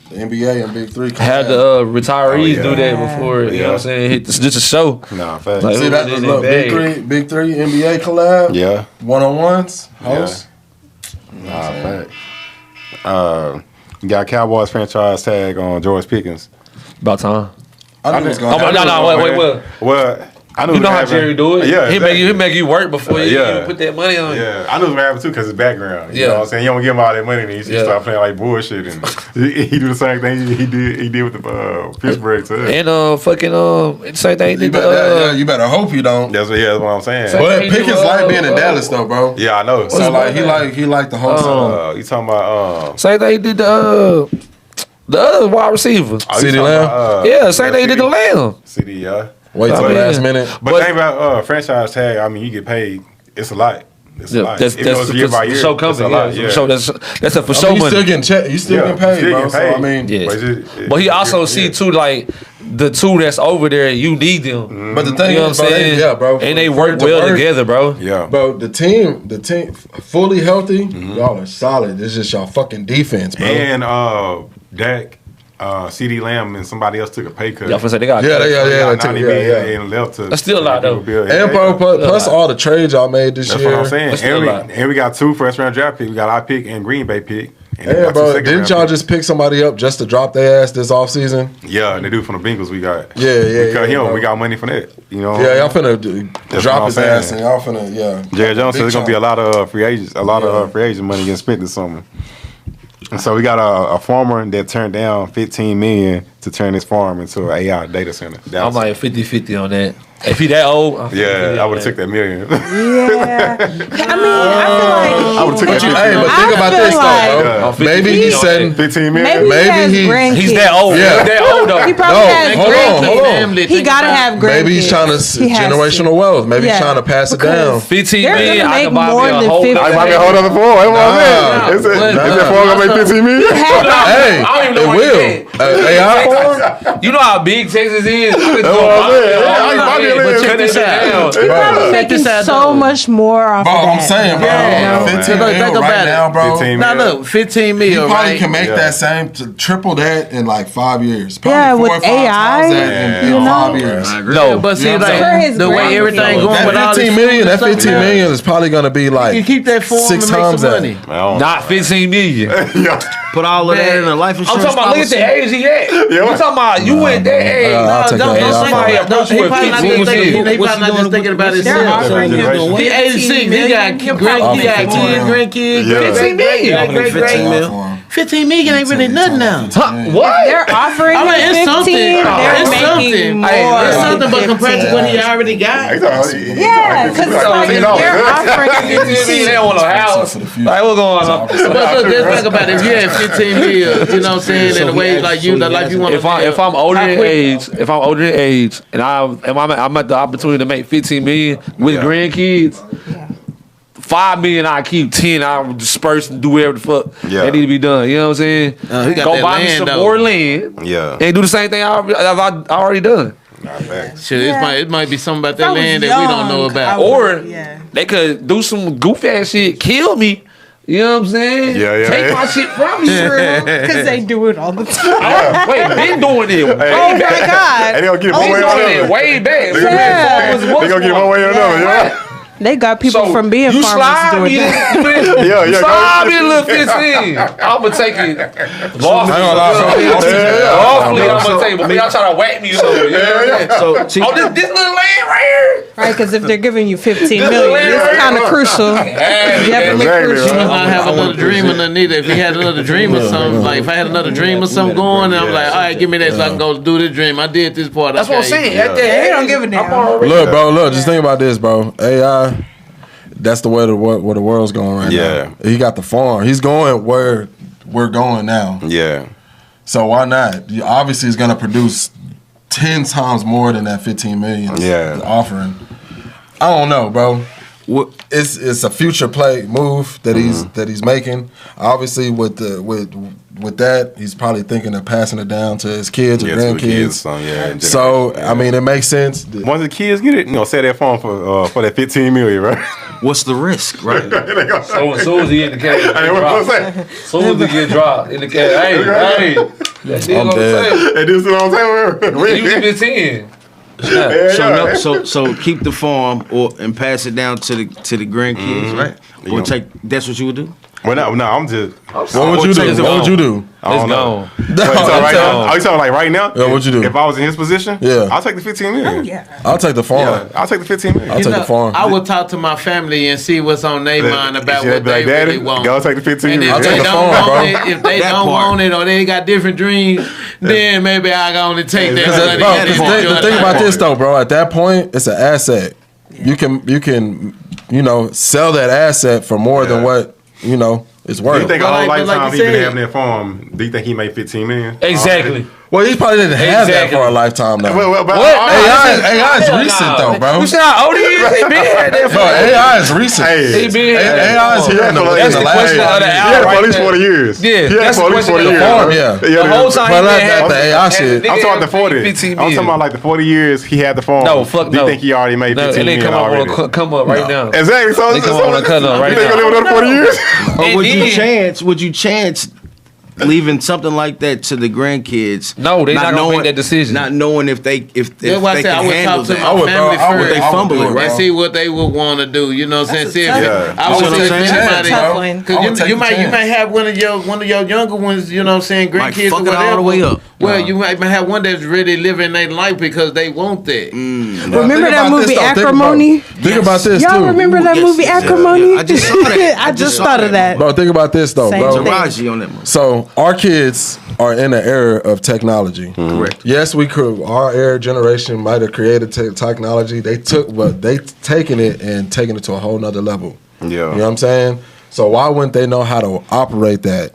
the NBA and Big Three. Had the retirees do that before. You know what I'm saying? Hit just a show. Nah, facts. Like, see that? Look, Big Three NBA collab. Yeah. 1-on-ones. Hosts. Nah, facts. You got Cowboys franchise tag on George Pickens. About time. I knew it was going to happen. Wait. Well, I knew you know how Jerry do it. Yeah, he make you work before you even put that money on. Yeah, I knew it was gonna happen too because his background. You know what I'm saying? You don't give him all that money, and he start playing like bullshit, and he do the same thing he did with the Pittsburgh too. And same thing he did. You better hope you don't. That's what I'm saying. But Pickens like being in Dallas though, bro. Yeah, I know. So like he like the whole. You talking about same thing he did the other wide receiver. CeeDee Lamb. Yeah, same thing he did the Lamb. CeeDee, yeah. Wait till the last minute. But think about franchise tag. I mean, you get paid. It's a lot. It's a lot. That's year by year. Show company. That's a for show money. You still getting paid, bro. So I mean, but he also see too like the two that's over there. You need them. But the thing you know is, what I'm saying? bro, and they work well together, bro. Yeah, bro. The team, fully healthy. Y'all are solid. It's just y'all fucking defense, bro. And Dak. CeeDee Lamb and somebody else took a pay cut. Y'all say they got they got 90 million and left to. That's still a lot though. And plus all the trades y'all made this year. That's what I'm saying. And we got 2 first round draft picks. We got our pick and Green Bay pick. Yeah, bro. Didn't y'all just pick somebody up just to drop their ass this offseason? Yeah, and the dude from the Bengals we got. Yeah. We cut him. We got money for that. You know. Yeah, y'all finna drop his ass and y'all finna Jerry Jones said there's gonna be a lot of free agents, free agent money getting spent this summer. And so we got a farmer that turned down $15 million to turn his farm into an AI data center. I'm like 50-50 on that. If he that old, I would have took that million. Yeah. I mean, I I would have took that. Hey, but think about this though, bro. Maybe he's setting 15 million. Maybe he's that old. Yeah, that old though. He probably has grandkids. He gotta have grandkids. Maybe he's trying to generational wealth. Maybe he's trying to pass it down. 15 million. I can buy more me a than whole. 50. I might be a whole other $4. Is that $4 gonna make 15 million? Hey, it will. AI. You know how big Texas is. But check this out. He's probably making so much more off Bro, of that. I'm saying, bro. 15 million right now, bro. Now look, 15 He million, probably right? can make that same, triple that in like 5 years. Probably Yeah, 4 with or 5 AI, times that in 5 years. No, but see, like the way everything going with all That this 15 million, that 15 million is probably gonna be like you keep that form 6 and make times some that. money. Not 15 million. Put all of that in a life I'm insurance talking about look at the age he at. You talking about you went that age. I'll take that. Somebody approach you He with probably not 15 just thinking. million. He probably not just thinking about They're himself. offering him He 86. He got kids, grandkids. 15 million. 15 million ain't really nothing now. What? They're offering I mean, him it's 15. something. They're It's making something. more. It's something, than but compared to 15. what he already got. Yeah, because like, if they're offering him 15 they don't want a house. Like what's going on? But look, just think about it. If you had 15 million, you know what I'm saying, in a way like you, the life you want to live. If I'm older than age, and I'm at the opportunity to make 15 million with grandkids. 5 million, I keep 10. I'll disperse and do whatever the fuck that need to be done. You know what I'm saying? Go buy me some more land. Yeah. And do the same thing I've already done. Shit, it might be something about that land that we don't know about. Or they could do some goof ass shit, kill me. You know what I'm saying? Yeah. Take my shit from me. because they do it all the time. Wait, been doing it. Oh my God. And they gonna get one way or another. Way back. They gonna get one way or another. Yeah. They got people from being you farmers slide doing me, that. slide me a little 15. I'm gonna take it. Lawfully, I'm gonna take it. But y'all trying to whack me over. So This little land right here. Right, because if they're giving you 15 million, it's kind of crucial. Definitely crucial. I have another dream or nothing either. If he had another dream or something, like if I had another dream or something going, and I'm like, all right, give me that so I can go do this dream. I did this part. That's what I'm saying. They don't give a damn. Look, bro, just think about this, bro. AI, that's the way where the world's going right now. He got the farm. He's going where we're going now. Yeah. So why not? Obviously, he's gonna produce 10 times more than that 15 million offering. I don't know, bro. it's a future play move that he's making. Obviously, with that, he's probably thinking of passing it down to his kids or grandkids. So I mean, it makes sense. Once the kids get it, sell that phone for that $15 million, right? What's the risk, right? So as soon as he get the cash, as soon as he get dropped in the cash, hey, that's I'm dead. Hey, this is what I'm saying. You give it 10. So keep the farm and pass it down to the grandkids, right? Or that's what you would do? Well, no, I'm just. What would you do? What would you do? I don't know. It's Are you talking like right now? Yeah, what'd you do? If I was in his position, I'll take the $15 million. Oh, yeah. I'll take the farm. Yeah, I'll take the $15 million. I'll take the farm. I would talk to my family and see what's on their mind about what they really want. Go take the $15 million. And if they don't want it, if they don't want it or they got different dreams, then maybe I can only take that. The thing about this though, bro, at that point, it's an asset. You can sell that asset for more than what it's worth. Do you think a whole lifetime he been having that farm? Do you think he made $15 million? Exactly. Well, he probably didn't have that for a lifetime though. But AI is recent though, bro. You see how old he is? He been had that for. AI is recent. He been had that. AI is here in the That's the question of the hour. He had for at least 40 years. Yeah, that's the question of the farm. Yeah. The whole time he been had the AI shit. I'm talking about the 40. I'm talking about like the 40 years he had the farm. No, fuck Do no. you think he already made $15 million already? Come up right now. Exactly. So They come on and cut up right you think he'll live another 40 years? Or would you chance leaving something like that to the grandkids? No, they're not gonna make that decision. Not knowing if they That's why I said I would talk to my that. family first. They fumble it, right? And see what they would want to do. You know what I'm saying? I That's would what I'm say saying. because you might have one of your younger ones. You know what I'm saying? Grandkids or fuck it whatever. all the way up. Well, you might have one that's really living their life because they want that. Remember that movie Acrimony? Think about this too. Y'all remember that movie Acrimony? I just saw that. I just thought of that. Bro, think about this though, Same bro. thing. Taraji on that movie. So our kids are in an era of technology. Correct. Yes, we could. Our era generation might have created technology. They taken it and taken it to a whole nother level. Yeah. You know what I'm saying? So why wouldn't they know how to operate that?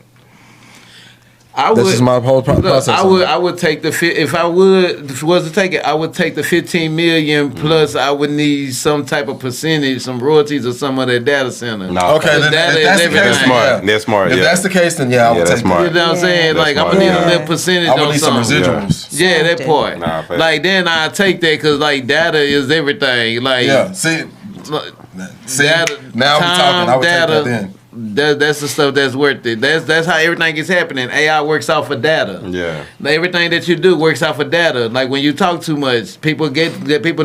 This is my whole process. I would take if I was to take it, I would take the 15 million plus. I would need some type of percentage, some royalties or some of that data center. No. Okay, then that's the case. That's smart. That's smart. If that's the case, then I would take smart. You know what I'm saying? Like I'm gonna need a little percentage I would on need some something. residuals. Yeah, that part. Like then I take that because like data is everything. Like see, data, now we're talking. I would take that then. That's the stuff that's worth it. That's how everything is happening. AI works off of data. Yeah. Everything that you do works off of data. Like when you talk too much, people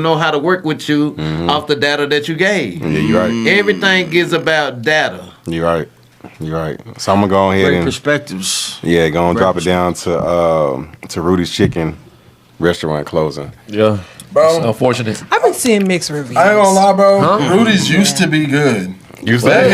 know how to work with you off the data that you gave. Yeah, you're right. Everything is about data. You're right. So I'm gonna go ahead Great and perspectives. Yeah, go and drop it down to Rudy's Chicken restaurant closing. Yeah. Bro, it's unfortunate. I've been seeing mixed reviews. I ain't gonna lie, bro. Rudy's used to be good. Back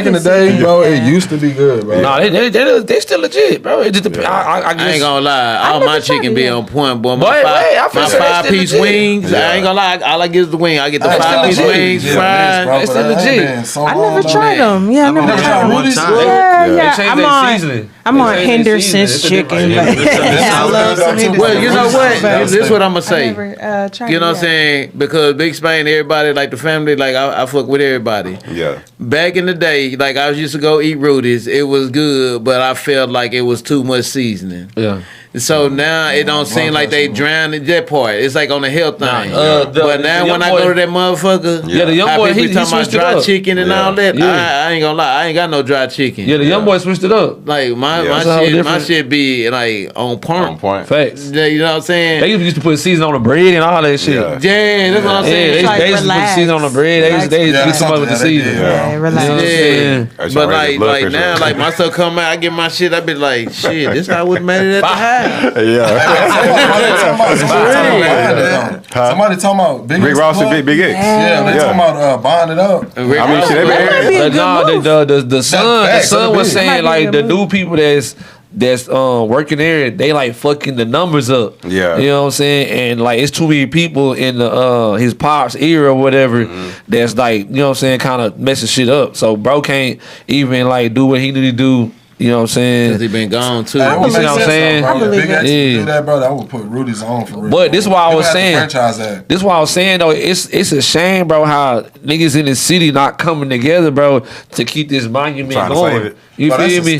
in the day, bro, it used to be good, bro. Nah, they still legit, bro. It just I ain't gonna lie, all my chicken be on point, boy. My I five-piece wings, I ain't gonna lie, all I get is the wing. I get the 5-piece wings, fried. It's still legit. I never tried them. Yeah, I never tried Rudy's. Yeah. I'm on Henderson's chicken. I love some Henderson's. Well, you know what? This is what I'm gonna say. You know what I'm saying? Because Big Spain, everybody, like the family, like I fuck with everybody. Yeah. Back in the day, like I used to go eat Rudy's. It was good, but I felt like it was too much seasoning. Yeah. So now it don't seem like they drown in that part. It's like on the health thing. But now when I go to that motherfucker, the young boy, he talking about dry chicken and all that. Yeah. I ain't gonna lie, I ain't got no dry chicken. Yeah, the young boy switched it up. Like my shit be like on point. On point. Facts. Yeah, you know what I'm saying? They used to put seasoning on the bread and all that shit. Yeah, that's what I'm saying. They used to put seasoning on the bread. They used to get somebody with the seasoning. Yeah, relax. Yeah. But like now, like my stuff come out, I get my shit, I be like, shit, this I would have made it at the house. Yeah. Somebody talking about Big Ross and Big X. Yeah, they talking about buying it up. I mean, shit, the son was saying like the new people that's working there, they like fucking the numbers up. Yeah. You know what I'm saying? And like it's too many people in the his pops era or whatever that's like, you know what I'm saying, kind of messing shit up. So bro can't even like do what he need to do You know what I'm saying? Because he been gone too. You see what I'm saying? I believe it. Do that, bro. I would put Rudy's on for real. But this is why I was saying. Franchise that. This is why I was saying though. It's a shame, bro, how niggas in the city not coming together, bro, to keep this monument Trying to going. save it. You feel me?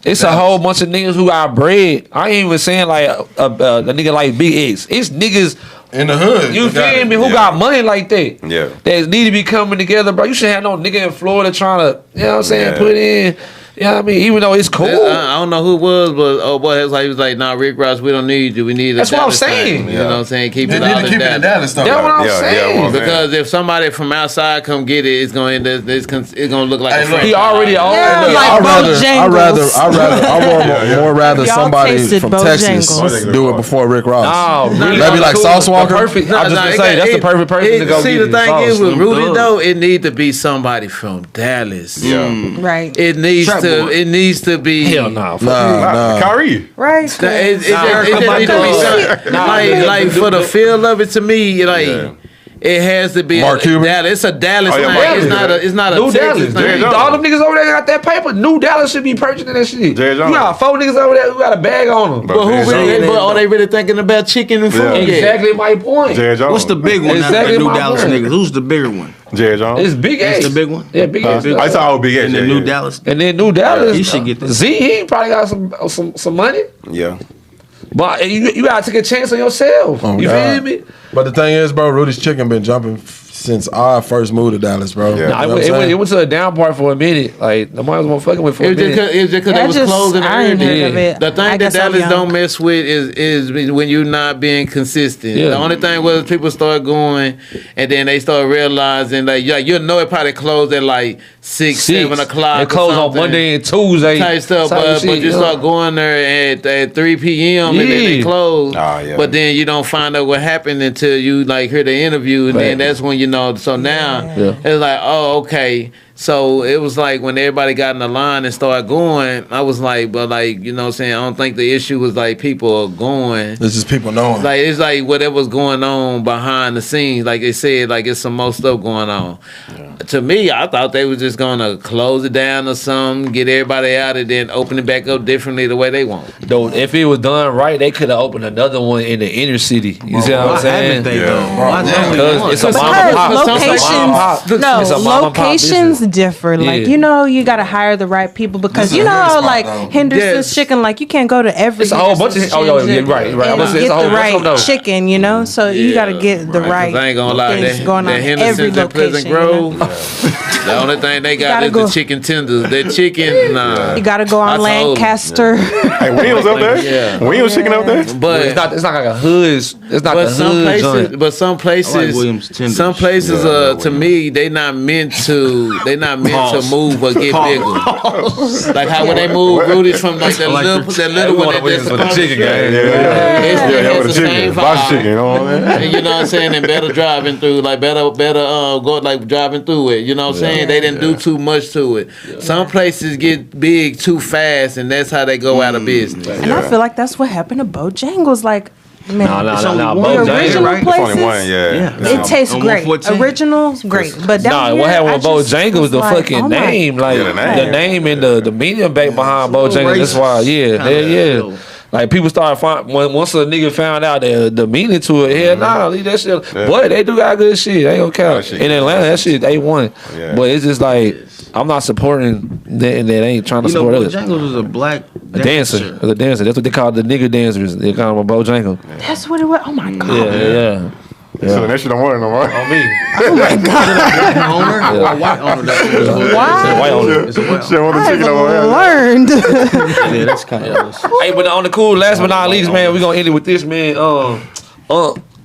It's a whole bunch of niggas who got bread. I ain't even saying like a nigga like Big X. It's niggas in the hood. You feel me? Who got money like that? Yeah. That need to be coming together, bro. You should have no nigga in Florida trying to, you know what I'm saying, put in. You know what I mean? Even though it's cool. I don't know who it was, but oh boy, he was like, nah, Rick Ross, we don't need you. We need a That's what I'm Dallas saying. thing. You know what I'm saying? Keep it They all need to keep it in Dallas, though. That's what I'm saying. Because if somebody from outside come get it, it's gonna look like a franchise. He already owned it. I'd rather somebody from Texas do it before Rick Ross. No, really. Maybe like Sauce Walker. I'm just gonna say that's the perfect person to go see, get the thing it. is with Rudy though, it need to be somebody from Dallas. Right. It needs to be. Hell no. Kyrie. Right. It just need to be like for the feel of it to me, like. It has to be Mark Cuban. Dallas. It's a Dallas thing. It's not a New Texas Dallas. thing. All them niggas over there got that paper. New Dallas should be purchasing that shit. You got 4 niggas over there who got a bag on them. But are they really thinking about chicken and food? Yeah. Exactly my point. What's the big one? Exactly New my Dallas point. niggas. Who's the bigger one? Jerry Jones. It's Big X. That's the big one. Yeah, Big X. I saw Big X. And the New Dallas. And then New Dallas. He should get this. Z, he probably got some money. Yeah. But you gotta take a chance on yourself. Oh, you God. feel me? But the thing is, bro, Rudy's chicken been jumping since I first moved to Dallas, bro. Yeah. Nah, it went to a down part for a minute. Like the mother was fucking with for a minute. It's just because they was closing I ain't early. heard of it. The thing I that guess I'm Dallas young. don't mess with is when you're not being consistent. Yeah. The only thing was people start going and then they start realizing like you know it probably closed at like 6, 7 o'clock. It closed on Monday and Tuesday. Type stuff, but you start going there at 3 p.m. and then they close. But then you don't find out what happened until you like hear the interview, and then that's when you know. So now it's like, oh, okay. So it was like when everybody got in the line and started going, I was like, but like, you know what I'm saying? I don't think the issue was like people going. It's just people knowing. Like, it's like whatever's going on behind the scenes. Like they said, like it's some more stuff going on. Yeah. To me, I thought they were just going to close it down or something, get everybody out and then open it back up differently the way they want. Though, if it was done right, they could have opened another one in the inner city. You see what I'm saying? Because it's a mom and pop. Locations differ. Like, you know, you got to hire the right people because, you know, like Henderson's chicken, like you can't go to every. It's a whole bunch of. Right. And get the right chicken, you know? So you got to get the right. I ain't going to lie. That Henderson's in Pleasant Grove. The only thing they got is the chicken tenders. That chicken, nah. You got to go on Lancaster. Hey, Williams up there? Yeah. Williams chicken up there? But it's not like a hood. It's not the hood joint. But some places, to me, they not meant to move or get bigger. Like how when they move Rudy's from like that little one that with the chicken game. It's the same vibe. Chicken, you know what I mean? And you know what I'm saying? And better driving through, like better go like driving through it. You know what I'm saying? They didn't do too much to it. Some places get big too fast, and that's how they go out of business. And I feel like that's what happened to Bojangles. Like, man, the original places, it tastes great. Original's great, but down here, what happened with Bojangles? The fucking name, like the name and the medium back behind Bojangles. That's why, Like people started once a nigga found out the meaning to it. Hell nah, leave that shit. But they do got good shit. They don't count. In Atlanta, that shit A1. But it's just like I'm not supporting that, and they ain't trying to support us. Bojangles was a black dancer. The dancer. That's what they call the nigga dancers. They call them a Bojangle. That's what it was. Oh my god. Yeah. So that shit don't want it no more. On me. Oh my god. Owner or a white owner? Why? White owner. I've learned. Yeah, that's kind of. Hey, but on the cool, last but not least, man, we gonna end it with this, man.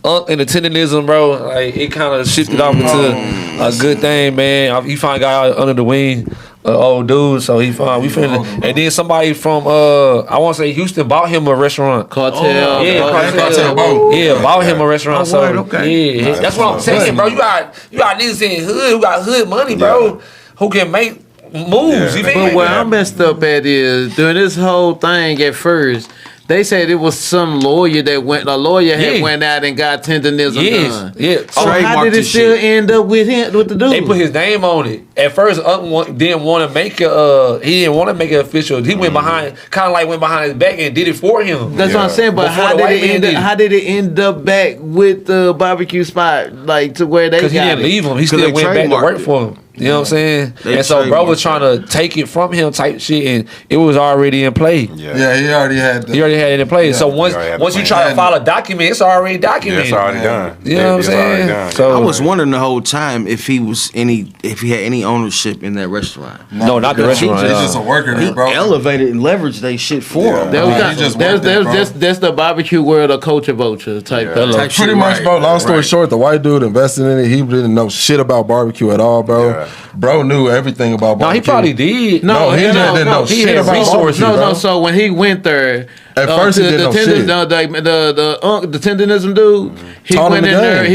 And the tenderism, bro, like it kind of shifted off into a good thing, man. He finally got under the wing, old dude. So we finna. And then somebody from I want to say Houston bought him a restaurant. Cartel. Yeah, bought him a restaurant. So yeah, that's what I'm saying, bro. You got niggas in hood who got hood money, bro, who can make moves. But where I'm messed up at is during this whole thing at first. They said it was some lawyer that went out and got tendonism done. Yeah. So how did it still end up with him with the dude? They put his name on it. At first, didn't want to make it. He didn't want to make it official. He went behind his back and did it for him. That's what I'm saying. But how did it end up back with the barbecue spot, like to where they got it? Because he didn't leave him. He still went back to work for him. You know what I'm saying? And so bro was trying to take it from him type shit, and it was already in play. Yeah, he already had it in play. Yeah. So once you try to file a document, it's already documented. Yeah, it's already done. You know what I'm saying? So I was wondering the whole time if he had any ownership in that restaurant. No, not the restaurant. He's just a worker there, bro. He elevated and leveraged they shit for him. That's the barbecue world of culture vulture type. Pretty much, bro. Long story short, the white dude invested in it. He didn't know shit about barbecue at all, bro. Yeah. Bro knew everything about barbecue. No, he probably did. No, he didn't know shit about resources. No. So when he went there, at first he didn't know shit. The tendonism dude, he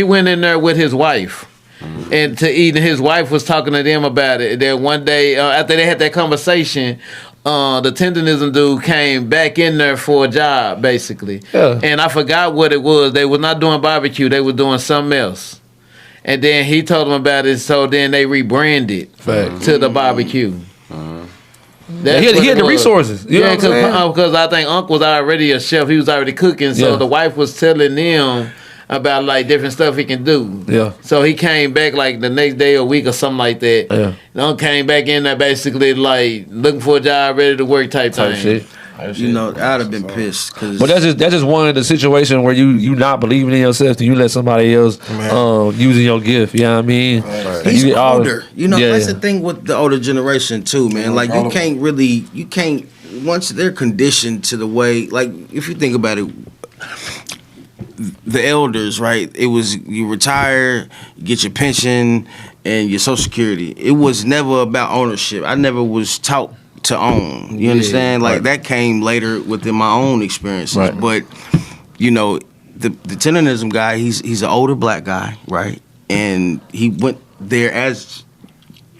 went in there with his wife. And to eat, and his wife was talking to them about it. Then one day, after they had that conversation, the tendonism dude came back in there for a job, basically. Yeah. And I forgot what it was. They were not doing barbecue. They were doing something else. And then he told them about it, so then they rebranded to the barbecue. He had the resources. Because I think Unc was already a chef. He was already cooking. So the wife was telling them about like different stuff he can do. Yeah. So he came back like the next day or week or something like that. Yeah. And Unc came back in there basically like looking for a job, ready to work type shit. You know, I'd have been pissed. But that's just one of the situations where you not believing in yourself, and you let somebody else using your gift. You know what I mean? Right. He's older. You know, that's the thing with the older generation too, man. Like you can't once they're conditioned to the way, like if you think about it, the elders, right? It was you retire, you get your pension and your Social Security. It was never about ownership. I never was taught to own. You understand? Like that came later within my own experiences. Right. But you know, the tendonism guy, he's an older black guy, right? And he went there as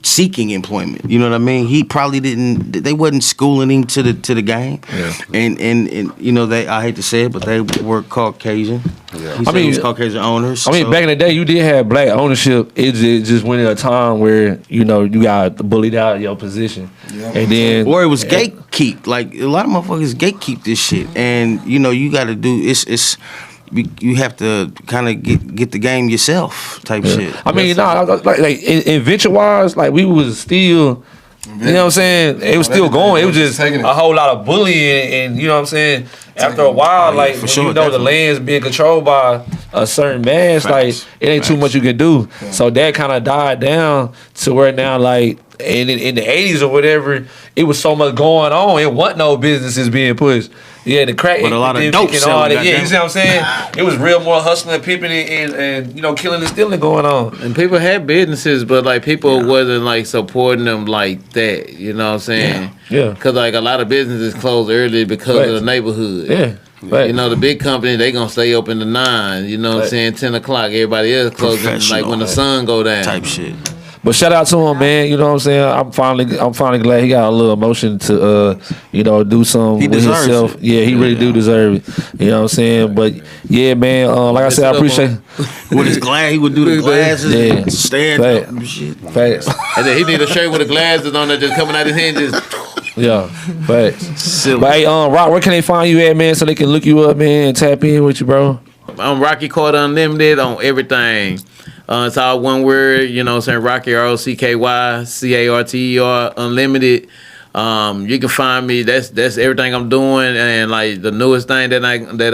seeking employment. You know what I mean? He probably they wasn't schooling him to the game. Yeah. And you know, I hate to say it, but they were Caucasian. Yeah. He was Caucasian owners. I mean, back in the day, you did have black ownership. It just went at a time where, you know, you got bullied out of your position. Yeah. And then... Or it was gatekeep. Like, a lot of motherfuckers gatekeep this shit. And, you know, you got to do... You have to kind of get the game yourself type shit. I mean, like in venture wise, like we was still, you know what I'm saying? It was still going. It was just a whole lot of bullying, and you know what I'm saying? After a while, like when you know the land's being controlled by a certain mass, like it ain't too much you can do. Yeah. So that kind of died down to where now, like in the 80s or whatever, it was so much going on. It wasn't no businesses being pushed. Yeah, the crack, but a lot of dope selling. Yeah, you see what I'm saying? It was real more hustling, pimping, and you know, killing and stealing going on. And people had businesses, but like people wasn't like supporting them like that. You know what I'm saying? Yeah. Because like a lot of businesses closed early because of the neighborhood. Yeah. Right. You know, the big company, they gonna stay open to 9. You know what I'm saying? 10 o'clock. Everybody else closing like when the sun go down. Type shit. But shout out to him, man. You know what I'm saying? I'm finally glad he got a little emotion to you know, do something with himself. Yeah, he really do deserve it. You know what I'm saying? But yeah, man, like I said, I appreciate with his glass, he would do the glasses and stand up and shit. Facts. And then he need a shirt with the glasses on there just coming out his hand just yeah, facts. But hey, Rock, where can they find you at, man, so they can look you up, man, and tap in with you, bro? I'm Rocky Carter Unlimited on everything. It's all one word, you know what I'm saying? Rocky, ROCKY, CARTER Unlimited. You can find me. That's everything I'm doing, and like the newest thing that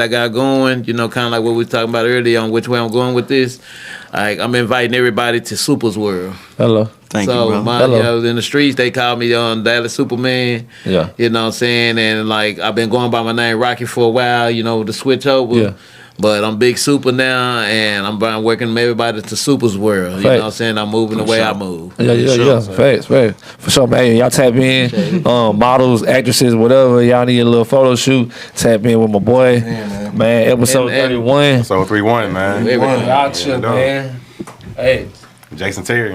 I got going. You know, kind of like what we were talking about earlier on which way I'm going with this. Like I'm inviting everybody to Super's World. Hello. Thank you, bro. You know, in the streets they call me Dallas Superman. Yeah. You know what I'm saying? And like I've been going by my name Rocky for a while. You know, the switch over. Yeah. But I'm Big Super now, and I'm working everybody to Super's World. You know what I'm saying? I'm moving the way I move. Yeah. Facts. For sure, man. Y'all tap in. Models, actresses, whatever. Y'all need a little photo shoot. Tap in with my boy. Man, episode 31. Episode 31, man. Y'all chill, man. Hey. Jason Terry.